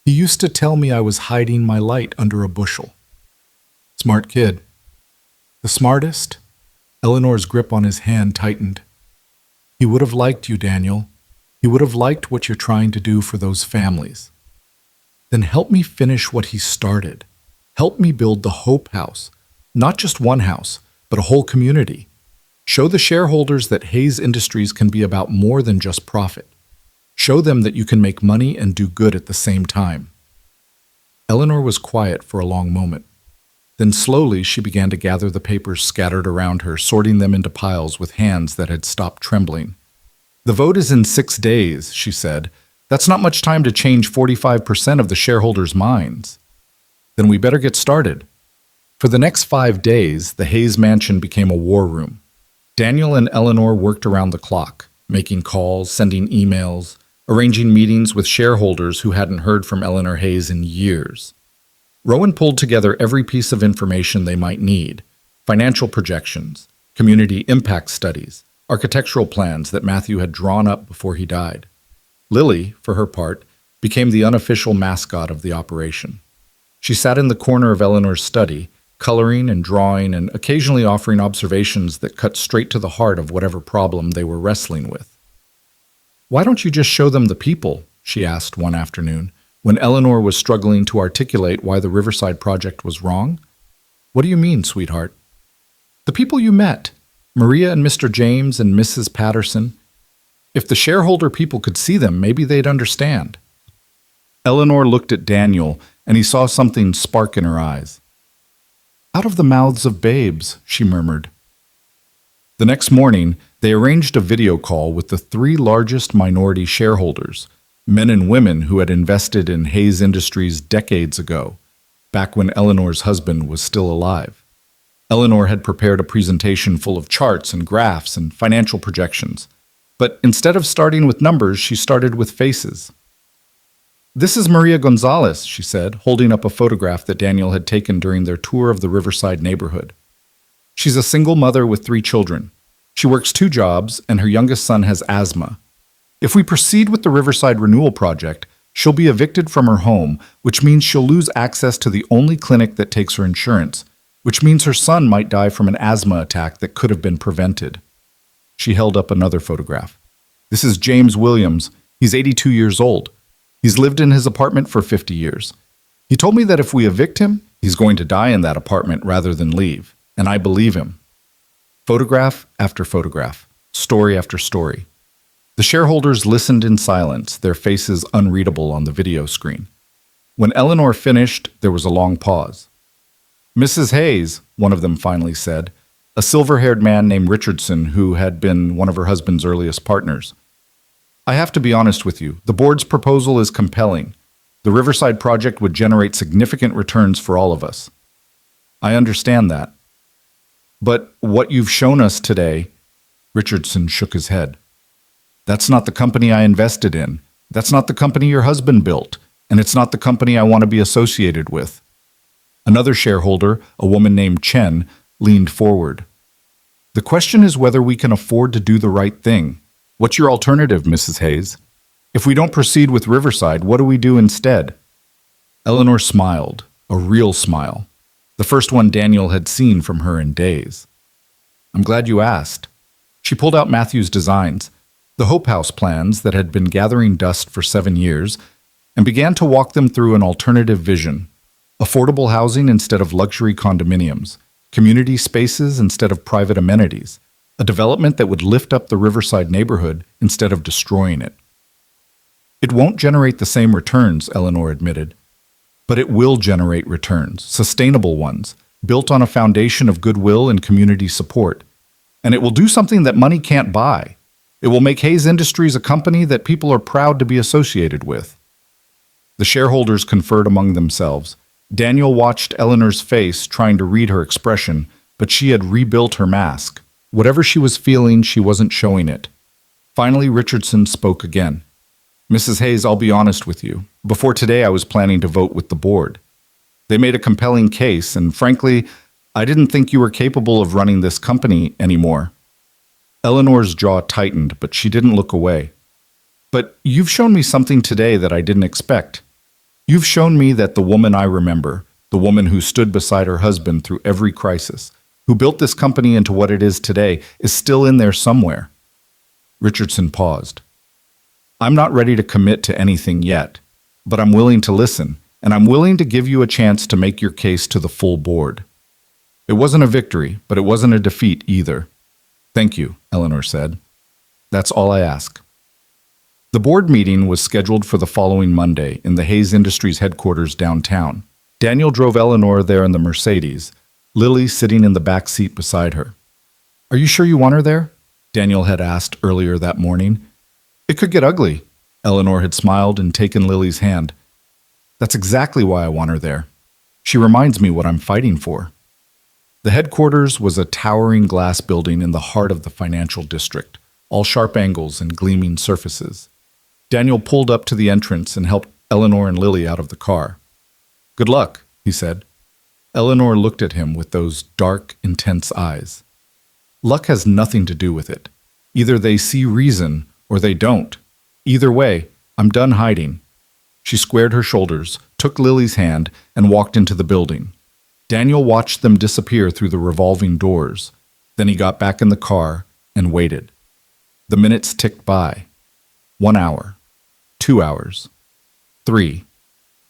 He used to tell me I was hiding my light under a bushel. Smart kid. The smartest? Eleanor's grip on his hand tightened. He would have liked you, Daniel. He would have liked what you're trying to do for those families. Then help me finish what he started. Help me build the Hope House. Not just one house, but a whole community. Show the shareholders that Hayes Industries can be about more than just profit. Show them that you can make money and do good at the same time. Eleanor was quiet for a long moment. Then slowly she began to gather the papers scattered around her, sorting them into piles with hands that had stopped trembling. The vote is in 6 days, she said. That's not much time to change 45% of the shareholders' minds. Then we better get started. For the next 5 days, the Hayes mansion became a war room. Daniel and Eleanor worked around the clock, making calls, sending emails, arranging meetings with shareholders who hadn't heard from Eleanor Hayes in years. Rowan pulled together every piece of information they might need: financial projections, community impact studies, architectural plans that Matthew had drawn up before he died. Lily, for her part, became the unofficial mascot of the operation. She sat in the corner of Eleanor's study, coloring and drawing and occasionally offering observations that cut straight to the heart of whatever problem they were wrestling with. Why don't you just show them the people? She asked one afternoon, when Eleanor was struggling to articulate why the Riverside project was wrong. What do you mean, sweetheart? The people you met, Maria and Mr. James and Mrs. Patterson. If the shareholder people could see them, maybe they'd understand. Eleanor looked at Daniel, and he saw something spark in her eyes. Out of the mouths of babes, she murmured. The next morning, they arranged a video call with the 3 largest minority shareholders, men and women who had invested in Hayes Industries decades ago, back when Eleanor's husband was still alive. Eleanor had prepared a presentation full of charts and graphs and financial projections, but instead of starting with numbers, she started with faces. This is Maria Gonzalez, she said, holding up a photograph that Daniel had taken during their tour of the Riverside neighborhood. She's a single mother with 3 children. She works 2 jobs, and her youngest son has asthma. If we proceed with the Riverside Renewal Project, she'll be evicted from her home, which means she'll lose access to the only clinic that takes her insurance, which means her son might die from an asthma attack that could have been prevented. She held up another photograph. This is James Williams. He's 82 years old. He's lived in his apartment for 50 years. He told me that if we evict him, he's going to die in that apartment rather than leave, and I believe him. Photograph after photograph, story after story. The shareholders listened in silence, their faces unreadable on the video screen. When Eleanor finished, there was a long pause. Mrs. Hayes, one of them finally said, a silver-haired man named Richardson who had been one of her husband's earliest partners. I have to be honest with you, the board's proposal is compelling. The Riverside project would generate significant returns for all of us. I understand that. But what you've shown us today, Richardson shook his head. That's not the company I invested in. That's not the company your husband built. And it's not the company I want to be associated with. Another shareholder, a woman named Chen, leaned forward. The question is whether we can afford to do the right thing. What's your alternative, Mrs. Hayes? If we don't proceed with Riverside, what do we do instead? Eleanor smiled, a real smile, the first one Daniel had seen from her in days. I'm glad you asked. She pulled out Matthew's designs, the Hope House plans that had been gathering dust for 7 years, and began to walk them through an alternative vision. Affordable housing instead of luxury condominiums, community spaces instead of private amenities, a development that would lift up the Riverside neighborhood instead of destroying it. It won't generate the same returns, Eleanor admitted, but it will generate returns, sustainable ones, built on a foundation of goodwill and community support. And it will do something that money can't buy. It will make Hayes Industries a company that people are proud to be associated with. The shareholders conferred among themselves. Daniel watched Eleanor's face, trying to read her expression, but she had rebuilt her mask. Whatever she was feeling, she wasn't showing it. Finally, Richardson spoke again. Mrs. Hayes, I'll be honest with you. Before today, I was planning to vote with the board. They made a compelling case, and frankly, I didn't think you were capable of running this company anymore. Eleanor's jaw tightened, but she didn't look away. But you've shown me something today that I didn't expect. You've shown me that the woman I remember, the woman who stood beside her husband through every crisis, who built this company into what it is today, is still in there somewhere. Richardson paused. I'm not ready to commit to anything yet, but I'm willing to listen, and I'm willing to give you a chance to make your case to the full board. It wasn't a victory, but it wasn't a defeat either. Thank you, Eleanor said. That's all I ask. The board meeting was scheduled for the following Monday in the Hayes Industries headquarters downtown. Daniel drove Eleanor there in the Mercedes, Lily sitting in the back seat beside her. Are you sure you want her there? Daniel had asked earlier that morning. It could get ugly. Eleanor had smiled and taken Lily's hand. That's exactly why I want her there. She reminds me what I'm fighting for. The headquarters was a towering glass building in the heart of the financial district, all sharp angles and gleaming surfaces. Daniel pulled up to the entrance and helped Eleanor and Lily out of the car. Good luck, he said. Eleanor looked at him with those dark, intense eyes. Luck has nothing to do with it. Either they see reason or they don't. Either way, I'm done hiding. She squared her shoulders, took Lily's hand, and walked into the building. Daniel watched them disappear through the revolving doors. Then he got back in the car and waited. The minutes ticked by. 1 hour. 2 hours. 3.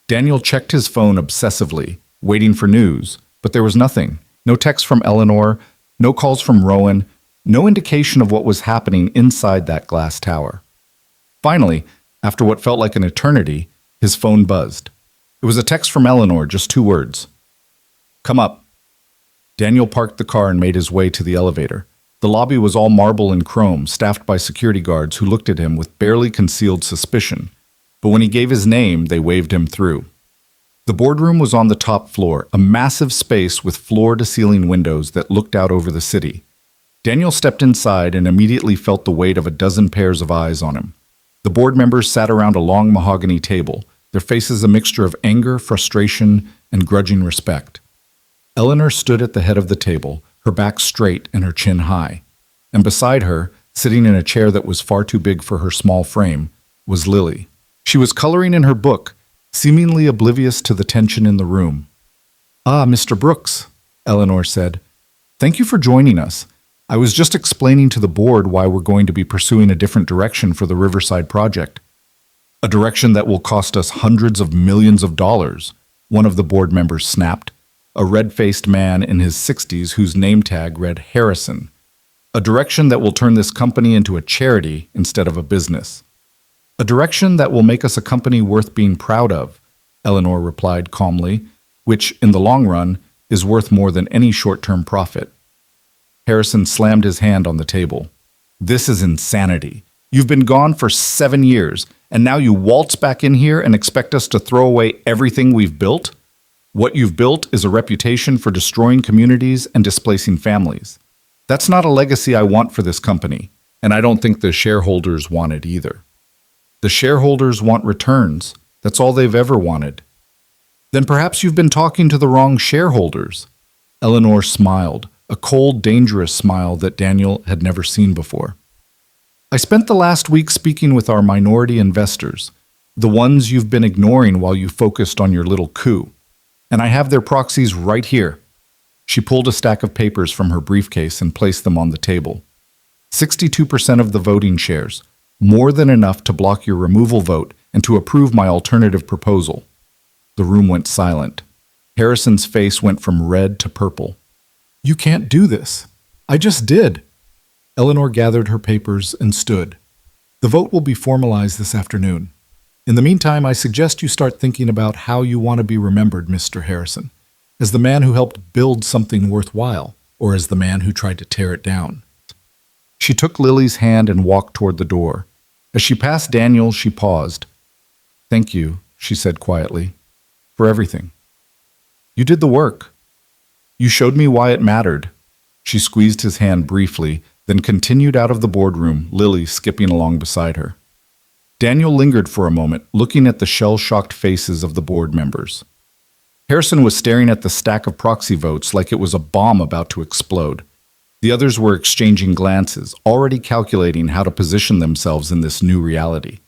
Daniel checked his phone obsessively, waiting for news, but there was nothing. No text from Eleanor, no calls from Rowan, no indication of what was happening inside that glass tower. Finally, after what felt like an eternity, his phone buzzed. It was a text from Eleanor, just 2 words. Come up. Daniel parked the car and made his way to the elevator. The lobby was all marble and chrome, staffed by security guards who looked at him with barely concealed suspicion. But when he gave his name, they waved him through. The boardroom was on the top floor, a massive space with floor-to-ceiling windows that looked out over the city. Daniel stepped inside and immediately felt the weight of a dozen pairs of eyes on him. The board members sat around a long mahogany table, their faces a mixture of anger, frustration, and grudging respect. Eleanor stood at the head of the table, her back straight and her chin high. And beside her, sitting in a chair that was far too big for her small frame, was Lily. She was coloring in her book, seemingly oblivious to the tension in the room. Ah, Mr. Brooks, Eleanor said. Thank you for joining us. I was just explaining to the board why we're going to be pursuing a different direction for the Riverside project. A direction that will cost us hundreds of millions of dollars, one of the board members snapped, a red-faced man in his 60s whose name tag read Harrison. A direction that will turn this company into a charity instead of a business. A direction that will make us a company worth being proud of, Eleanor replied calmly, which, in the long run, is worth more than any short-term profit. Harrison slammed his hand on the table. This is insanity. You've been gone for 7 years, and now you waltz back in here and expect us to throw away everything we've built? What you've built is a reputation for destroying communities and displacing families. That's not a legacy I want for this company, and I don't think the shareholders want it either. The shareholders want returns. That's all they've ever wanted. Then perhaps you've been talking to the wrong shareholders. Eleanor smiled, a cold, dangerous smile that Daniel had never seen before. I spent the last week speaking with our minority investors, the ones you've been ignoring while you focused on your little coup. And I have their proxies right here. She pulled a stack of papers from her briefcase and placed them on the table. 62% of the voting shares, more than enough to block your removal vote and to approve my alternative proposal. The room went silent. Harrison's face went from red to purple. You can't do this. I just did. Eleanor gathered her papers and stood. The vote will be formalized this afternoon. In the meantime, I suggest you start thinking about how you want to be remembered, Mr. Harrison, as the man who helped build something worthwhile, or as the man who tried to tear it down. She took Lily's hand and walked toward the door. As she passed Daniel, she paused. Thank you, she said quietly, for everything. You did the work. You showed me why it mattered. She squeezed his hand briefly, then continued out of the boardroom, Lily skipping along beside her. Daniel lingered for a moment, looking at the shell-shocked faces of the board members. Harrison was staring at the stack of proxy votes like it was a bomb about to explode. The others were exchanging glances, already calculating how to position themselves in this new reality.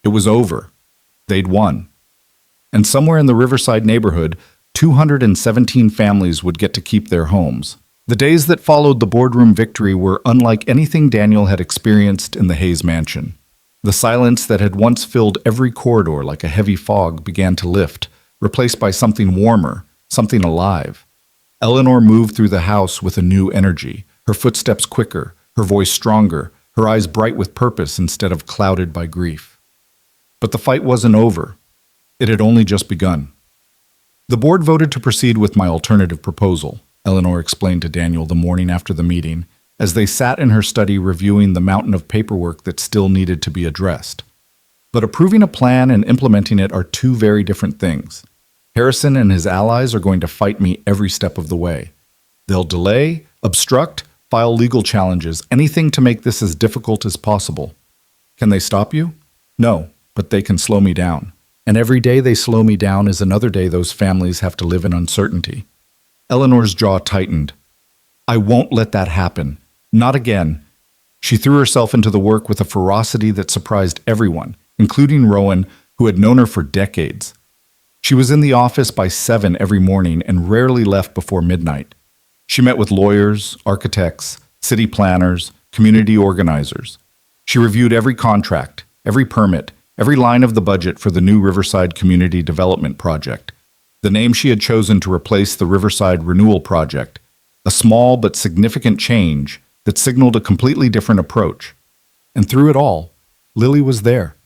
It was over. They'd won. And somewhere in the Riverside neighborhood, 217 families would get to keep their homes. The days that followed the boardroom victory were unlike anything Daniel had experienced in the Hayes mansion. The silence that had once filled every corridor like a heavy fog began to lift, replaced by something warmer, something alive. Eleanor moved through the house with a new energy, her footsteps quicker, her voice stronger, her eyes bright with purpose instead of clouded by grief. But the fight wasn't over. It had only just begun. The board voted to proceed with my alternative proposal, Eleanor explained to Daniel the morning after the meeting, as they sat in her study reviewing the mountain of paperwork that still needed to be addressed. But approving a plan and implementing it are two very different things. Harrison and his allies are going to fight me every step of the way. They'll delay, obstruct, file legal challenges, anything to make this as difficult as possible. Can they stop you? No, but they can slow me down. And every day they slow me down is another day those families have to live in uncertainty. Eleanor's jaw tightened. I won't let that happen. Not again. She threw herself into the work with a ferocity that surprised everyone, including Rowan, who had known her for decades. She was in the office by 7 every morning and rarely left before midnight. She met with lawyers, architects, city planners, community organizers. She reviewed every contract, every permit, every line of the budget for the new Riverside Community Development Project, the name she had chosen to replace the Riverside Renewal Project, a small but significant change that signaled a completely different approach. And through it all, Lily was there.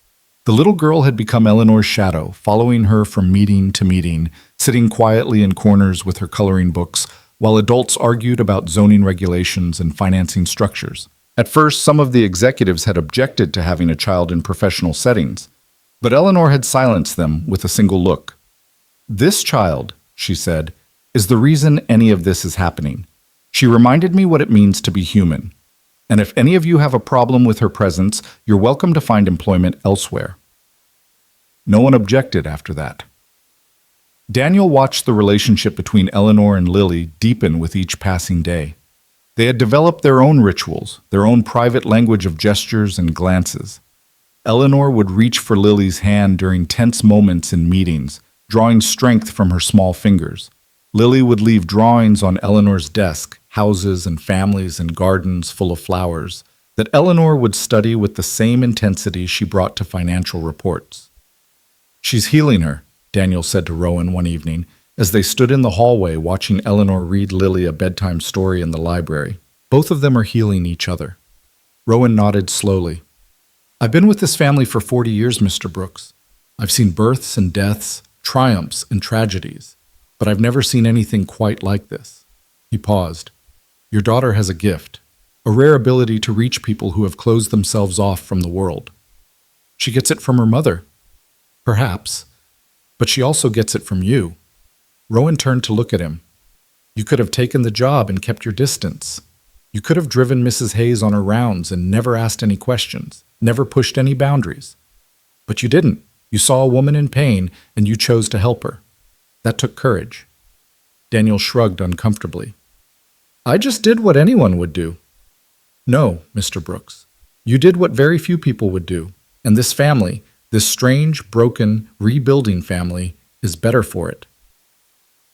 The little girl had become Eleanor's shadow, following her from meeting to meeting, sitting quietly in corners with her coloring books, while adults argued about zoning regulations and financing structures. At first, some of the executives had objected to having a child in professional settings, but Eleanor had silenced them with a single look. This child, she said, is the reason any of this is happening. She reminded me what it means to be human. And if any of you have a problem with her presence, you're welcome to find employment elsewhere. No one objected after that. Daniel watched the relationship between Eleanor and Lily deepen with each passing day. They had developed their own rituals, their own private language of gestures and glances. Eleanor would reach for Lily's hand during tense moments in meetings, drawing strength from her small fingers. Lily would leave drawings on Eleanor's desk, houses and families and gardens full of flowers, that Eleanor would study with the same intensity she brought to financial reports. She's healing her, Daniel said to Rowan one evening, as they stood in the hallway watching Eleanor read Lily a bedtime story in the library. Both of them are healing each other. Rowan nodded slowly. I've been with this family for 40 years, Mr. Brooks. I've seen births and deaths, triumphs and tragedies, but I've never seen anything quite like this. He paused. Your daughter has a gift, a rare ability to reach people who have closed themselves off from the world. She gets it from her mother. Perhaps. But she also gets it from you. Rowan turned to look at him. You could have taken the job and kept your distance. You could have driven Mrs. Hayes on her rounds and never asked any questions, never pushed any boundaries. But you didn't. You saw a woman in pain and you chose to help her. That took courage. Daniel shrugged uncomfortably. I just did what anyone would do. No, Mr. Brooks. You did what very few people would do, and this family, this strange, broken, rebuilding family, is better for it.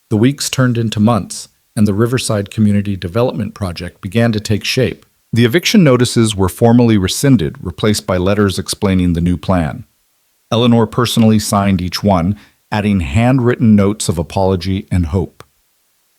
The weeks turned into months, and the Riverside Community Development Project began to take shape. The eviction notices were formally rescinded, replaced by letters explaining the new plan. Eleanor personally signed each one, adding handwritten notes of apology and hope.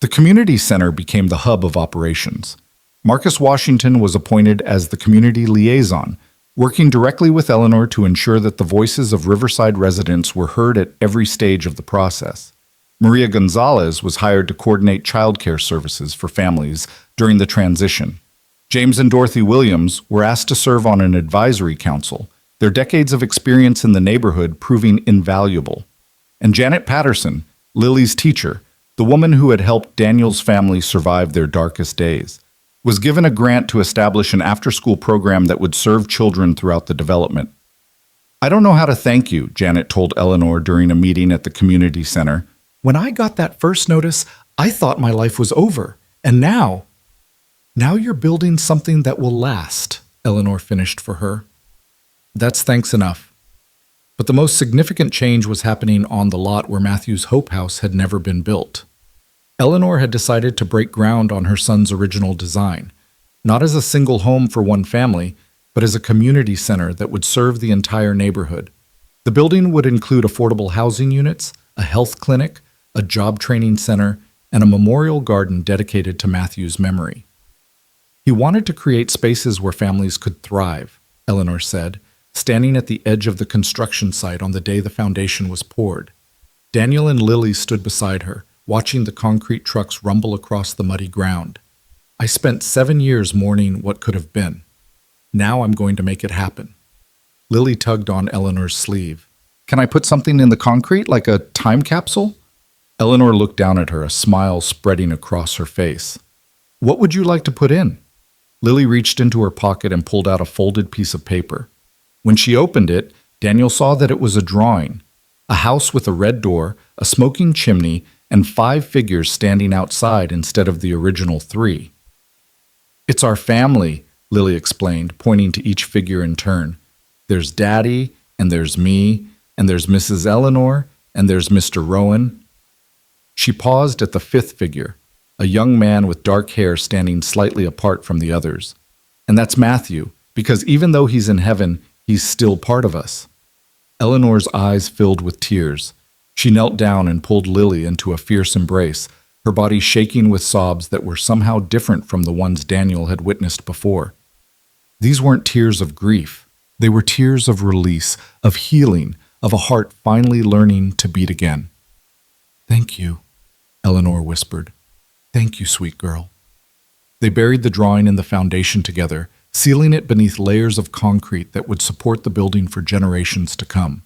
The community center became the hub of operations. Marcus Washington was appointed as the community liaison, working directly with Eleanor to ensure that the voices of Riverside residents were heard at every stage of the process. Maria Gonzalez was hired to coordinate childcare services for families during the transition. James and Dorothy Williams were asked to serve on an advisory council, their decades of experience in the neighborhood proving invaluable. And Janet Patterson, Lily's teacher, the woman who had helped Daniel's family survive their darkest days, was given a grant to establish an after-school program that would serve children throughout the development. "I don't know how to thank you," Janet told Eleanor during a meeting at the community center. "When I got that first notice, I thought my life was over. And now you're building something that will last," Eleanor finished for her. "That's thanks enough." But the most significant change was happening on the lot where Matthew's Hope House had never been built. Eleanor had decided to break ground on her son's original design, not as a single home for one family, but as a community center that would serve the entire neighborhood. The building would include affordable housing units, a health clinic, a job training center, and a memorial garden dedicated to Matthew's memory. He wanted to create spaces where families could thrive, Eleanor said, standing at the edge of the construction site on the day the foundation was poured. Daniel and Lily stood beside her, watching the concrete trucks rumble across the muddy ground. "I spent 7 years mourning what could have been. Now I'm going to make it happen." Lily tugged on Eleanor's sleeve. "Can I put something in the concrete, like a time capsule?" Eleanor looked down at her, a smile spreading across her face. "What would you like to put in?" Lily reached into her pocket and pulled out a folded piece of paper. When she opened it, Daniel saw that it was a drawing. A house with a red door, a smoking chimney, and 5 figures standing outside instead of the original 3. "It's our family," Lily explained, pointing to each figure in turn. "There's Daddy, and there's me, and there's Mrs. Eleanor, and there's Mr. Rowan." She paused at the 5th figure, a young man with dark hair standing slightly apart from the others. "And that's Matthew, because even though he's in heaven, he's still part of us." Eleanor's eyes filled with tears. She knelt down and pulled Lily into a fierce embrace, her body shaking with sobs that were somehow different from the ones Daniel had witnessed before. These weren't tears of grief. They were tears of release, of healing, of a heart finally learning to beat again. "Thank you," Eleanor whispered. "Thank you, sweet girl." They buried the drawing in the foundation together, sealing it beneath layers of concrete that would support the building for generations to come.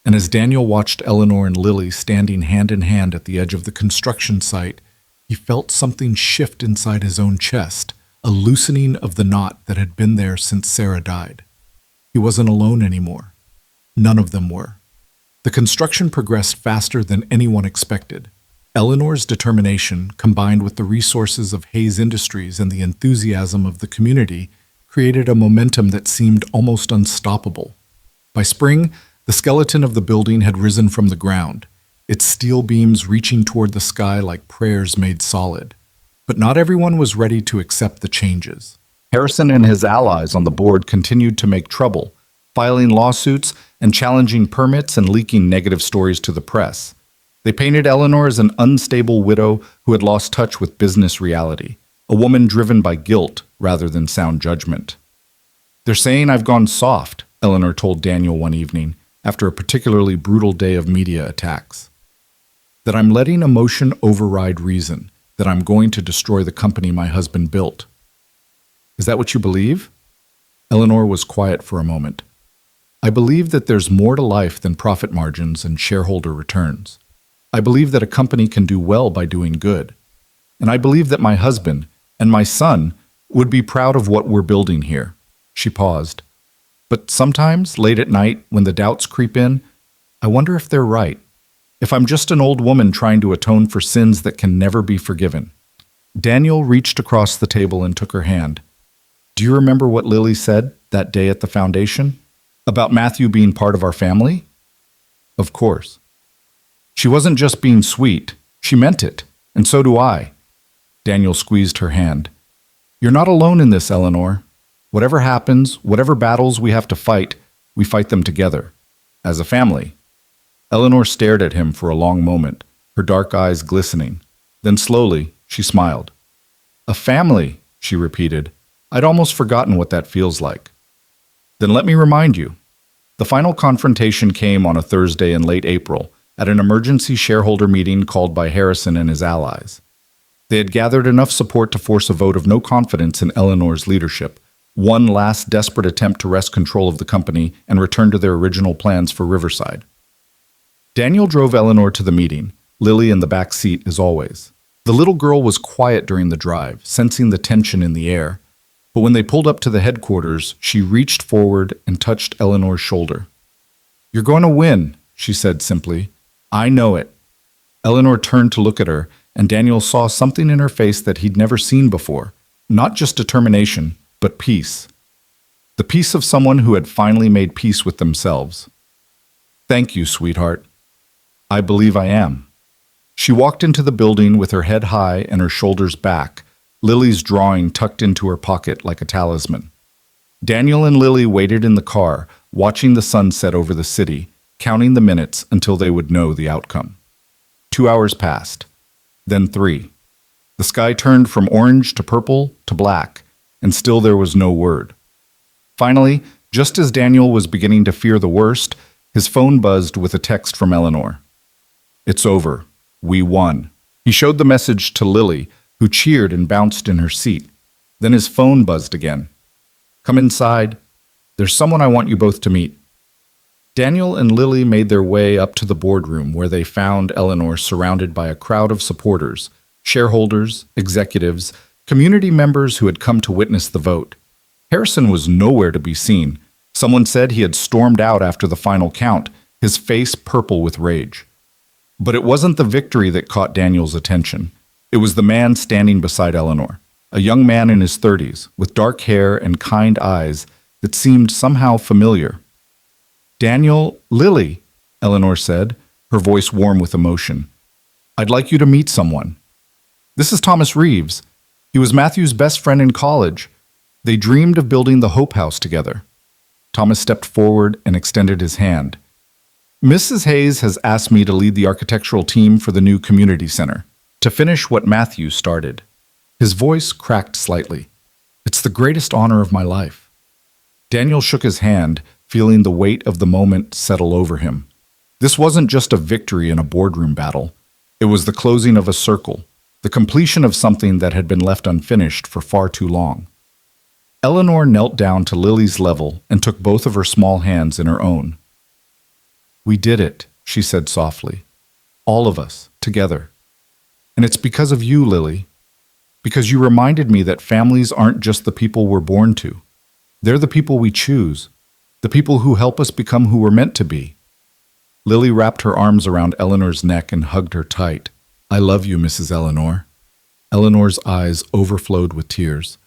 And as Daniel watched Eleanor and Lily standing hand in hand at the edge of the construction site, he felt something shift inside his own chest, a loosening of the knot that had been there since Sarah died. He wasn't alone anymore. None of them were. The construction progressed faster than anyone expected. Eleanor's determination, combined with the resources of Hayes Industries and the enthusiasm of the community, created a momentum that seemed almost unstoppable. By spring, the skeleton of the building had risen from the ground, its steel beams reaching toward the sky like prayers made solid. But not everyone was ready to accept the changes. Harrison and his allies on the board continued to make trouble, filing lawsuits and challenging permits and leaking negative stories to the press. They painted Eleanor as an unstable widow who had lost touch with business reality, a woman driven by guilt rather than sound judgment. "They're saying I've gone soft," Eleanor told Daniel one evening, after a particularly brutal day of media attacks. "That I'm letting emotion override reason, that I'm going to destroy the company my husband built." "Is that what you believe?" Eleanor was quiet for a moment. "I believe that there's more to life than profit margins and shareholder returns. I believe that a company can do well by doing good. And I believe that my husband and my son would be proud of what we're building here." She paused. "But sometimes, late at night, when the doubts creep in, I wonder if they're right. If I'm just an old woman trying to atone for sins that can never be forgiven." Daniel reached across the table and took her hand. "Do you remember what Lily said?" that day at the foundation? About Matthew being part of our family? Of course. She wasn't just being sweet, she meant it, and so do I. Daniel squeezed her hand. You're not alone in this, Eleanor. Whatever happens, whatever battles we have to fight, we fight them together. As a family. Eleanor stared at him for a long moment, her dark eyes glistening. Then slowly, she smiled. A family, she repeated. I'd almost forgotten what that feels like. Then let me remind you. The final confrontation came on a Thursday in late April at an emergency shareholder meeting called by Harrison and his allies. They had gathered enough support to force a vote of no confidence in Eleanor's leadership, one last desperate attempt to wrest control of the company and return to their original plans for Riverside. Daniel drove Eleanor to the meeting, Lily in the back seat as always. The little girl was quiet during the drive, sensing the tension in the air, but when they pulled up to the headquarters, she reached forward and touched Eleanor's shoulder. You're going to win, she said simply. I know it. Eleanor turned to look at her, and Daniel saw something in her face that he'd never seen before, not just determination, but peace. The peace of someone who had finally made peace with themselves. Thank you, sweetheart. I believe I am. She walked into the building with her head high and her shoulders back, Lily's drawing tucked into her pocket like a talisman. Daniel and Lily waited in the car, watching the sun set over the city, counting the minutes until they would know the outcome. 2 hours passed, then 3. The sky turned from orange to purple to black, and still there was no word. Finally, just as Daniel was beginning to fear the worst, his phone buzzed with a text from Eleanor. It's over. We won. He showed the message to Lily, who cheered and bounced in her seat. Then his phone buzzed again. Come inside. There's someone I want you both to meet. Daniel and Lily made their way up to the boardroom where they found Eleanor surrounded by a crowd of supporters, shareholders, executives, community members who had come to witness the vote. Harrison was nowhere to be seen. Someone said he had stormed out after the final count, his face purple with rage. But it wasn't the victory that caught Daniel's attention. It was the man standing beside Eleanor, a young man in his 30s, with dark hair and kind eyes that seemed somehow familiar. Daniel, Lily, Eleanor said, her voice warm with emotion. I'd like you to meet someone. This is Thomas Reeves. He was Matthew's best friend in college. They dreamed of building the Hope House together. Thomas stepped forward and extended his hand. Mrs. Hayes has asked me to lead the architectural team for the new community center, to finish what Matthew started. His voice cracked slightly. It's the greatest honor of my life. Daniel shook his hand, feeling the weight of the moment settle over him. This wasn't just a victory in a boardroom battle. It was the closing of a circle, the completion of something that had been left unfinished for far too long. Eleanor knelt down to Lily's level and took both of her small hands in her own. We did it, she said softly. All of us, together. And it's because of you, Lily. Because you reminded me that families aren't just the people we're born to. They're the people we choose, the people who help us become who we're meant to be. Lily wrapped her arms around Eleanor's neck and hugged her tight. I love you, Mrs. Eleanor. Eleanor's eyes overflowed with tears.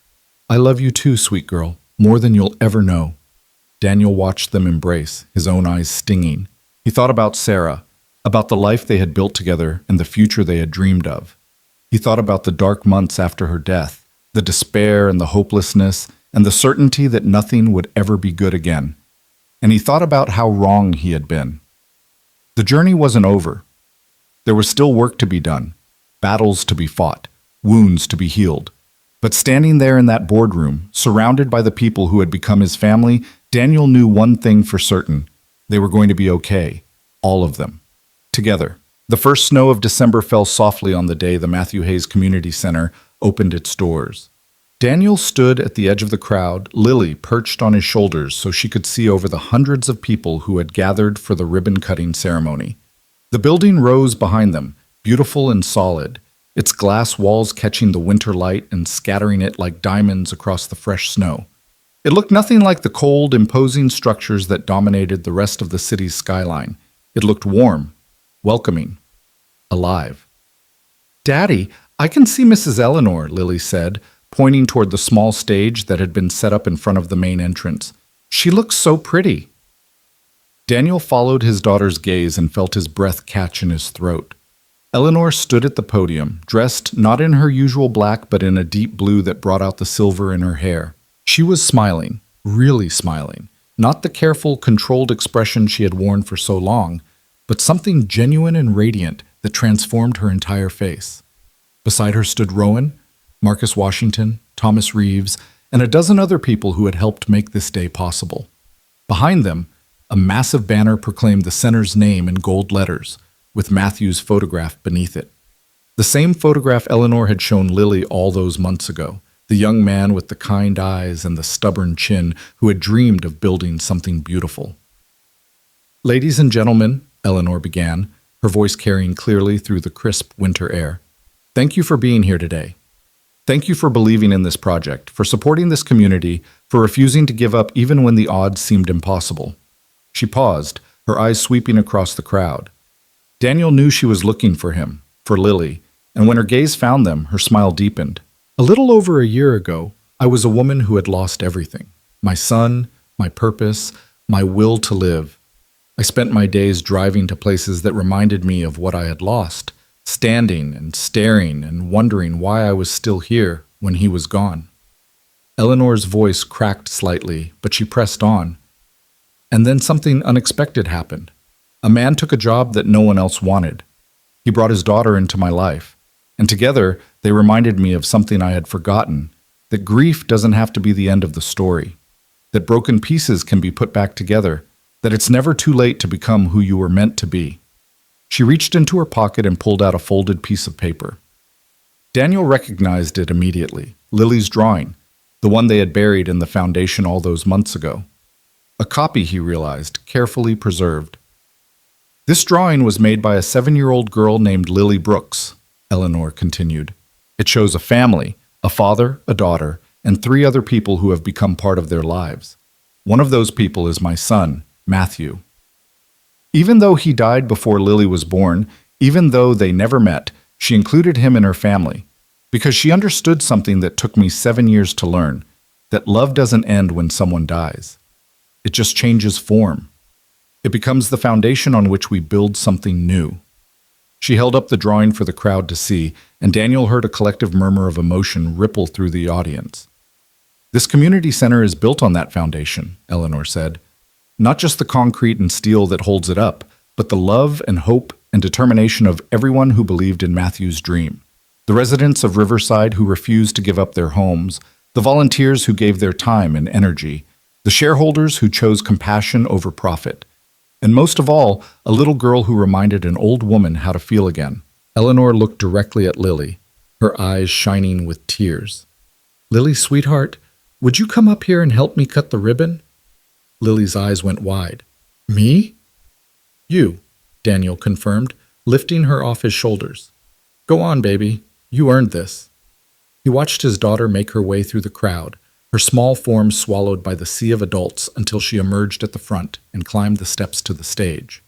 I love you too, sweet girl, more than you'll ever know. Daniel watched them embrace, his own eyes stinging. He thought about Sarah, about the life they had built together and the future they had dreamed of. He thought about the dark months after her death, the despair and the hopelessness, and the certainty that nothing would ever be good again. And he thought about how wrong he had been. The journey wasn't over. There was still work to be done, battles to be fought, wounds to be healed. But standing there in that boardroom, surrounded by the people who had become his family, Daniel knew one thing for certain. They were going to be okay, all of them, together. The first snow of December fell softly on the day the Matthew Hayes Community Center opened its doors. Daniel stood at the edge of the crowd, Lily perched on his shoulders so she could see over the hundreds of people who had gathered for the ribbon-cutting ceremony. The building rose behind them, beautiful and solid, its glass walls catching the winter light and scattering it like diamonds across the fresh snow. It looked nothing like the cold, imposing structures that dominated the rest of the city's skyline. It looked warm, welcoming, alive. Daddy, I can see Mrs. Eleanor, Lily said, pointing toward the small stage that had been set up in front of the main entrance. "She looks so pretty." Daniel followed his daughter's gaze and felt his breath catch in his throat. Eleanor stood at the podium, dressed not in her usual black but in a deep blue that brought out the silver in her hair. She was smiling, really smiling, not the careful, controlled expression she had worn for so long, but something genuine and radiant that transformed her entire face. Beside her stood Rowan, Marcus Washington, Thomas Reeves, and a dozen other people who had helped make this day possible. Behind them, a massive banner proclaimed the center's name in gold letters, with Matthew's photograph beneath it. The same photograph Eleanor had shown Lily all those months ago, the young man with the kind eyes and the stubborn chin who had dreamed of building something beautiful. "Ladies and gentlemen," Eleanor began, her voice carrying clearly through the crisp winter air, "thank you for being here today. Thank you for believing in this project, for supporting this community, for refusing to give up even when the odds seemed impossible." She paused, her eyes sweeping across the crowd. Daniel knew she was looking for him, for Lily, and when her gaze found them, her smile deepened. "A little over a year ago, I was a woman who had lost everything. My son, my purpose, my will to live. I spent my days driving to places that reminded me of what I had lost, standing and staring and wondering why I was still here when he was gone." Eleanor's voice cracked slightly, but she pressed on. "And then something unexpected happened. A man took a job that no one else wanted. He brought his daughter into my life, and together they reminded me of something I had forgotten, that grief doesn't have to be the end of the story, that broken pieces can be put back together, that it's never too late to become who you were meant to be." She reached into her pocket and pulled out a folded piece of paper. Daniel recognized it immediately, Lily's drawing, the one they had buried in the foundation all those months ago. A copy, he realized, carefully preserved. "This drawing was made by a 7-year-old girl named Lily Brooks," Eleanor continued. "It shows a family, a father, a daughter, and 3 other people who have become part of their lives. One of those people is my son, Matthew. Even though he died before Lily was born, even though they never met, she included him in her family, because she understood something that took me 7 years to learn, that love doesn't end when someone dies. It just changes form. It becomes the foundation on which we build something new." She held up the drawing for the crowd to see, and Daniel heard a collective murmur of emotion ripple through the audience. "This community center is built on that foundation," Eleanor said. "Not just the concrete and steel that holds it up, but the love and hope and determination of everyone who believed in Matthew's dream. The residents of Riverside who refused to give up their homes, the volunteers who gave their time and energy, the shareholders who chose compassion over profit, and most of all, a little girl who reminded an old woman how to feel again." Eleanor looked directly at Lily, her eyes shining with tears. "Lily, sweetheart, would you come up here and help me cut the ribbon?" Lily's eyes went wide. "Me?" "You," Daniel confirmed, lifting her off his shoulders. "Go on, baby. You earned this." He watched his daughter make her way through the crowd, her small form swallowed by the sea of adults until she emerged at the front and climbed the steps to the stage.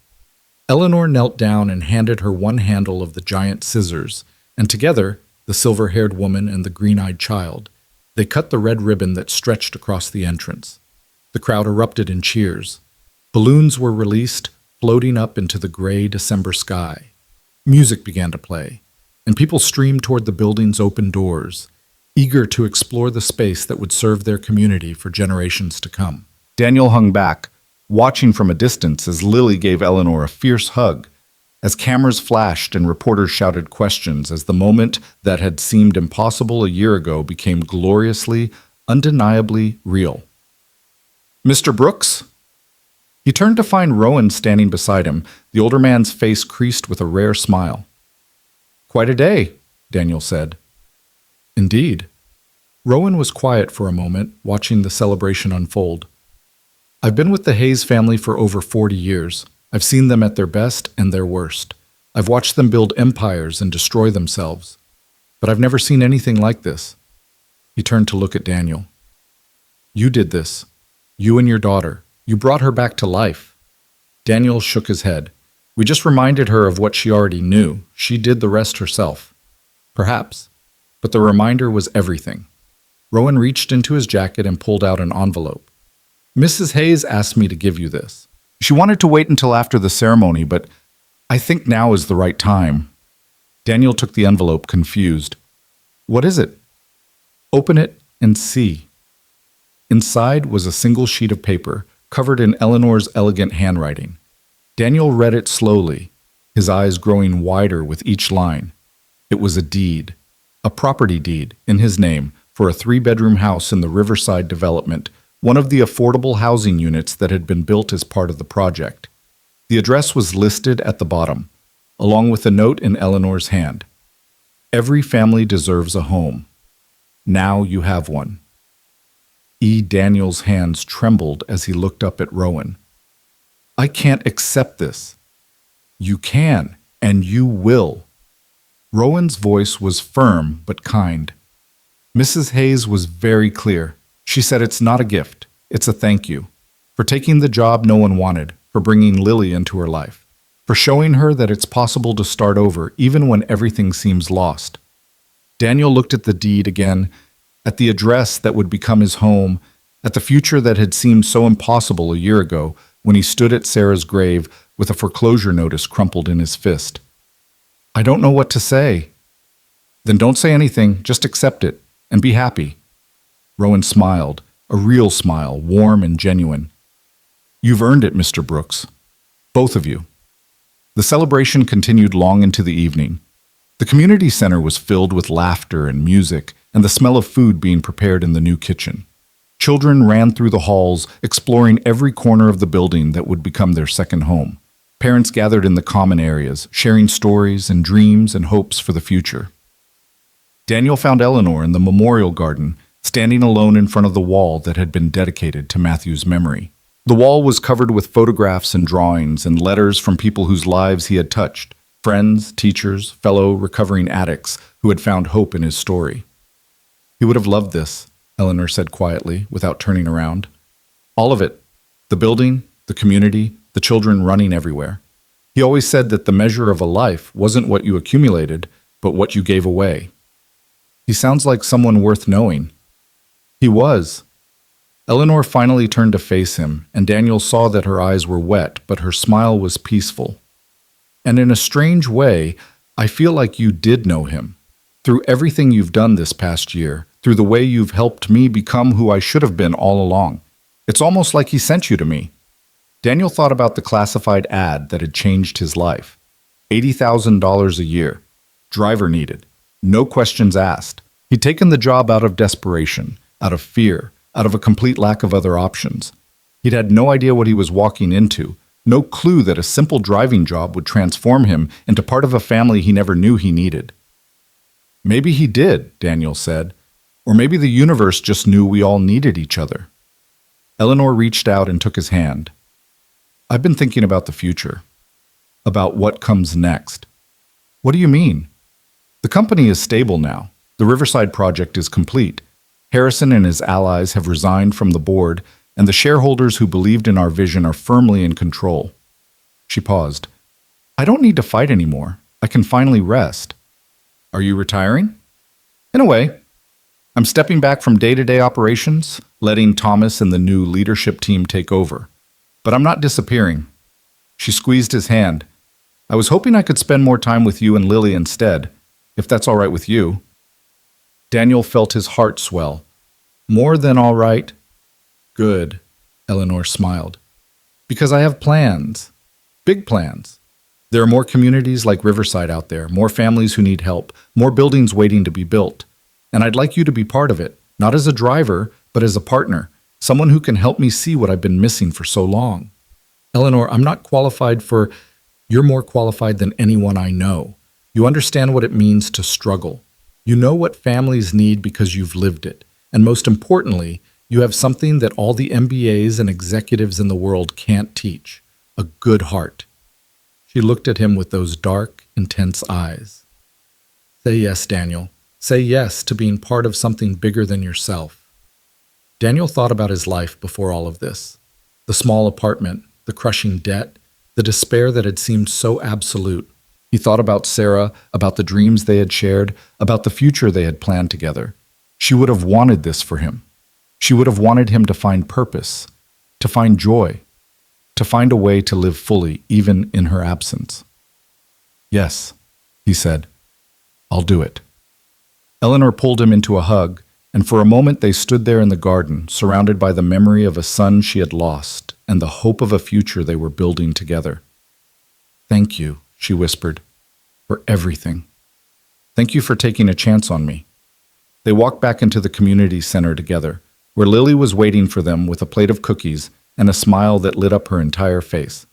Eleanor knelt down and handed her one handle of the giant scissors, and together, the silver-haired woman and the green-eyed child, they cut the red ribbon that stretched across the entrance. The crowd erupted in cheers. Balloons were released, floating up into the gray December sky. Music began to play, and people streamed toward the building's open doors, eager to explore the space that would serve their community for generations to come. Daniel hung back, watching from a distance as Lily gave Eleanor a fierce hug, as cameras flashed and reporters shouted questions as the moment that had seemed impossible a year ago became gloriously, undeniably real. "Mr. Brooks?" He turned to find Rowan standing beside him, the older man's face creased with a rare smile. "Quite a day," Daniel said. "Indeed." Rowan was quiet for a moment, watching the celebration unfold. "I've been with the Hayes family for over 40 years. I've seen them at their best and their worst. I've watched them build empires and destroy themselves. But I've never seen anything like this." He turned to look at Daniel. "You did this. You and your daughter. You brought her back to life." Daniel shook his head. "We just reminded her of what she already knew. She did the rest herself." "Perhaps. But the reminder was everything. Rowan reached into his jacket and pulled out an envelope. Mrs. Hayes asked me to give you this. She wanted to wait until after the ceremony, but I think now is the right time. Daniel took the envelope, confused. What is it? Open it and see. Inside was a single sheet of paper, covered in Eleanor's elegant handwriting. Daniel read it slowly, his eyes growing wider with each line. It was a deed, a property deed, in his name, for a 3-bedroom house in the Riverside development, one of the affordable housing units that had been built as part of the project. The address was listed at the bottom, along with a note in Eleanor's hand. Every family deserves a home. Now you have one. Daniel's hands trembled as he looked up at Rowan. I can't accept this. You can, and you will. Rowan's voice was firm but kind. Mrs. Hayes was very clear. She said it's not a gift, it's a thank you. For taking the job no one wanted, for bringing Lily into her life, for showing her that it's possible to start over even when everything seems lost. Daniel looked at the deed again, at the address that would become his home, at the future that had seemed so impossible a year ago when he stood at Sarah's grave with a foreclosure notice crumpled in his fist. I don't know what to say. Then don't say anything, just accept it, and be happy. Rowan smiled, a real smile, warm and genuine. You've earned it, Mr. Brooks. Both of you. The celebration continued long into the evening. The community center was filled with laughter and music and the smell of food being prepared in the new kitchen. Children ran through the halls, exploring every corner of the building that would become their second home. Parents gathered in the common areas, sharing stories and dreams and hopes for the future. Daniel found Eleanor in the memorial garden, standing alone in front of the wall that had been dedicated to Matthew's memory. The wall was covered with photographs and drawings and letters from people whose lives he had touched, friends, teachers, fellow recovering addicts who had found hope in his story. He would have loved this, Eleanor said quietly, without turning around. All of it. The building, the community, the children running everywhere. He always said that the measure of a life wasn't what you accumulated, but what you gave away. He sounds like someone worth knowing. He was. Eleanor finally turned to face him, and Daniel saw that her eyes were wet, but her smile was peaceful. And in a strange way, I feel like you did know him. Through everything you've done this past year, through the way you've helped me become who I should have been all along. It's almost like he sent you to me. Daniel thought about the classified ad that had changed his life. $80,000 a year. Driver needed. No questions asked. He'd taken the job out of desperation, out of fear, out of a complete lack of other options. He'd had no idea what he was walking into, no clue that a simple driving job would transform him into part of a family he never knew he needed. Maybe he did, Daniel said, or maybe the universe just knew we all needed each other. Eleanor reached out and took his hand. I've been thinking about the future, about what comes next. What do you mean? The company is stable now. The Riverside project is complete. Harrison and his allies have resigned from the board, and the shareholders who believed in our vision are firmly in control. She paused. I don't need to fight anymore. I can finally rest. Are you retiring? In a way. I'm stepping back from day-to-day operations, letting Thomas and the new leadership team take over. But I'm not disappearing. She squeezed his hand. I was hoping I could spend more time with you and Lily instead, if that's all right with you. Daniel felt his heart swell. More than all right. Good, Eleanor smiled. Because I have plans. Big plans. There are more communities like Riverside out there, more families who need help, more buildings waiting to be built. And I'd like you to be part of it, not as a driver, but as a partner, someone who can help me see what I've been missing for so long. Eleanor, I'm not qualified for... You're more qualified than anyone I know. You understand what it means to struggle. You know what families need because you've lived it. And most importantly, you have something that all the MBAs and executives in the world can't teach, a good heart. She looked at him with those dark, intense eyes. Say yes, Daniel. Say yes to being part of something bigger than yourself. Daniel thought about his life before all of this. The small apartment, the crushing debt, the despair that had seemed so absolute. He thought about Sarah, about the dreams they had shared, about the future they had planned together. She would have wanted this for him. She would have wanted him to find purpose, to find joy, to find a way to live fully, even in her absence. "Yes," he said, "I'll do it." Eleanor pulled him into a hug, and for a moment they stood there in the garden, surrounded by the memory of a son she had lost and the hope of a future they were building together. "Thank you," she whispered, "for everything. Thank you for taking a chance on me." They walked back into the community center together, where Lily was waiting for them with a plate of cookies and a smile that lit up her entire face.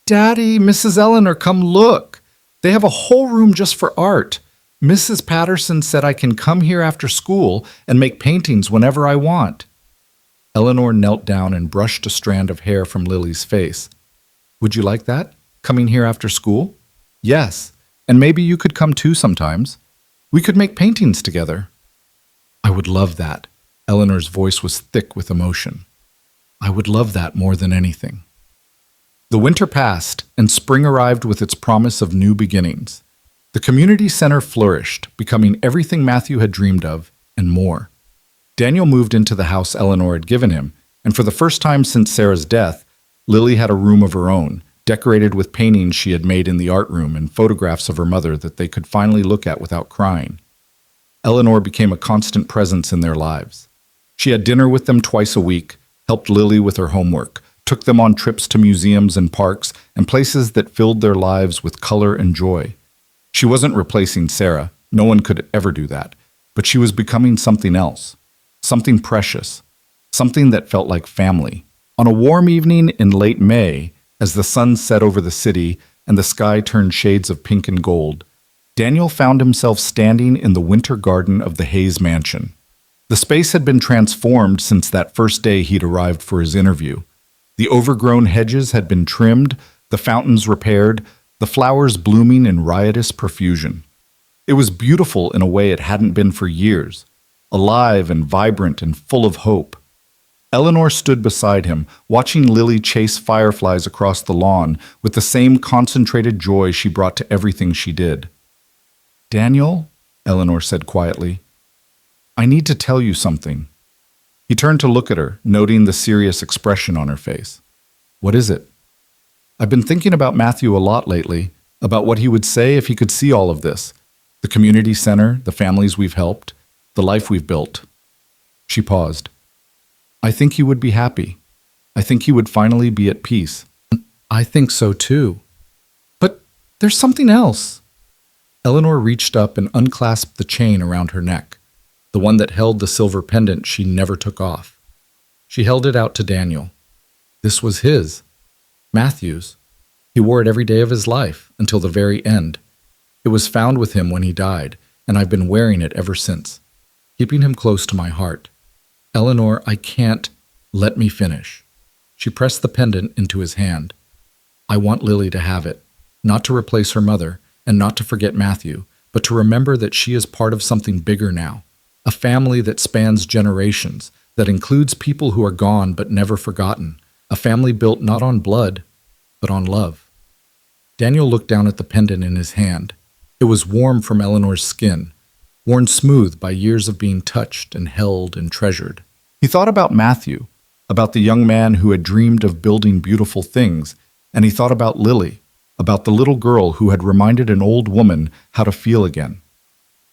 "Daddy, Mrs. Eleanor, come look. They have a whole room just for art. Mrs. Patterson said I can come here after school and make paintings whenever I want." Eleanor knelt down and brushed a strand of hair from Lily's face. "Would you like that? Coming here after school?" "Yes, and maybe you could come too sometimes. We could make paintings together." "I would love that." Eleanor's voice was thick with emotion. "I would love that more than anything." The winter passed, and spring arrived with its promise of new beginnings. The community center flourished, becoming everything Matthew had dreamed of, and more. Daniel moved into the house Eleanor had given him, and for the first time since Sarah's death, Lily had a room of her own, decorated with paintings she had made in the art room and photographs of her mother that they could finally look at without crying. Eleanor became a constant presence in their lives. She had dinner with them twice a week, helped Lily with her homework, took them on trips to museums and parks and places that filled their lives with color and joy. She wasn't replacing Sarah, no one could ever do that, but she was becoming something else, something precious, something that felt like family. On a warm evening in late May, as the sun set over the city and the sky turned shades of pink and gold, Daniel found himself standing in the winter garden of the Hayes mansion. The space had been transformed since that first day he'd arrived for his interview. The overgrown hedges had been trimmed, the fountains repaired, the flowers blooming in riotous profusion. It was beautiful in a way it hadn't been for years, alive and vibrant and full of hope. Eleanor stood beside him, watching Lily chase fireflies across the lawn with the same concentrated joy she brought to everything she did. "Daniel," Eleanor said quietly, "I need to tell you something." He turned to look at her, noting the serious expression on her face. "What is it?" "I've been thinking about Matthew a lot lately, about what he would say if he could see all of this. The community center, the families we've helped, the life we've built." She paused. "I think he would be happy. I think he would finally be at peace." "I think so too. But there's something else." Eleanor reached up and unclasped the chain around her neck, the one that held the silver pendant she never took off. She held it out to Daniel. This was his, Matthew's. He wore it every day of his life, until the very end. It was found with him when he died, and I've been wearing it ever since, keeping him close to my heart. "Eleanor, I can't. Let me finish." She pressed the pendant into his hand. "I want Lily to have it, not to replace her mother, and not to forget Matthew, but to remember that she is part of something bigger now, a family that spans generations, that includes people who are gone but never forgotten, a family built not on blood, but on love." Daniel looked down at the pendant in his hand. It was warm from Eleanor's skin, worn smooth by years of being touched and held and treasured. He thought about Matthew, about the young man who had dreamed of building beautiful things, and he thought about Lily, about the little girl who had reminded an old woman how to feel again.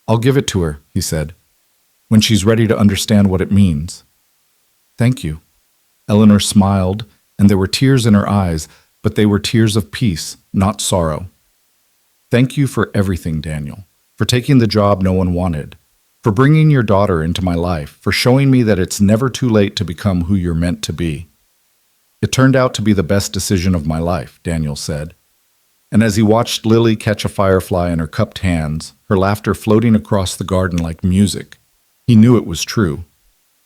"I'll give it to her," he said, "when she's ready to understand what it means." "Thank you." Eleanor smiled, and there were tears in her eyes, but they were tears of peace, not sorrow. "Thank you for everything, Daniel, for taking the job no one wanted, for bringing your daughter into my life, for showing me that it's never too late to become who you're meant to be." "It turned out to be the best decision of my life," Daniel said. And as he watched Lily catch a firefly in her cupped hands, her laughter floating across the garden like music, he knew it was true.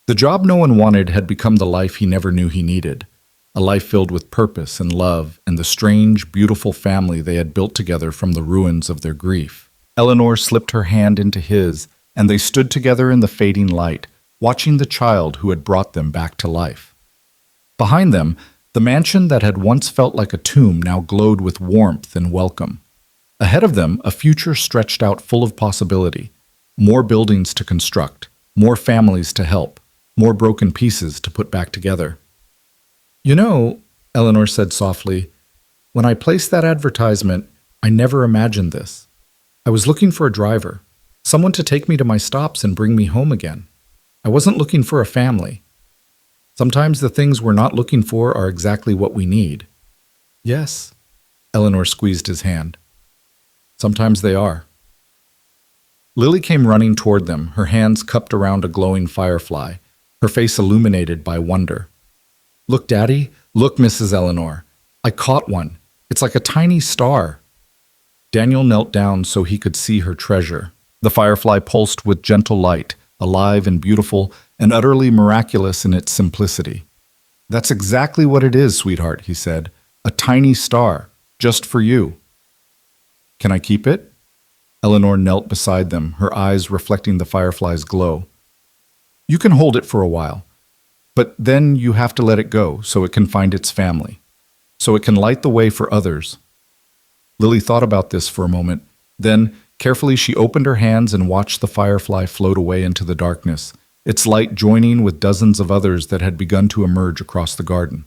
The job no one wanted had become the life he never knew he needed, a life filled with purpose and love and the strange, beautiful family they had built together from the ruins of their grief. Eleanor slipped her hand into his, and they stood together in the fading light, watching the child who had brought them back to life. Behind them, the mansion that had once felt like a tomb now glowed with warmth and welcome. Ahead of them, a future stretched out full of possibility, more buildings to construct, more families to help, more broken pieces to put back together. You know, Eleanor said softly, when I placed that advertisement, I never imagined this. I was looking for a driver, someone to take me to my stops and bring me home again. I wasn't looking for a family. Sometimes the things we're not looking for are exactly what we need. Yes, Eleanor squeezed his hand. Sometimes they are. Lily came running toward them, her hands cupped around a glowing firefly, her face illuminated by wonder. Look, Daddy. Look, Mrs. Eleanor. I caught one. It's like a tiny star. Daniel knelt down so he could see her treasure. The firefly pulsed with gentle light, alive and beautiful, and utterly miraculous in its simplicity. That's exactly what it is, sweetheart, he said. A tiny star, just for you. Can I keep it? Eleanor knelt beside them, her eyes reflecting the firefly's glow. You can hold it for a while, but then you have to let it go so it can find its family, so it can light the way for others. Lily thought about this for a moment. Then, carefully, she opened her hands and watched the firefly float away into the darkness, its light joining with dozens of others that had begun to emerge across the garden.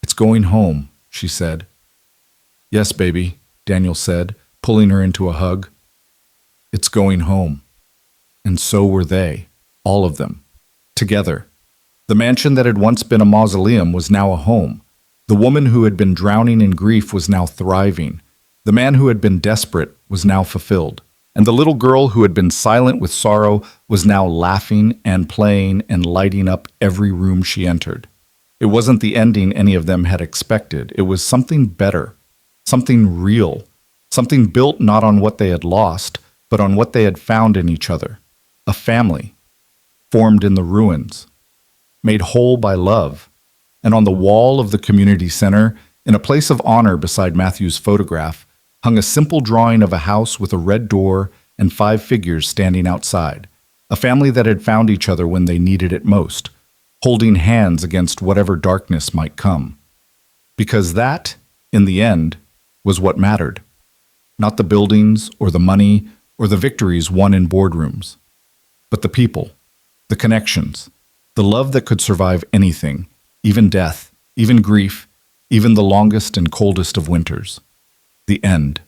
It's going home, she said. Yes, baby, Daniel said, pulling her into a hug. It's going home. And so were they, all of them, together. The mansion that had once been a mausoleum was now a home. The woman who had been drowning in grief was now thriving. The man who had been desperate was now fulfilled. And the little girl who had been silent with sorrow was now laughing and playing and lighting up every room she entered. It wasn't the ending any of them had expected. It was something better, something real, something built not on what they had lost, but on what they had found in each other. A family, formed in the ruins, made whole by love. And on the wall of the community center, in a place of honor beside Matthew's photograph, hung a simple drawing of a house with a red door and 5 figures standing outside, a family that had found each other when they needed it most, holding hands against whatever darkness might come. Because that, in the end, was what mattered. Not the buildings or the money or the victories won in boardrooms, but the people, the connections, the love that could survive anything, even death, even grief, even the longest and coldest of winters. The end.